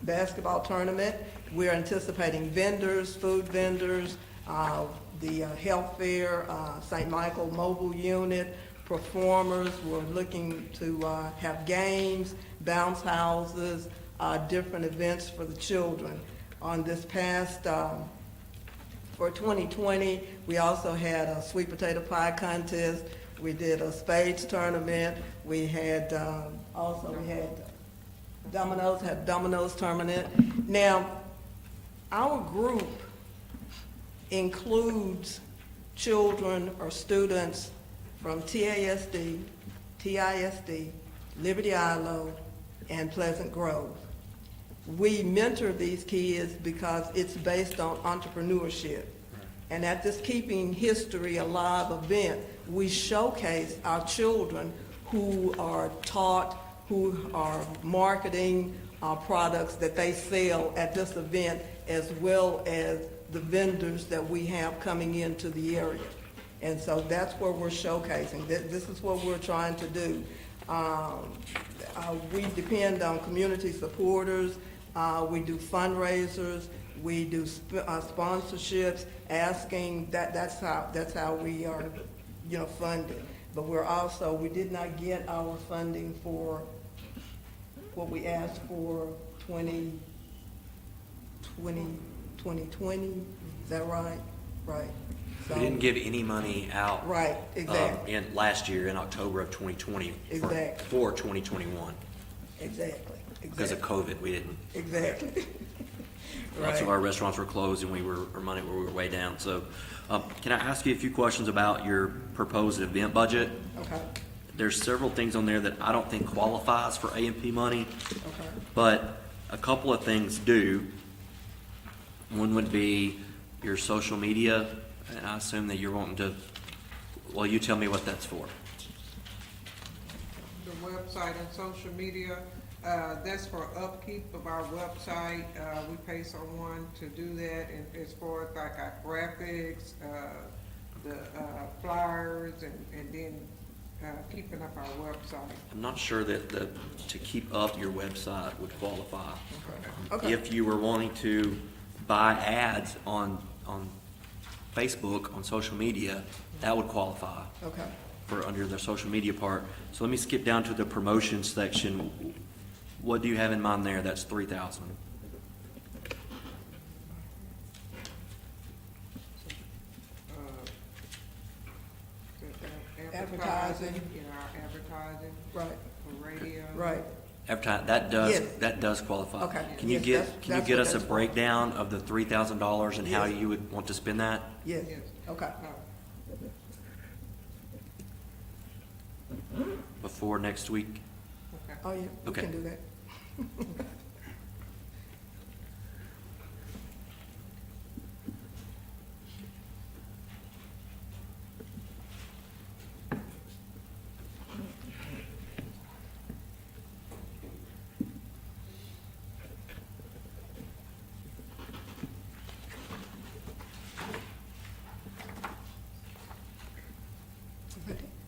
basketball tournament. We're anticipating vendors, food vendors, the health fair, St. Michael mobile unit, performers. We're looking to have games, bounce houses, different events for the children. On this past, for 2020, we also had a sweet potato pie contest. We did a spades tournament. We had, we had dominoes tournament. Now, our group includes children or students from TASD, TISD, Liberty Ilo, and Pleasant Grove. We mentor these kids because it's based on entrepreneurship. And at this Keeping History Alive event, we showcase our children who are taught, who are marketing products that they sell at this event, as well as the vendors that we have coming into the area. And so that's where we're showcasing. This is what we're trying to do. We depend on community supporters. We do fundraisers. We do sponsorships, asking. That's how we are, funded. But we did not get our funding for what we asked for 2020. Is that right? Right. So, We didn't give any money out. Right, exactly. In last year, in October of 2020. Exactly. For 2021. Exactly. Because of COVID, we didn't. Exactly. Lots of our restaurants were closed and our money, we were way down. So, can I ask you a few questions about your proposed event budget? Okay. There's several things on there that I don't think qualifies for A&P money, Okay. but a couple of things do. One would be your social media, and I assume that you're wanting to, well, you tell me what that's for. The website and social media, that's for upkeep of our website. We pay someone to do that, and as far as like our graphics, the flyers, and then keeping up our website. I'm not sure that to keep up your website would qualify. Okay. If you were wanting to buy ads on Facebook, on social media, that would qualify. Okay. For under the social media part. So let me skip down to the promotion section. What do you have in mind there? That's $3,000. Advertising. Our advertising. Right. For radio. Right. Advertise, Yes. that does qualify. Okay. Can you Yes, get that's us what a that's for. breakdown of the $3,000 and how Yes. you would want to spend that? Yes. Yes. Okay. Before next week? Oh, yeah, we Okay. can do that.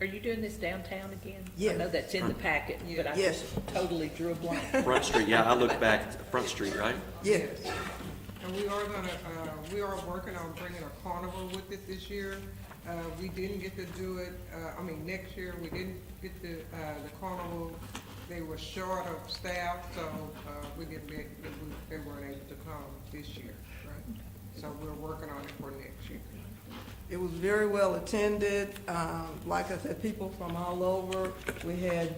Are you doing this downtown again? Yes. I know that's in the packet, but I Yes. just totally drew a blank. Front Street, yeah, I looked back, Front Street, right? Yes. And we are working on bringing a carnival with it this year. We didn't get to do it, next year, we didn't get the carnival. They were short of staff, so, they weren't able to come this year. Right. So we're working on it for next year. It was very well attended. Like I said, people from all over. We had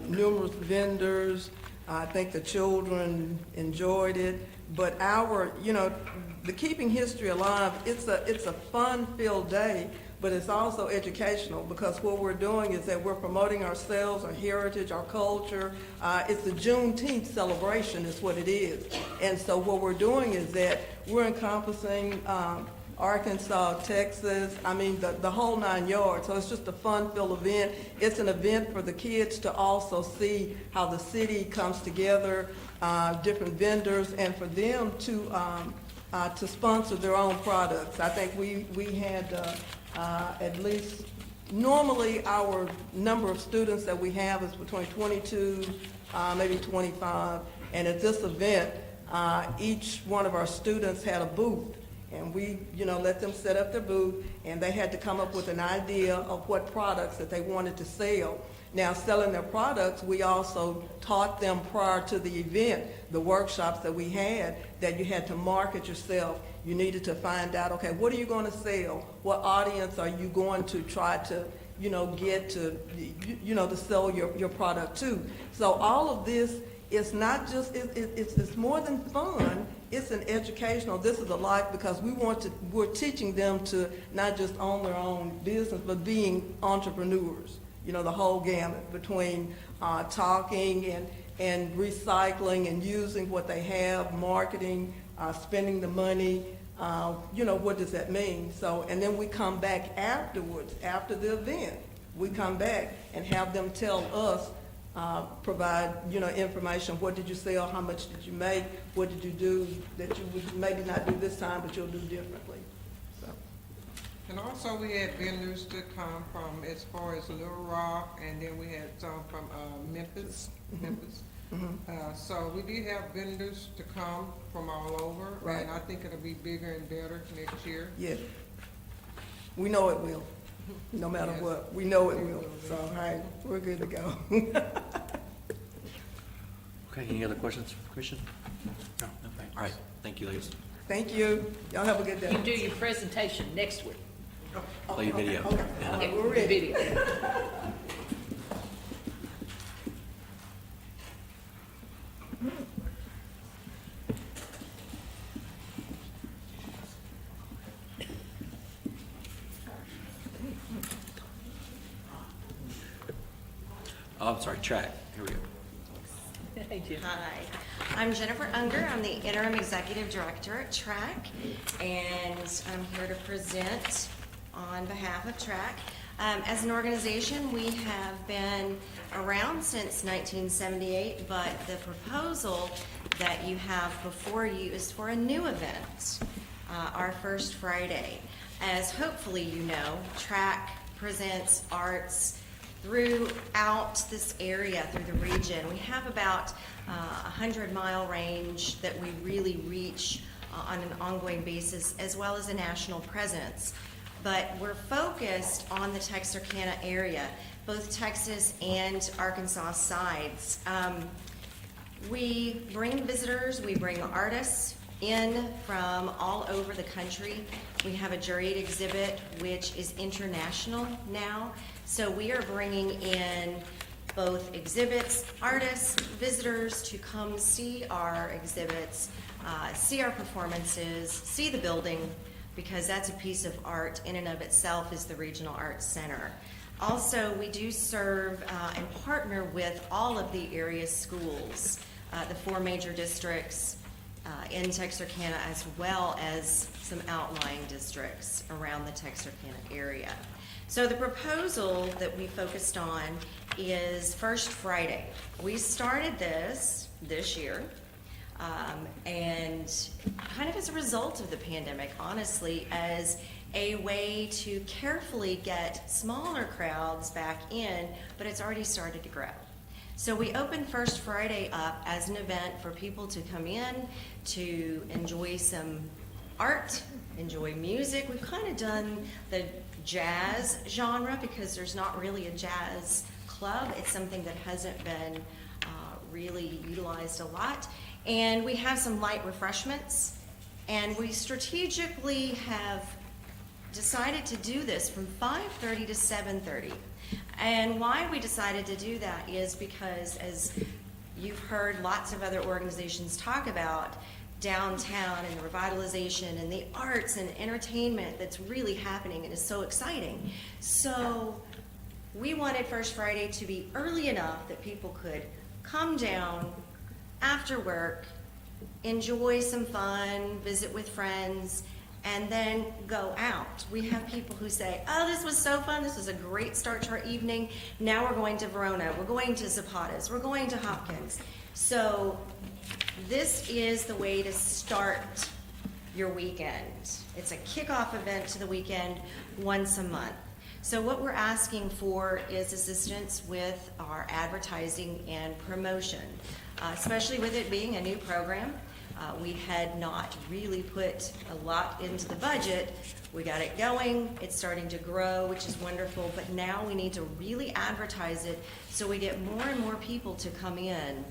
numerous vendors. I think the children enjoyed it. But the Keeping History Alive, it's a fun-filled day, but it's also educational, because what we're doing is that we're promoting ourselves, our heritage, our culture. It's the Juneteenth celebration is what it is. And so what we're doing is that we're encompassing Arkansas, Texas, the whole 9 yards. So it's just a fun-filled event. It's an event for the kids to also see how the city comes together, different vendors, and for them to sponsor their own products. I think we had at least Normally, our number of students that we have is between 22, maybe 25, and at this event, each one of our students had a booth, and we, let them set up their booth, and they had to come up with an idea of what products that they wanted to sell. Now, selling their products, we also taught them prior to the event, the workshops that we had, that you had to market yourself. You needed to find out, okay, what are you going to sell? What audience are you going to try to, get to, to sell your product to? So all of this is not just, it's more than fun. It's an educational, this is a life, because we're teaching them to not just own their own business, but being entrepreneurs. The whole gamut between talking and recycling and using what they have, marketing, spending the money, what does that mean? So, and then we come back afterwards, after the event, we come back and have them tell us, provide, information. What did you sell? How much did you make? What did you do that you would maybe not do this time, but you'll do differently? And also we had vendors to come from as far as Little Rock, and then we had some from Memphis. So we did have vendors to come from all over, Right. and I think it'll be bigger and better next year. Yes. We know it will, no matter Yes. what. We know it will. So, hey, we're good to go. Okay, any other questions for Commission? No, thanks. All right, thank you, ladies. Thank you. Y'all have a good day. You do your presentation next week. Play your video. Okay. Yeah, We're ready. video. Oh, I'm sorry, track. Here we go. Hey, Jim. Hi, I'm Jennifer Unger. I'm the Interim Executive Director at TRAC, and I'm here to present on behalf of TRAC. As an organization, we have been around since 1978, but the proposal that you have before you is for a new event, our first Friday. As hopefully you know, TRAC presents arts throughout this area, through the region. We have about 100-mile range that we really reach on an ongoing basis, as well as a national presence. But we're focused on the Texarkana area, both Texas and Arkansas sides. We bring visitors, we bring artists in from all over the country. We have a juried exhibit, which is international now. So we are bringing in both exhibits, artists, visitors to come see our exhibits, see our performances, see the building, because that's a piece of art in and of itself, is the Regional Arts Center. Also, we do serve and partner with all of the area schools, the 4 major districts in Texarkana, as well as some outlying districts around the Texarkana area. So the proposal that we focused on is First Friday. We started this year, and kind of as a result of the pandemic, honestly, as a way to carefully get smaller crowds back in, but it's already started to grow. So we opened First Friday up as an event for people to come in, to enjoy some art, enjoy music. We've kind of done the jazz genre because there's not really a jazz club. It's something that hasn't been really utilized a lot. And we have some light refreshments, and we strategically have decided to do this from 5:30 to 7:30. And why we decided to do that is because, as you've heard lots of other organizations talk about, downtown and the revitalization and the arts and entertainment that's really happening and is so exciting. So we wanted First Friday to be early enough that people could come down after work, enjoy some fun, visit with friends, and then go out. We have people who say, oh, this was so fun, this was a great start to our evening, now we're going to Verona, we're going to Zapatas, we're going to Hopkins. So this is the way to start your weekend. It's a kickoff event to the weekend once a month. So what we're asking for is assistance with our advertising and promotion, especially with it being a new program. We had not really put a lot into the budget. We got it going, it's starting to grow, which is wonderful, but now we need to really advertise it so we get more and more people to come in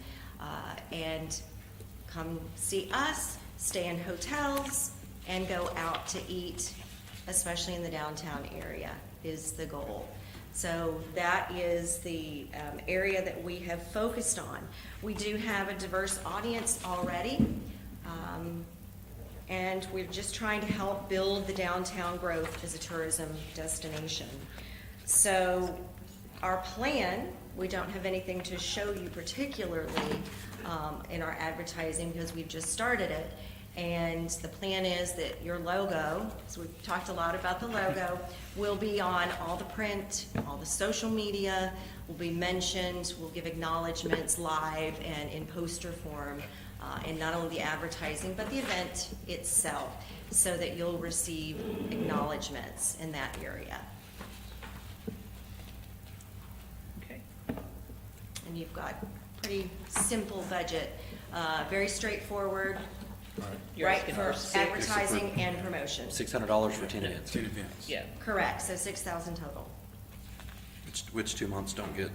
and come see us, stay in hotels, and go out to eat, especially in the downtown area, is the goal. So that is the area that we have focused on. We do have a diverse audience already, and we're just trying to help build the downtown growth as a tourism destination. So our plan, we don't have anything to show you particularly in our advertising because we've just started it. And the plan is that your logo, so we've talked a lot about the logo, will be on all the print, all the social media, will be mentioned, we'll give acknowledgments live and in poster form, and not only the advertising, but the event itself, so that you'll receive acknowledgments in that area. Okay. And you've got pretty simple budget, very straightforward, You're right, asking for for six. advertising and promotion. $600 for 10 events, 10 events. Yeah. Correct, so 6,000 total. which 2 months don't get.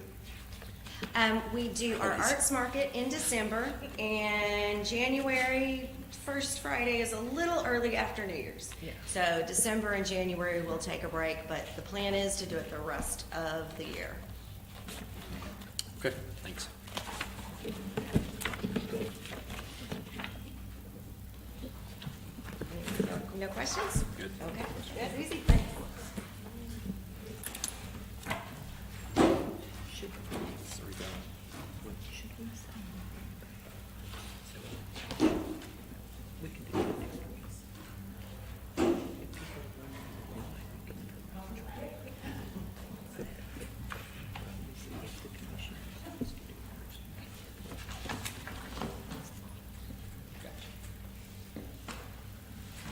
We do our arts market in December, and January, first Friday is a little early after New Year's. Yeah. So December and January we'll take a break, but the plan is to do it the rest of the year. Okay, thanks. No questions? Good. Okay, that's easy, thanks.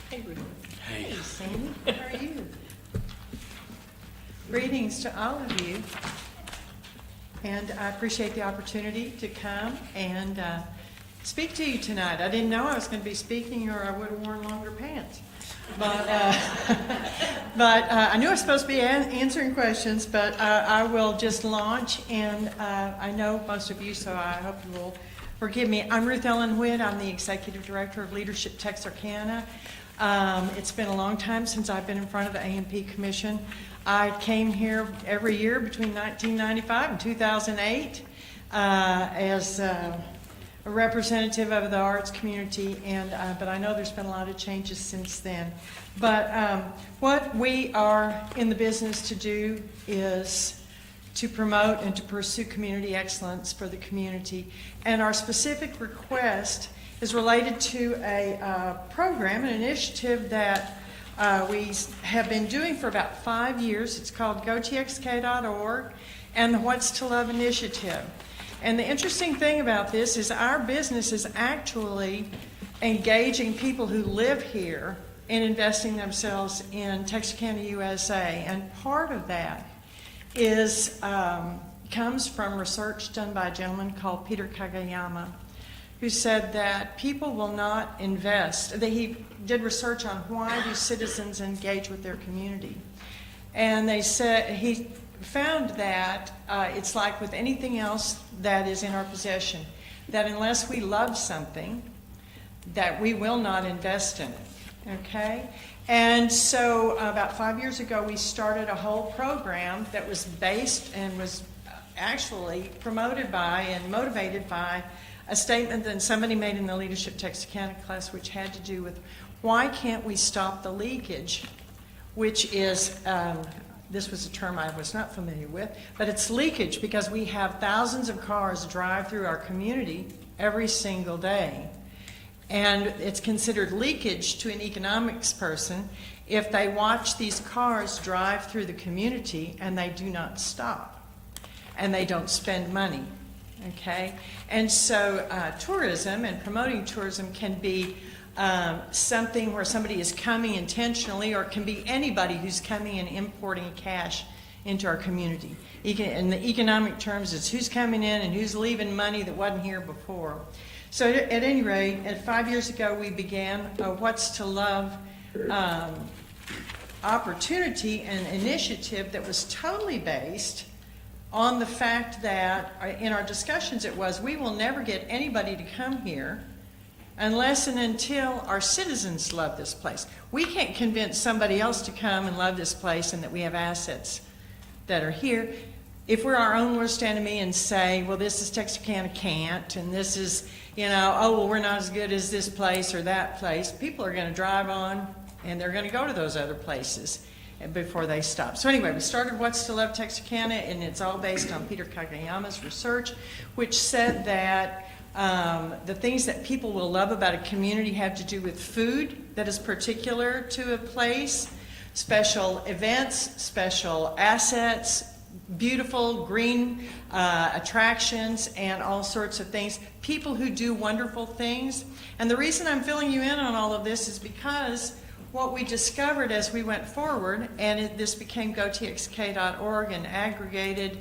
Hey, Ruth. Hey. Hey, Sandy, how are you? Greetings to all of you. And I appreciate the opportunity to come and speak to you tonight. I didn't know I was going to be speaking, or I would have worn longer pants. But I knew I was supposed to be answering questions, but I will just launch. And I know most of you, so I hope you will forgive me. I'm Ruth Ellen Witt. I'm the Executive Director of Leadership Texarkana. It's been a long time since I've been in front of the A&P Commission. I came here every year between 1995 and 2008 as a representative of the arts community, but I know there's been a lot of changes since then. But what we are in the business to do is to promote and to pursue community excellence for the community. And our specific request is related to a program, an initiative that we have been doing for about 5 years. It's called GoTXK.org and the What's to Love initiative. And the interesting thing about this is our business is actually engaging people who live here and investing themselves in Texarkana, USA. And part of that is comes from research done by a gentleman called Peter Kagayama, who said that people will not invest, that he did research on why do citizens engage with their community. And they said, he found that it's like with anything else that is in our possession, that unless we love something, that we will not invest in it, okay? And so about 5 years ago, we started a whole program that was based and was actually promoted by and motivated by a statement that somebody made in the Leadership Texarkana class, which had to do with why can't we stop the leakage, which is, this was a term I was not familiar with, but it's leakage because we have thousands of cars drive through our community every single day. And it's considered leakage to an economics person if they watch these cars drive through the community and they do not stop and they don't spend money. Okay, and so tourism and promoting tourism can be something where somebody is coming intentionally, or it can be anybody who's coming and importing cash into our community. In the economic terms, it's who's coming in and who's leaving money that wasn't here before. So at any rate, 5 years ago, we began a What's to Love opportunity and initiative that was totally based on the fact that, in our discussions, it was, we will never get anybody to come here unless and until our citizens love this place. We can't convince somebody else to come and love this place and that we have assets that are here. If we're our own worst enemy and say, well, this is Texarkana can't, and this is, you know, oh, well, we're not as good as this place or that place, people are going to drive on and they're going to go to those other places before they stop. So anyway, we started What's to Love Texarkana, and it's all based on Peter Kageyama's research, which said that the things that people will love about a community have to do with food that is particular to a place, special events, special assets, beautiful green attractions, and all sorts of things. People who do wonderful things. And the reason I'm filling you in on all of this is because what we discovered as we went forward, and this became gotxk.org and aggregated,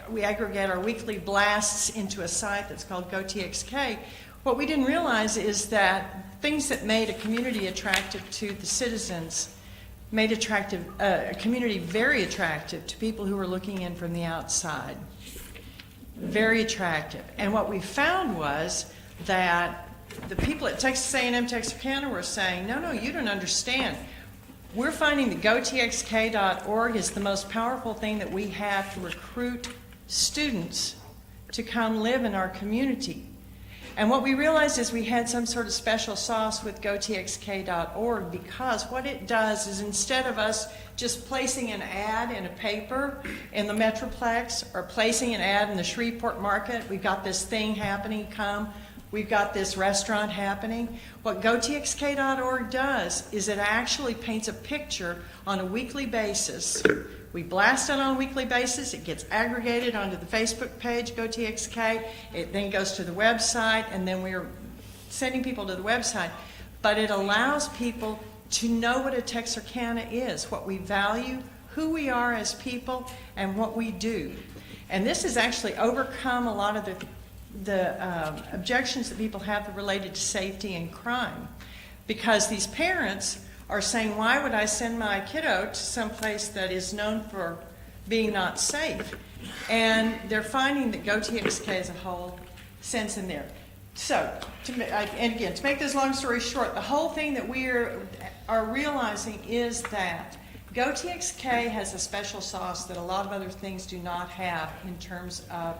we aggregate our weekly blasts into a site that's called GoTXK. What we didn't realize is that things that made a community attractive to the citizens made a community very attractive to people who were looking in from the outside. Very attractive. And what we found was that the people at Texas A&M Texarkana were saying, no, you don't understand. We're finding that gotxk.org is the most powerful thing that we have to recruit students to come live in our community. And what we realized is we had some sort of special sauce with gotxk.org, because what it does is, instead of us just placing an ad in a paper in the Metroplex or placing an ad in the Shreveport Market, we've got this thing happening, we've got this restaurant happening. What gotxk.org does is it actually paints a picture on a weekly basis. We blast it on a weekly basis. It gets aggregated onto the Facebook page, GoTXK. It then goes to the website, and then we're sending people to the website. But it allows people to know what a Texarkana is, what we value, who we are as people, and what we do. And this has actually overcome a lot of the objections that people have related to safety and crime, because these parents are saying, why would I send my kiddo to some place that is known for being not safe? And they're finding that GoTXK as a whole sends them there. So, and again, to make this long story short, the whole thing that we are realizing is that GoTXK has a special sauce that a lot of other things do not have, in terms of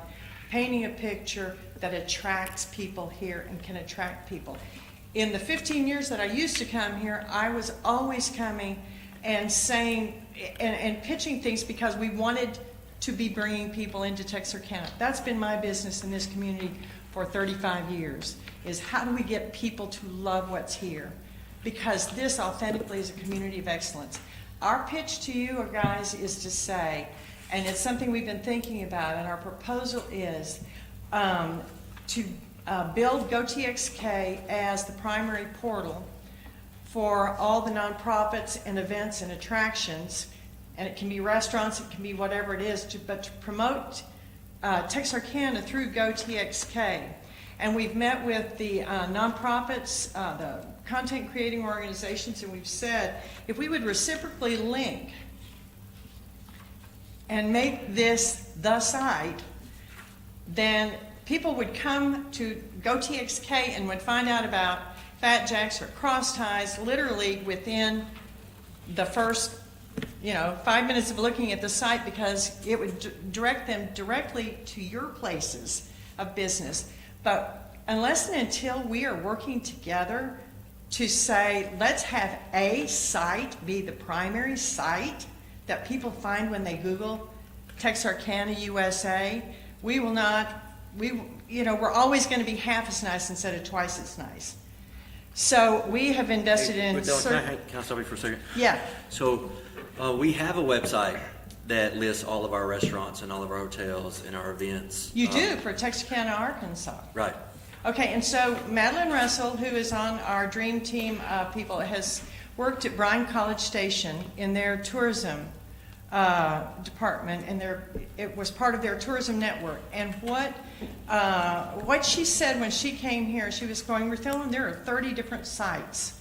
painting a picture that attracts people here and can attract people. In the 15 years that I used to come here, I was always coming and saying and pitching things because we wanted to be bringing people into Texarkana. That's been my business in this community for 35 years, is how do we get people to love what's here? Because this authentically is a community of excellence. Our pitch to you guys is to say, and it's something we've been thinking about, and our proposal is to build GoTXK as the primary portal for all the nonprofits and events and attractions, and it can be restaurants, it can be whatever it is, but to promote Texarkana through GoTXK. And we've met with the nonprofits, the content creating organizations, and we've said, if we would reciprocally link and make this the site, then people would come to GoTXK and would find out about Fat Jacks or Cross Ties literally within the first 5 minutes of looking at the site, because it would direct them directly to your places of business. But unless and until we are working together to say, let's have a site be the primary site that people find when they Google Texarkana, USA, we will not, we're always going to be half as nice instead of twice as nice. So we have invested in... Can I stop you for a second? Yeah. So we have a website that lists all of our restaurants and all of our hotels and our events. You do, for Texarkana, Arkansas. Right. Okay, and so Madeline Russell, who is on our dream team of people, has worked at Bryan College Station in their tourism department, and it was part of their tourism network. And what she said when she came here, she was going, Ruth Ellen, there are 30 different sites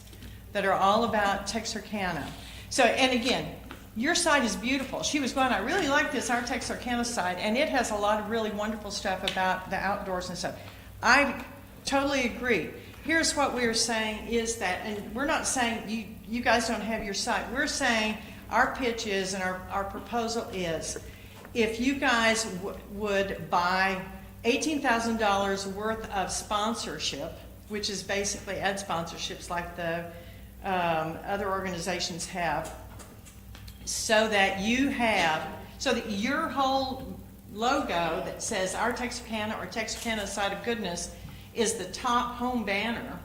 that are all about Texarkana. So, and again, your site is beautiful. She was going, I really like this, our Texarkana site, and it has a lot of really wonderful stuff about the outdoors and stuff. I totally agree. Here's what we are saying is that, and we're not saying you guys don't have your site. We're saying our pitch is, and our proposal is, if you guys would buy $18,000 worth of sponsorship, which is basically ad sponsorships like the other organizations have, so that your whole logo that says our Texarkana or Texarkana Side of Goodness is the top home banner,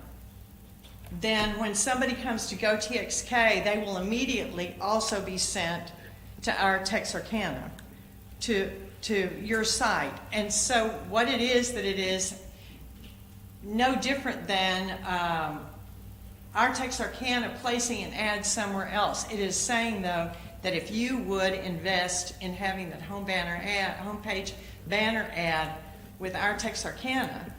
then when somebody comes to Go TXK, they will immediately also be sent to our Texarkana, to your site. And so what it is no different than our Texarkana placing an ad somewhere else. It is saying, though, that if you would invest in having that homepage banner ad with our Texarkana,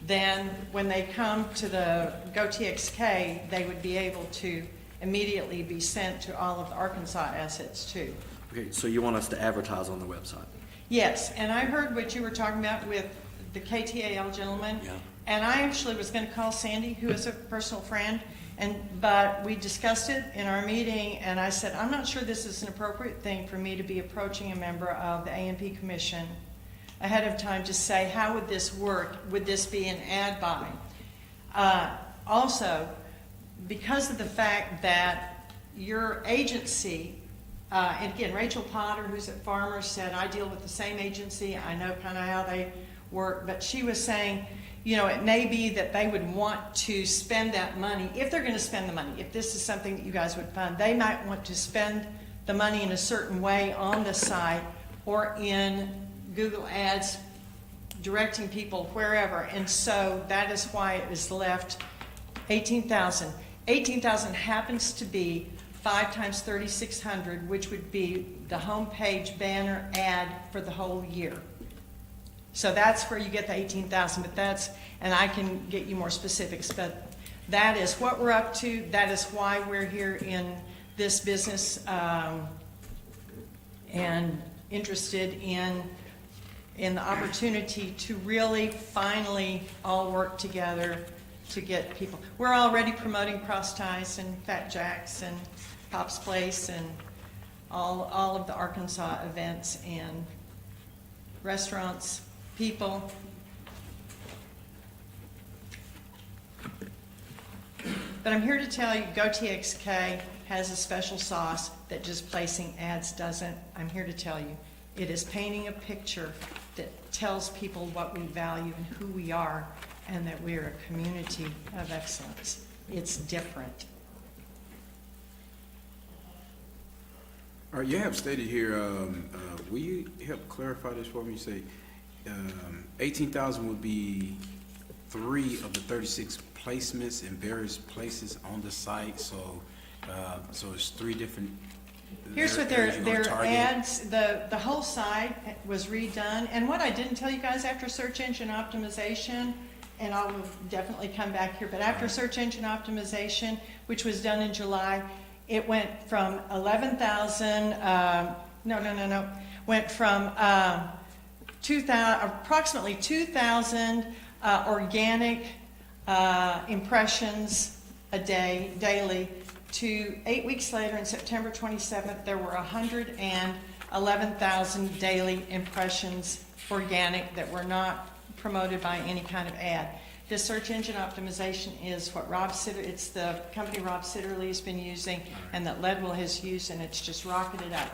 then when they come to the Go TXK, they would be able to immediately be sent to all of the Arkansas assets too. Okay, so you want us to advertise on the website? Yes, and I heard what you were talking about with the KTAL gentleman. Yeah. And I actually was going to call Sandy, who is a personal friend, but we discussed it in our meeting, and I said, I'm not sure this is an appropriate thing for me to be approaching a member of the A&P Commission ahead of time to say, how would this work? Would this be an ad buy? Also, because of the fact that your agency, and again, Rachel Potter, who's at Farmers, said, I deal with the same agency, I know kind of how they work, but she was saying, you know, it may be that they would want to spend that money, if they're going to spend the money, if this is something that you guys would fund, they might want to spend the money in a certain way on the site or in Google Ads, directing people wherever. And so that is why it was left $18,000. $18,000 happens to be 5 times 3,600, which would be the homepage banner ad for the whole year. So that's where you get the $18,000, but that's, and I can get you more specifics, but that is what we're up to. That is why we're here in this business, and interested in the opportunity to really finally all work together to get people. We're already promoting Cross Ties and Fat Jack's and Pop's Place and all of the Arkansas events and restaurants, people. But I'm here to tell you, Go TXK has a special sauce that just placing ads doesn't. I'm here to tell you, it is painting a picture that tells people what we value and who we are, and that we are a community of excellence. It's different. All right, you have stated here, will you help clarify this for me? You say 18,000 would be 3 of the 36 placements in various places on the site, so it's 3 different. Here's what areas you're gonna their target. ads, the whole site was redone. And what I didn't tell you guys, after search engine optimization, and I will definitely come back here, but after search engine optimization, which was done in July, it went from 11,000, went from approximately 2,000 organic impressions a day, daily, to 8 weeks later, on September 27th, there were 111,000 daily impressions organic that were not promoted by any kind of ad. This search engine optimization is what it's the company Rob Sitterly has been using and that Leadwell has used, and it's just rocketed up.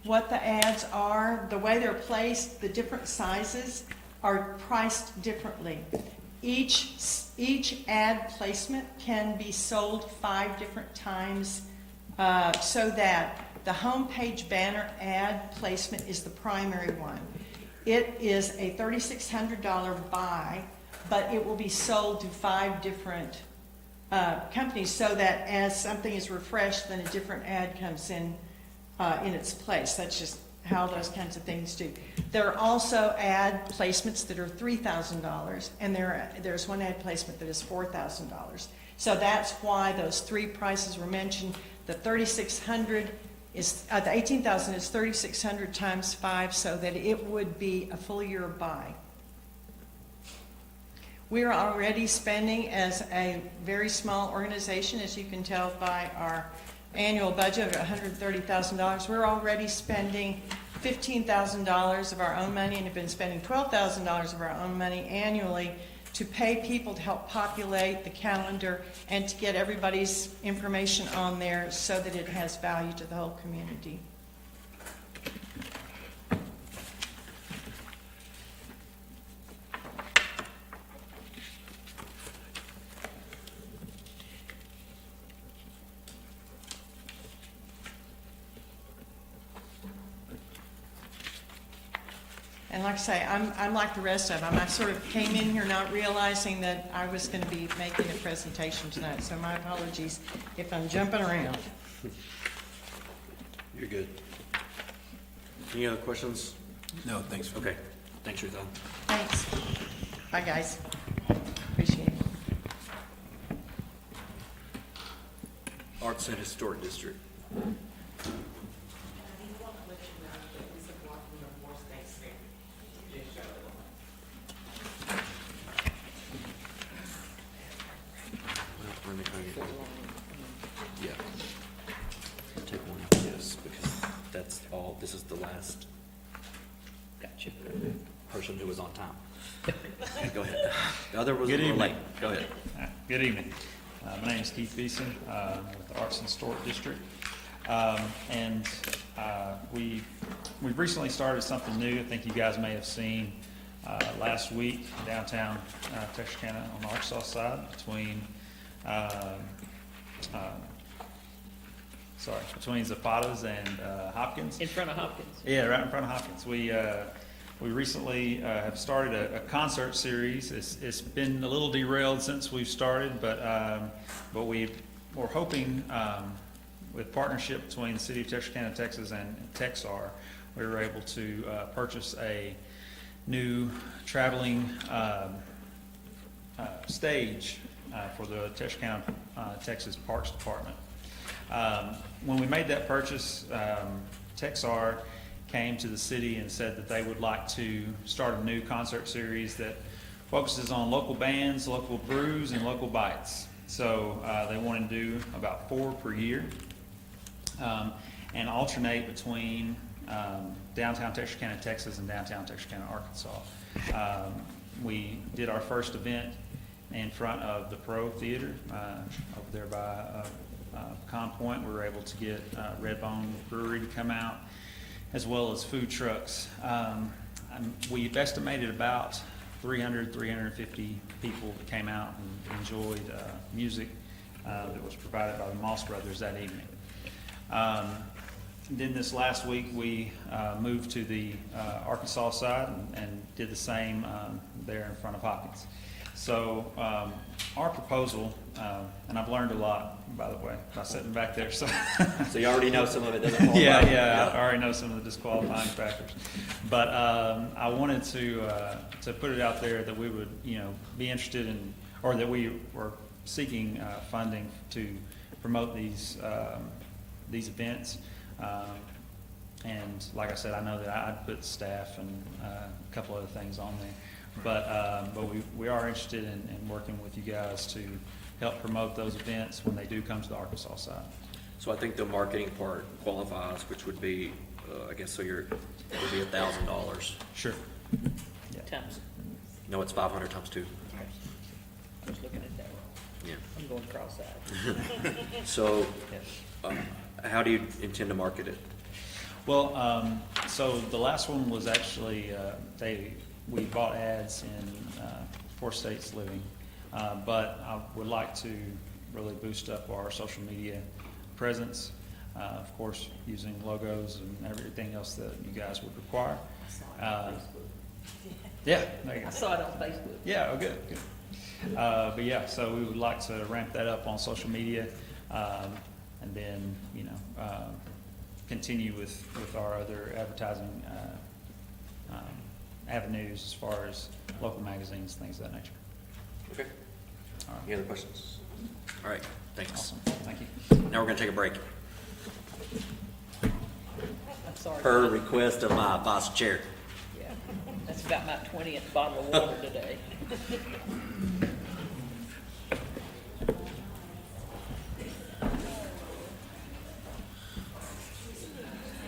What the ads are, the way they're placed, the different sizes are priced differently. Each ad placement can be sold 5 different times, so that the homepage banner ad placement is the primary one. It is a $3,600 buy, but it will be sold to 5 different companies so that as something is refreshed, then a different ad comes in its place. That's just how those kinds of things do. There are also ad placements that are $3,000, and there's one ad placement that is $4,000. So that's why those three prices were mentioned. The 3,600 is the 18,000 is 3,600 times 5, so that it would be a full year buy. We are already spending, as a very small organization, as you can tell by our annual budget of $130,000, we're already spending $15,000 of our own money and have been spending $12,000 of our own money annually to pay people to help populate the calendar and to get everybody's information on there so that it has value to the whole community. And like I say, I'm like the rest of them. I sort of came in here not realizing that I was going to be making a presentation tonight, so my apologies if I'm jumping around. You're good. Any other questions? No, thanks. Okay, thanks, Ruth Ellen. Thanks. Bye, guys. Appreciate it. Arts and Historic District. Yeah. Take one of this because that's all, this is the last. Gotcha. Person who was on time. Go ahead. The other was a Good little evening. late. Go ahead. Good evening. My name is Keith Beeson with the Arts and Historic District. We've recently started something new. I think you guys may have seen last week downtown Texarkana on the Arkansas side between between Zapata's and Hopkins. In front of Hopkins. Yeah, right in front of Hopkins. We recently have started a concert series. It's been a little derailed since we've started, but we're hoping with partnership between the City of Texarkana, Texas, and Texar, we were able to purchase a new traveling stage for the Texarkana, Texas Parks Department. When we made that purchase, Texar came to the city and said that they would like to start a new concert series that focuses on local bands, local brews, and local bites. So they want to do about 4 per year and alternate between downtown Texarkana, Texas, and downtown Texarkana, Arkansas. We did our first event in front of the Pro Theater over there by Con Point. We were able to get Redbone Brewery to come out, as well as food trucks. We've estimated about 350 people that came out and enjoyed music that was provided by the Moss Brothers that evening. Then this last week, we moved to the Arkansas side and did the same there in front of Hopkins. So our proposal, and I've learned a lot, by the way, by sitting back there. So, So you already know some of it doesn't qualify? Yeah, I already know some of the disqualifying factors. But I wanted to put it out there that we would, be interested in, or that we were seeking funding to promote these events. And like I said, I know that I'd put staff and a couple other things on there. But we are interested in working with you guys to help promote those events when they do come to the Arkansas side. So I think the marketing part qualifies, which would be, I guess, it would be $1,000. Sure. Times. No, it's 500 times 2. I was looking at that wrong. Yeah. I'm going cross-eyed. So, how do you intend to market it? Well, so the last one was actually, we bought ads in 4 States Living, but I would like to really boost up our social media presence, of course, using logos and everything else that you guys would require. Yeah, there you go. I saw it on Facebook. Yeah, oh, good. But yeah, so we would like to ramp that up on social media, and then, continue with our other advertising, avenues as far as local magazines, things of that nature. Okay. All right. Any other questions? All right, thanks. Awesome, thank you. Now we're gonna take a break. I'm sorry. Per request of my vice chair. Yeah, that's about my 20th bottle of water today.